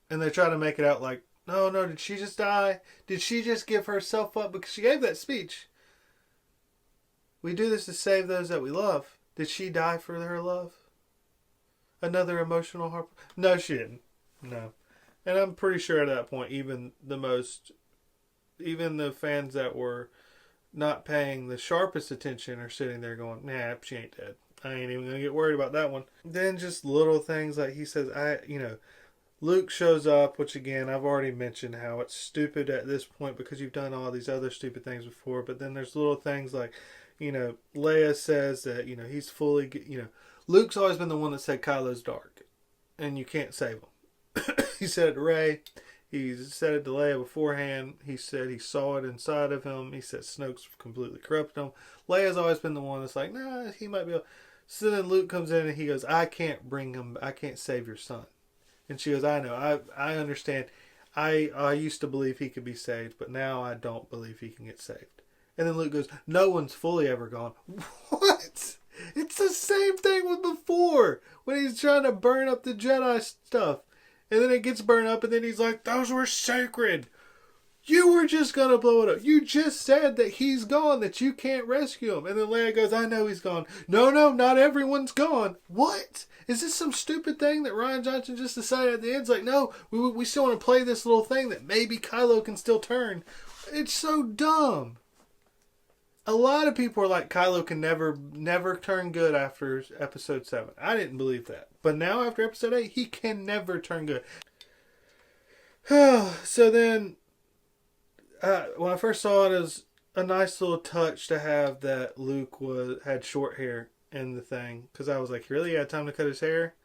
And they try to make it out like, no, did she just die? Did she just give herself up? Because she gave that speech. We do this to save those that we love. Did she die for her love? Another emotional heart? No, she didn't. No. And I'm pretty sure at that point, even the fans that were not paying the sharpest attention are sitting there going, nah, she ain't dead. I ain't even going to get worried about that one. Then just little things like he says, Luke shows up, which again, I've already mentioned how it's stupid at this point because you've done all these other stupid things before. But then there's little things like, Leia says that, he's fully, Luke's always been the one that said Kylo's dark and you can't save him. He said it to Rey. He said it to Leia beforehand. He said he saw it inside of him. He said Snoke's completely corrupted him. Leia's always been the one that's like, nah, he might be able. So then Luke comes in and he goes, I can't save your son. And she goes, I know. I understand. I used to believe he could be saved, but now I don't believe he can get saved. And then Luke goes, no one's fully ever gone. What? It's the same thing with before. When he's trying to burn up the Jedi stuff. And then it gets burned up and then he's like, those were sacred. You were just going to blow it up. You just said that he's gone, that you can't rescue him. And then Leia goes, I know he's gone. No, not everyone's gone. What? Is this some stupid thing that Rian Johnson just decided at the end? It's like, no, we still want to play this little thing that maybe Kylo can still turn. It's so dumb. A lot of people are like, Kylo can never turn good after episode 7. I didn't believe that. But now after episode 8, he can never turn good. So then, when I first saw it, it was a nice little touch to have that Luke had short hair in the thing. Because I was like, really? He had time to cut his hair?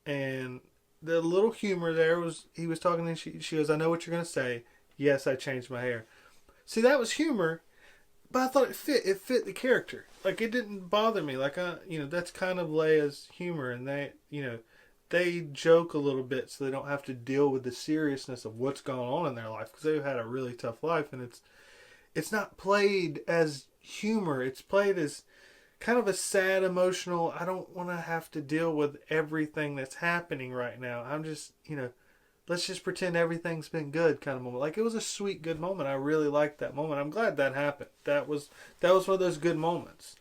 And the little humor there was, he was talking and she goes, I know what you're going to say. Yes, I changed my hair. See, that was humor. But I thought it fit the character. Like, it didn't bother me. Like, that's kind of Leia's humor. And they joke a little bit so they don't have to deal with the seriousness of what's going on in their life. Because they've had a really tough life. And it's not played as humor. It's played as kind of a sad, emotional, I don't want to have to deal with everything that's happening right now. I'm just, let's just pretend everything's been good kind of moment. Like, it was a sweet, good moment. I really liked that moment. I'm glad that happened. That was one of those good moments.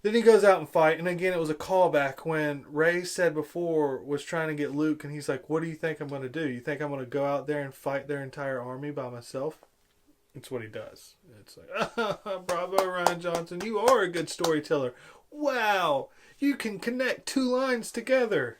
Then he goes out and fight, and again, it was a callback when Ray said before was trying to get Luke, and he's like, what do you think I'm going to do? You think I'm going to go out there and fight their entire army by myself? It's what he does. It's like, bravo, Rian Johnson. You are a good storyteller. Wow, you can connect two lines together.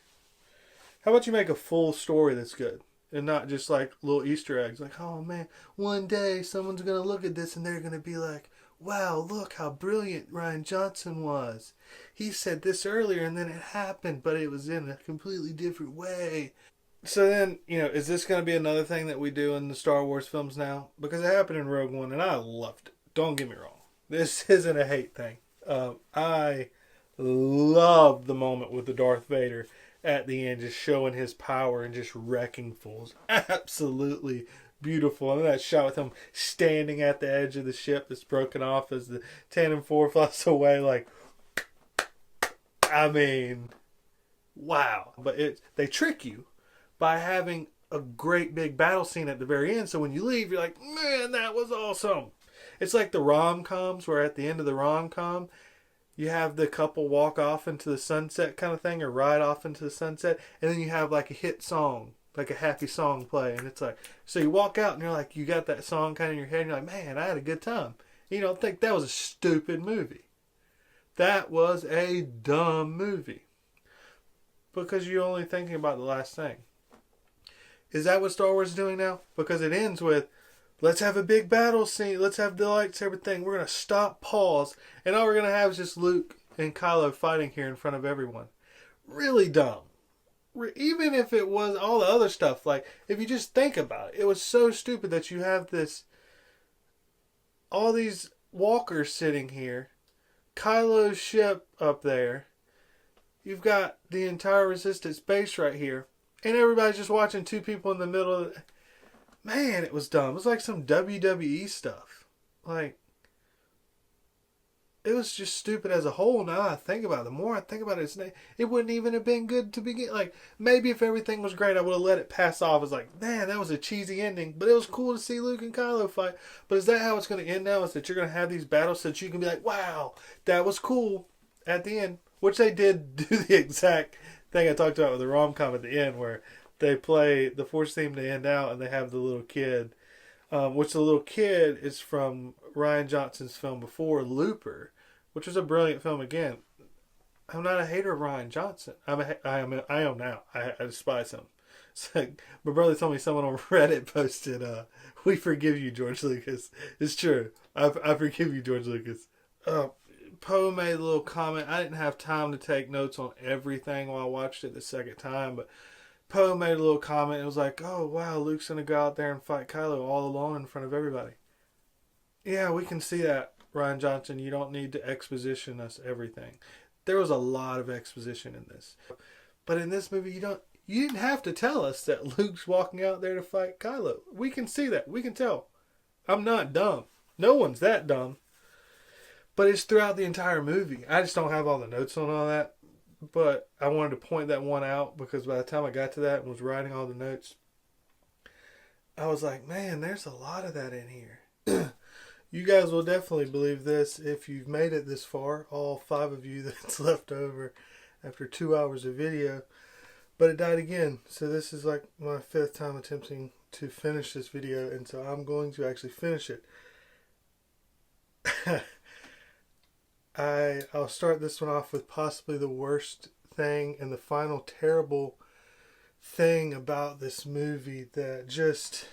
How about you make a full story that's good and not just like little Easter eggs? Like, oh man, one day someone's going to look at this and they're going to be like, wow, look how brilliant Rian Johnson was. He said this earlier and then it happened, but it was in a completely different way. So then, is this going to be another thing that we do in the Star Wars films now? Because it happened in Rogue One and I loved it. Don't get me wrong. This isn't a hate thing. I love the moment with the Darth Vader at the end, just showing his power and just wrecking fools. Absolutely beautiful. And that shot with him standing at the edge of the ship that's broken off as the Tannin 4 flies away, like, I mean, wow. But they trick you by having a great big battle scene at the very end, so when you leave, you're like, man, that was awesome. It's like the rom-coms, where at the end of the rom-com, you have the couple walk off into the sunset kind of thing, or ride off into the sunset, and then you have like a hit song, like a happy song play, and it's like, so you walk out and you're like, you got that song kind of in your head, and you're like, man, I had a good time. You don't think that was a stupid movie. That was a dumb movie. Because you're only thinking about the last thing. Is that what Star Wars is doing now? Because it ends with, let's have a big battle scene. Let's have the lightsaber thing. We're going to stop, pause. And all we're going to have is just Luke and Kylo fighting here in front of everyone. Really dumb. Even if it was all the other stuff. Like, if you just think about it. It was so stupid that you have all these walkers sitting here. Kylo's ship up there. You've got the entire Resistance base right here. And everybody's just watching two people in the middle of it. Man, it was dumb. It was like some WWE stuff. Like, it was just stupid as a whole. Now I think about it, the more I think about it, it wouldn't even have been good to begin. Like, maybe if everything was great, I would have let it pass off as like, man, that was a cheesy ending. But it was cool to see Luke and Kylo fight. But is that how it's going to end now? Is that you're going to have these battles so that you can be like, wow, that was cool at the end. Which they did do the exact thing I talked about with the rom-com at the end, where they play the Force theme to end out and they have the little kid, which the little kid is from Rian Johnson's film before, Looper, which was a brilliant film again. I'm not a hater of Rian Johnson. I am now. I despise him. So, my brother told me someone on Reddit posted, we forgive you, George Lucas. It's true. I forgive you, George Lucas. Poe made a little comment. I didn't have time to take notes on everything while I watched it the second time, but Poe made a little comment. It was like, oh, wow, Luke's going to go out there and fight Kylo all alone in front of everybody. Yeah, we can see that, Rian Johnson. You don't need to exposition us everything. There was a lot of exposition in this. But in this movie, you didn't have to tell us that Luke's walking out there to fight Kylo. We can see that. We can tell. I'm not dumb. No one's that dumb. But it's throughout the entire movie. I just don't have all the notes on all that. But I wanted to point that one out because by the time I got to that and was writing all the notes, I was like, man, there's a lot of that in here. You guys will definitely believe this if you've made it this far. All 5 of you that's left over after 2 hours of video. But it died again. So this is like my 5th time attempting to finish this video. And so I'm going to actually finish it. I'll start this one off with possibly the worst thing and the final terrible thing about this movie that just,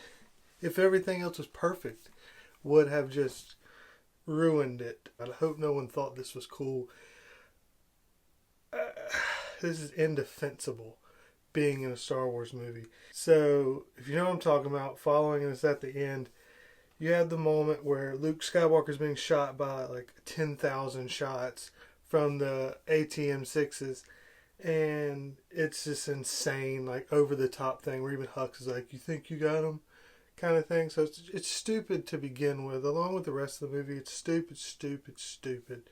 if everything else was perfect, would have just ruined it. I hope no one thought this was cool. This is indefensible, being in a Star Wars movie. So, if you know what I'm talking about, following us at the end, you have the moment where Luke Skywalker's being shot by like 10,000 shots from the ATM-6s, and it's this insane, like, over-the-top thing where even Hux is like, you think you got him? Kind of thing. So it's stupid to begin with. Along with the rest of the movie, it's stupid, stupid, stupid.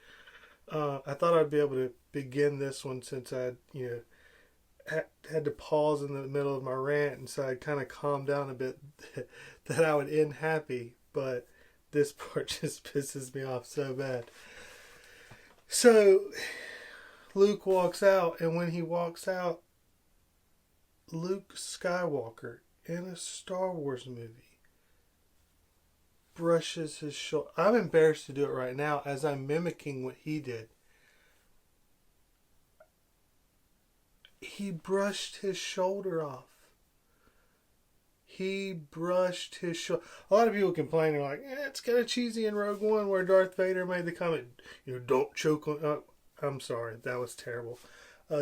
I thought I'd be able to begin this one since had to pause in the middle of my rant, and so I kind of calmed down a bit that I would end happy, but this part just pisses me off so bad. So Luke walks out, and when he walks out, Luke Skywalker in a Star Wars movie brushes his shoulder. I'm embarrassed to do it right now as I'm mimicking what he did. He brushed his shoulder off. He brushed his shoulder. A lot of people complain, they're like, it's kind of cheesy in Rogue One where Darth Vader made the comment, don't choke on... I'm sorry, that was terrible.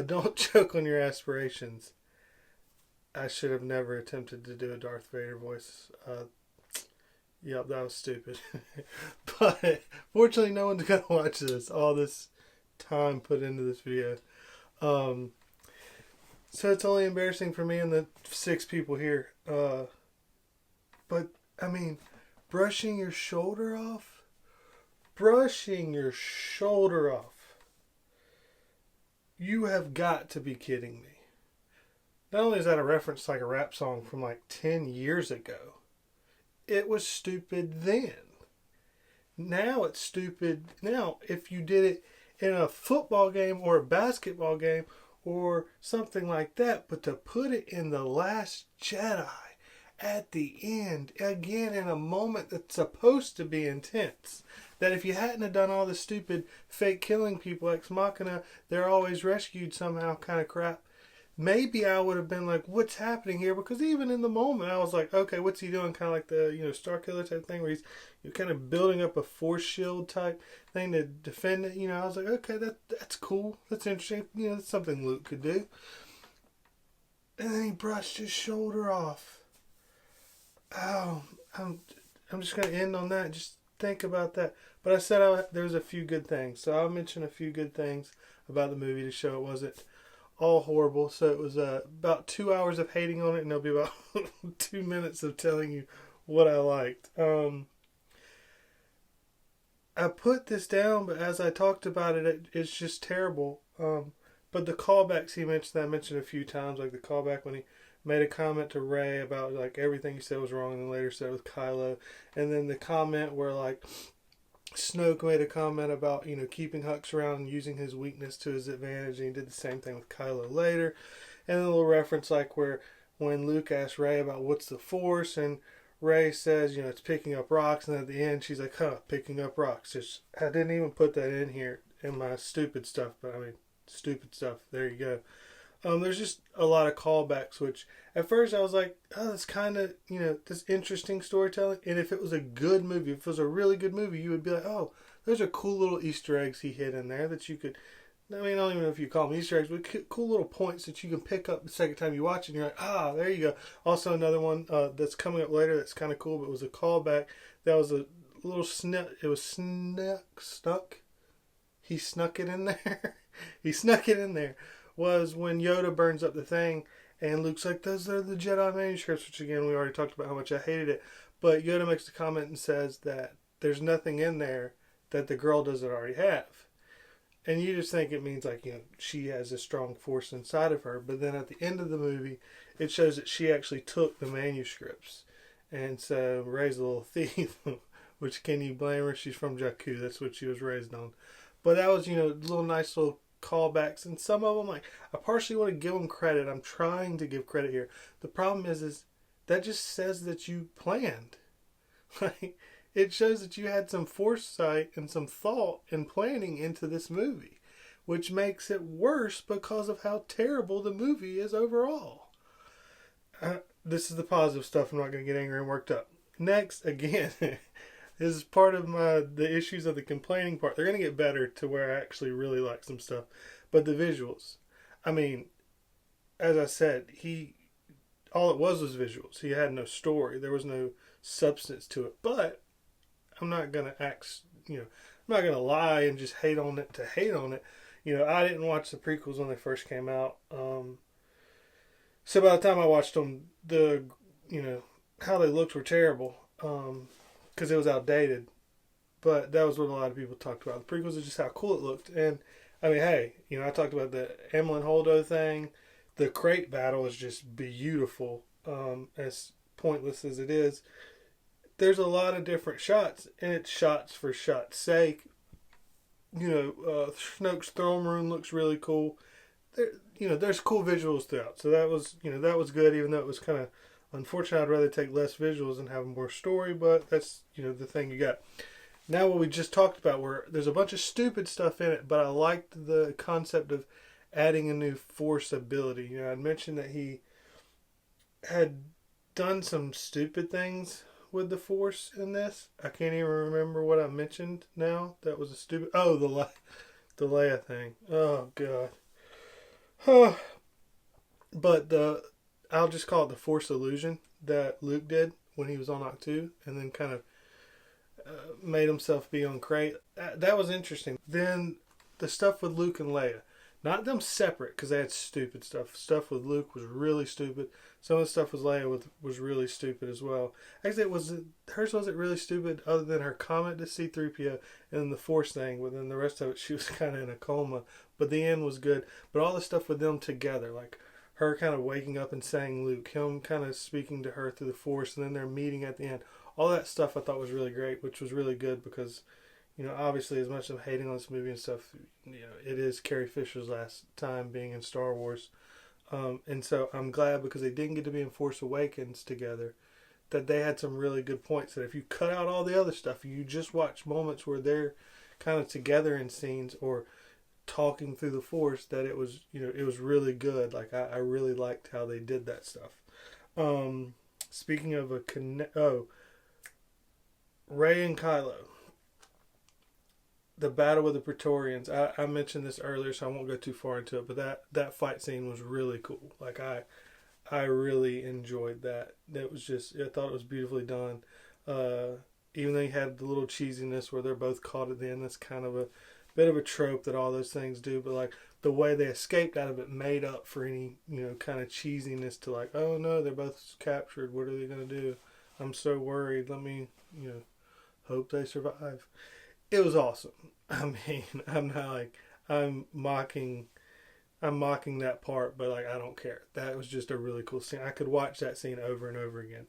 Don't choke on your aspirations. I should have never attempted to do a Darth Vader voice. Yep, that was stupid. But fortunately, no one's going to watch this. All this time put into this video. So it's only embarrassing for me and the 6 people here. But, I mean, brushing your shoulder off? Brushing your shoulder off. You have got to be kidding me. Not only is that a reference to like a rap song from like 10 years ago, it was stupid then. Now it's stupid. Now, if you did it in a football game or a basketball game or something like that, but to put it in The Last Jedi at the end, again in a moment that's supposed to be intense, that if you hadn't have done all the stupid fake killing people, ex machina, they're always rescued somehow kind of crap, maybe I would have been like, what's happening here? Because even in the moment, I was like, okay, what's he doing? Kind of like the, Star Killer type thing where he's kind of building up a force shield type thing to defend it. I was like, okay, that's cool. That's interesting. That's something Luke could do. And then he brushed his shoulder off. Oh, I'm just going to end on that. Just think about that. But I said there's a few good things. So I'll mention a few good things about the movie to show it wasn't all horrible. So it was about 2 hours of hating on it, and there'll be about 2 minutes of telling you what I liked. I put this down, but as I talked about it, it's just terrible. But the callbacks he mentioned, that I mentioned a few times, like the callback when he made a comment to Rey about like everything he said was wrong, and then later said it with Kylo, and then the comment where like Snoke made a comment about keeping Hux around and using his weakness to his advantage, and he did the same thing with Kylo later, and then a little reference like where when Luke asked Rey about what's the Force, and Rey says it's picking up rocks, and at the end she's like, picking up rocks. I didn't even put that in here in my stupid stuff, but I mean stupid stuff. There you go. There's just a lot of callbacks, which at first I was like, that's kind of, this interesting storytelling. And if it was a good movie, if it was a really good movie, you would be like, oh, those are cool little Easter eggs he hid in there that you could, I mean, I don't even know if you call them Easter eggs, but cool little points that you can pick up the second time you watch it. And you're like, there you go. Also another one that's coming up later that's kind of cool, but it was a callback. That was a little it was snuck. He snuck it in there. He snuck it in there. Was when Yoda burns up the thing, and Luke's like, those are the Jedi manuscripts, which again, we already talked about how much I hated it. But Yoda makes the comment and says that there's nothing in there that the girl doesn't already have. And you just think it means like, she has a strong force inside of her. But then at the end of the movie, it shows that she actually took the manuscripts. And so Rey's a little thief, which can you blame her? She's from Jakku. That's what she was raised on. But that was, little nice little callbacks, and some of them, like, I partially want to give them credit. I'm trying to give credit here. The problem is that just says that you planned. Like, it shows that you had some foresight and some thought and planning into this movie, which makes it worse because of how terrible the movie is overall. This is the positive stuff. I'm not going to get angry and worked up. Next, again, this is part of the issues of the complaining part. They're going to get better to where I actually really like some stuff. But the visuals. I mean, as I said, all it was visuals. He had no story. There was no substance to it. But I'm not going to I'm not going to lie and just hate on it to hate on it. I didn't watch the prequels when they first came out. So by the time I watched them, how they looked were terrible. Because it was outdated. But that was what a lot of people talked about. The prequels is just how cool it looked. And, I mean, hey, I talked about the Emlyn Holdo thing, the crate battle is just beautiful. As pointless as it is, there's a lot of different shots, and it's shots for shot's sake. Snoke's throne room looks really cool. There's cool visuals throughout. So that was good, even though it was kind of unfortunate. I'd rather take less visuals and have more story, but that's, the thing you got. Now what we just talked about, where there's a bunch of stupid stuff in it, but I liked the concept of adding a new force ability. I'd mentioned that he had done some stupid things with the force in this. I can't even remember what I mentioned now. That was a stupid... Oh, the Leia thing. Oh, God. But I'll just call it the force illusion that Luke did when he was on Octu, and then kind of made himself be on Crate. That was interesting. Then the stuff with Luke and Leia. Not them separate, because they had stupid stuff. Stuff with Luke was really stupid. Some of the stuff with Leia was really stupid as well. Actually, hers wasn't really stupid, other than her comment to C-3PO and then the Force thing. But then the rest of it, she was kind of in a coma. But the end was good. But all the stuff with them together, like her kind of waking up and saying Luke, him kind of speaking to her through the Force, and then their meeting at the end. All that stuff I thought was really great, which was really good because... obviously, as much as I'm hating on this movie and stuff, it is Carrie Fisher's last time being in Star Wars. And so I'm glad, because they didn't get to be in Force Awakens together, that they had some really good points. That if you cut out all the other stuff, you just watch moments where they're kind of together in scenes or talking through the Force, that it was really good. Like, I really liked how they did that stuff. Speaking of Rey and Kylo. The battle with the Praetorians. I mentioned this earlier, so I won't go too far into it. But that fight scene was really cool. Like I really enjoyed that. That was I thought it was beautifully done. Even though you had the little cheesiness where they're both caught at the end. That's kind of a bit of a trope that all those things do. But like the way they escaped out of it made up for any kind of cheesiness to like, oh no, they're both captured. What are they gonna do? I'm so worried. Let me hope they survive. It was awesome. I mean, I'm not like I'm mocking that part, but like I don't care. That was just a really cool scene. I could watch that scene over and over again.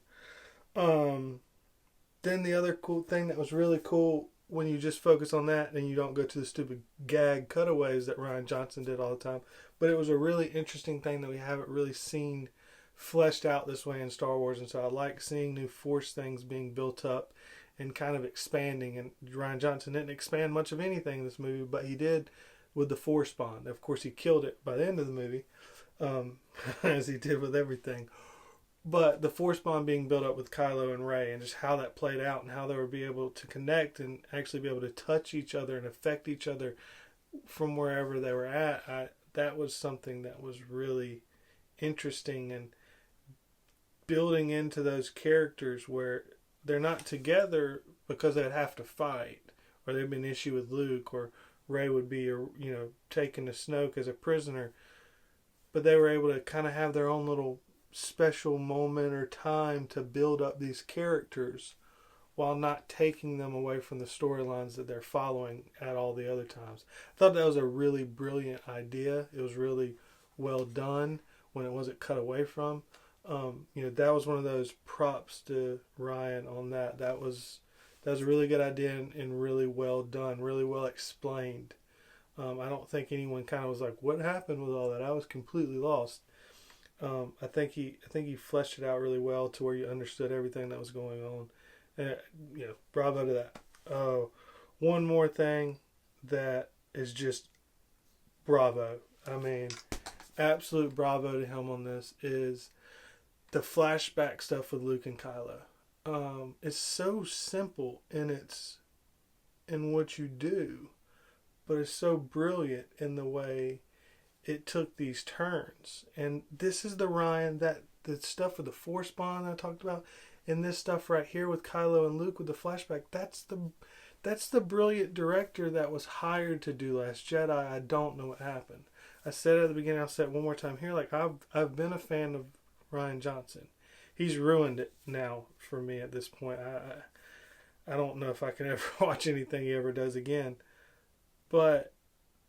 Then the other cool thing that was really cool, when you just focus on that and you don't go to the stupid gag cutaways that Rian Johnson did all the time, but it was a really interesting thing that we haven't really seen fleshed out this way in Star Wars, and so I like seeing new Force things being built up and kind of expanding. And Rian Johnson didn't expand much of anything in this movie, but he did with the Force Bond. Of course, he killed it by the end of the movie, as he did with everything. But the Force Bond being built up with Kylo and Rey, and just how that played out, and how they would be able to connect and actually be able to touch each other and affect each other from wherever they were at, that was something that was really interesting, and building into those characters where they're not together because they'd have to fight, or there'd be an issue with Luke, or Rey would be, taken to Snoke as a prisoner. But they were able to kind of have their own little special moment or time to build up these characters while not taking them away from the storylines that they're following at all the other times. I thought that was a really brilliant idea. It was really well done when it wasn't cut away from. That was one of those props to Ryan on that. That was a really good idea and really well done, really well explained. I don't think anyone kind of was like, "What happened with all that?" I was completely lost. I think he fleshed it out really well to where you understood everything that was going on. And, bravo to that. One more thing that is just bravo. I mean, absolute bravo to him on this is the flashback stuff with Luke and Kylo. It's so simple in what you do, but it's so brilliant in the way it took these turns. And this is the Ryan, that the stuff with the Force Bond I talked about, and this stuff right here with Kylo and Luke with the flashback, that's the brilliant director that was hired to do Last Jedi. I don't know what happened. I said it at the beginning, I'll say it one more time here, like I've been a fan of Rian Johnson. He's ruined it now for me at this point. I don't know if I can ever watch anything he ever does again. But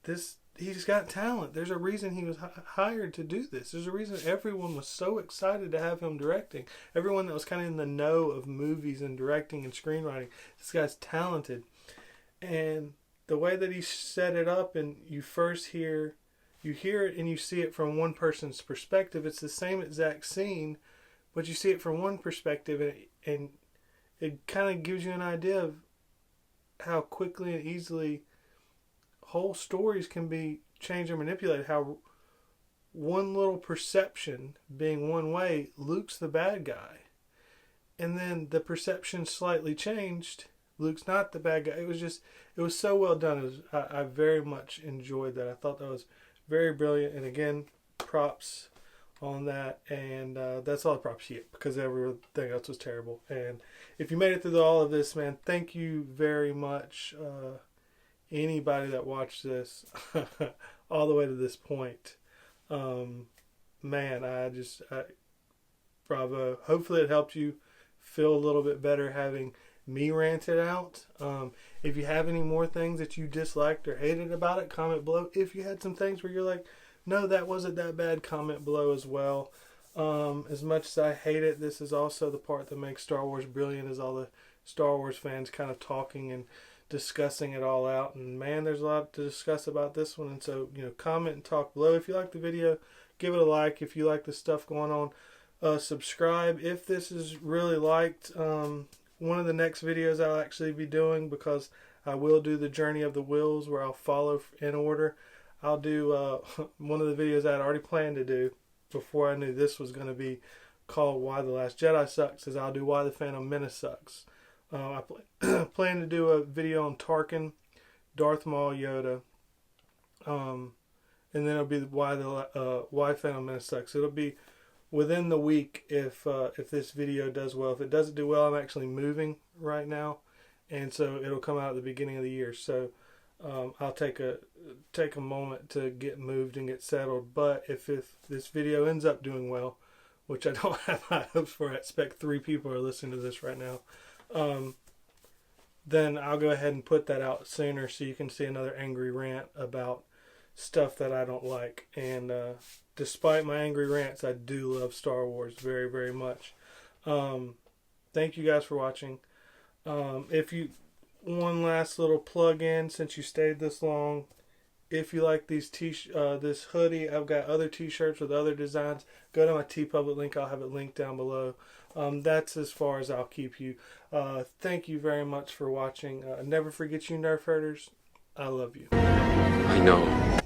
this he's got talent. There's a reason he was hired to do this. There's a reason everyone was so excited to have him directing. Everyone that was kind of in the know of movies and directing and screenwriting. This guy's talented. And the way that he set it up, and you hear it and you see it from one person's perspective. It's the same exact scene, but you see it from one perspective, and it kind of gives you an idea of how quickly and easily whole stories can be changed or manipulated. How one little perception being one way, Luke's the bad guy, and then the perception slightly changed, Luke's not the bad guy. It was so well done. I very much enjoyed that. I thought that was very brilliant, and again, props on that. And that's all the props you get, because everything else was terrible. And if you made it through all of this, man, thank you very much. Anybody that watched this all the way to this point, man, bravo. Hopefully it helped you feel a little bit better having me rant it out. If you have any more things that you disliked or hated about it, comment below. If you had some things where you're like, no, that wasn't that bad, comment below as well. As much as I hate it, this is also the part that makes Star Wars brilliant, is all the Star Wars fans kind of talking and discussing it all out. And man, there's a lot to discuss about this one. And so, comment and talk below. If you like the video, give it a like. If you like the stuff going on, subscribe. If this is really liked, one of the next videos I'll actually be doing, because I will do the Journey of the Wills, where I'll follow in order. I'll do one of the videos I had already planned to do before I knew this was going to be called Why the Last Jedi Sucks, is I'll do Why the Phantom Menace Sucks. I plan to do a video on Tarkin, Darth Maul, Yoda, and then it'll be why Phantom Menace Sucks. It'll be within the week if this video does well. If it doesn't do well, I'm actually moving right now, and so it'll come out at the beginning of the year. So I'll take a moment to get moved and get settled. But if this video ends up doing well, which I don't have high hopes for, I expect 3 people are listening to this right now, then I'll go ahead and put that out sooner, so you can see another angry rant about stuff that I don't like. And despite my angry rants, I do love Star Wars very, very much. Thank you guys for watching. One last little plug in, since you stayed this long. If you like these this hoodie, I've got other t-shirts with other designs. Go to my TeePublic link. I'll have it linked down below. That's as far as I'll keep you. Thank you very much for watching. Never forget, you nerf herders. I love you. I know.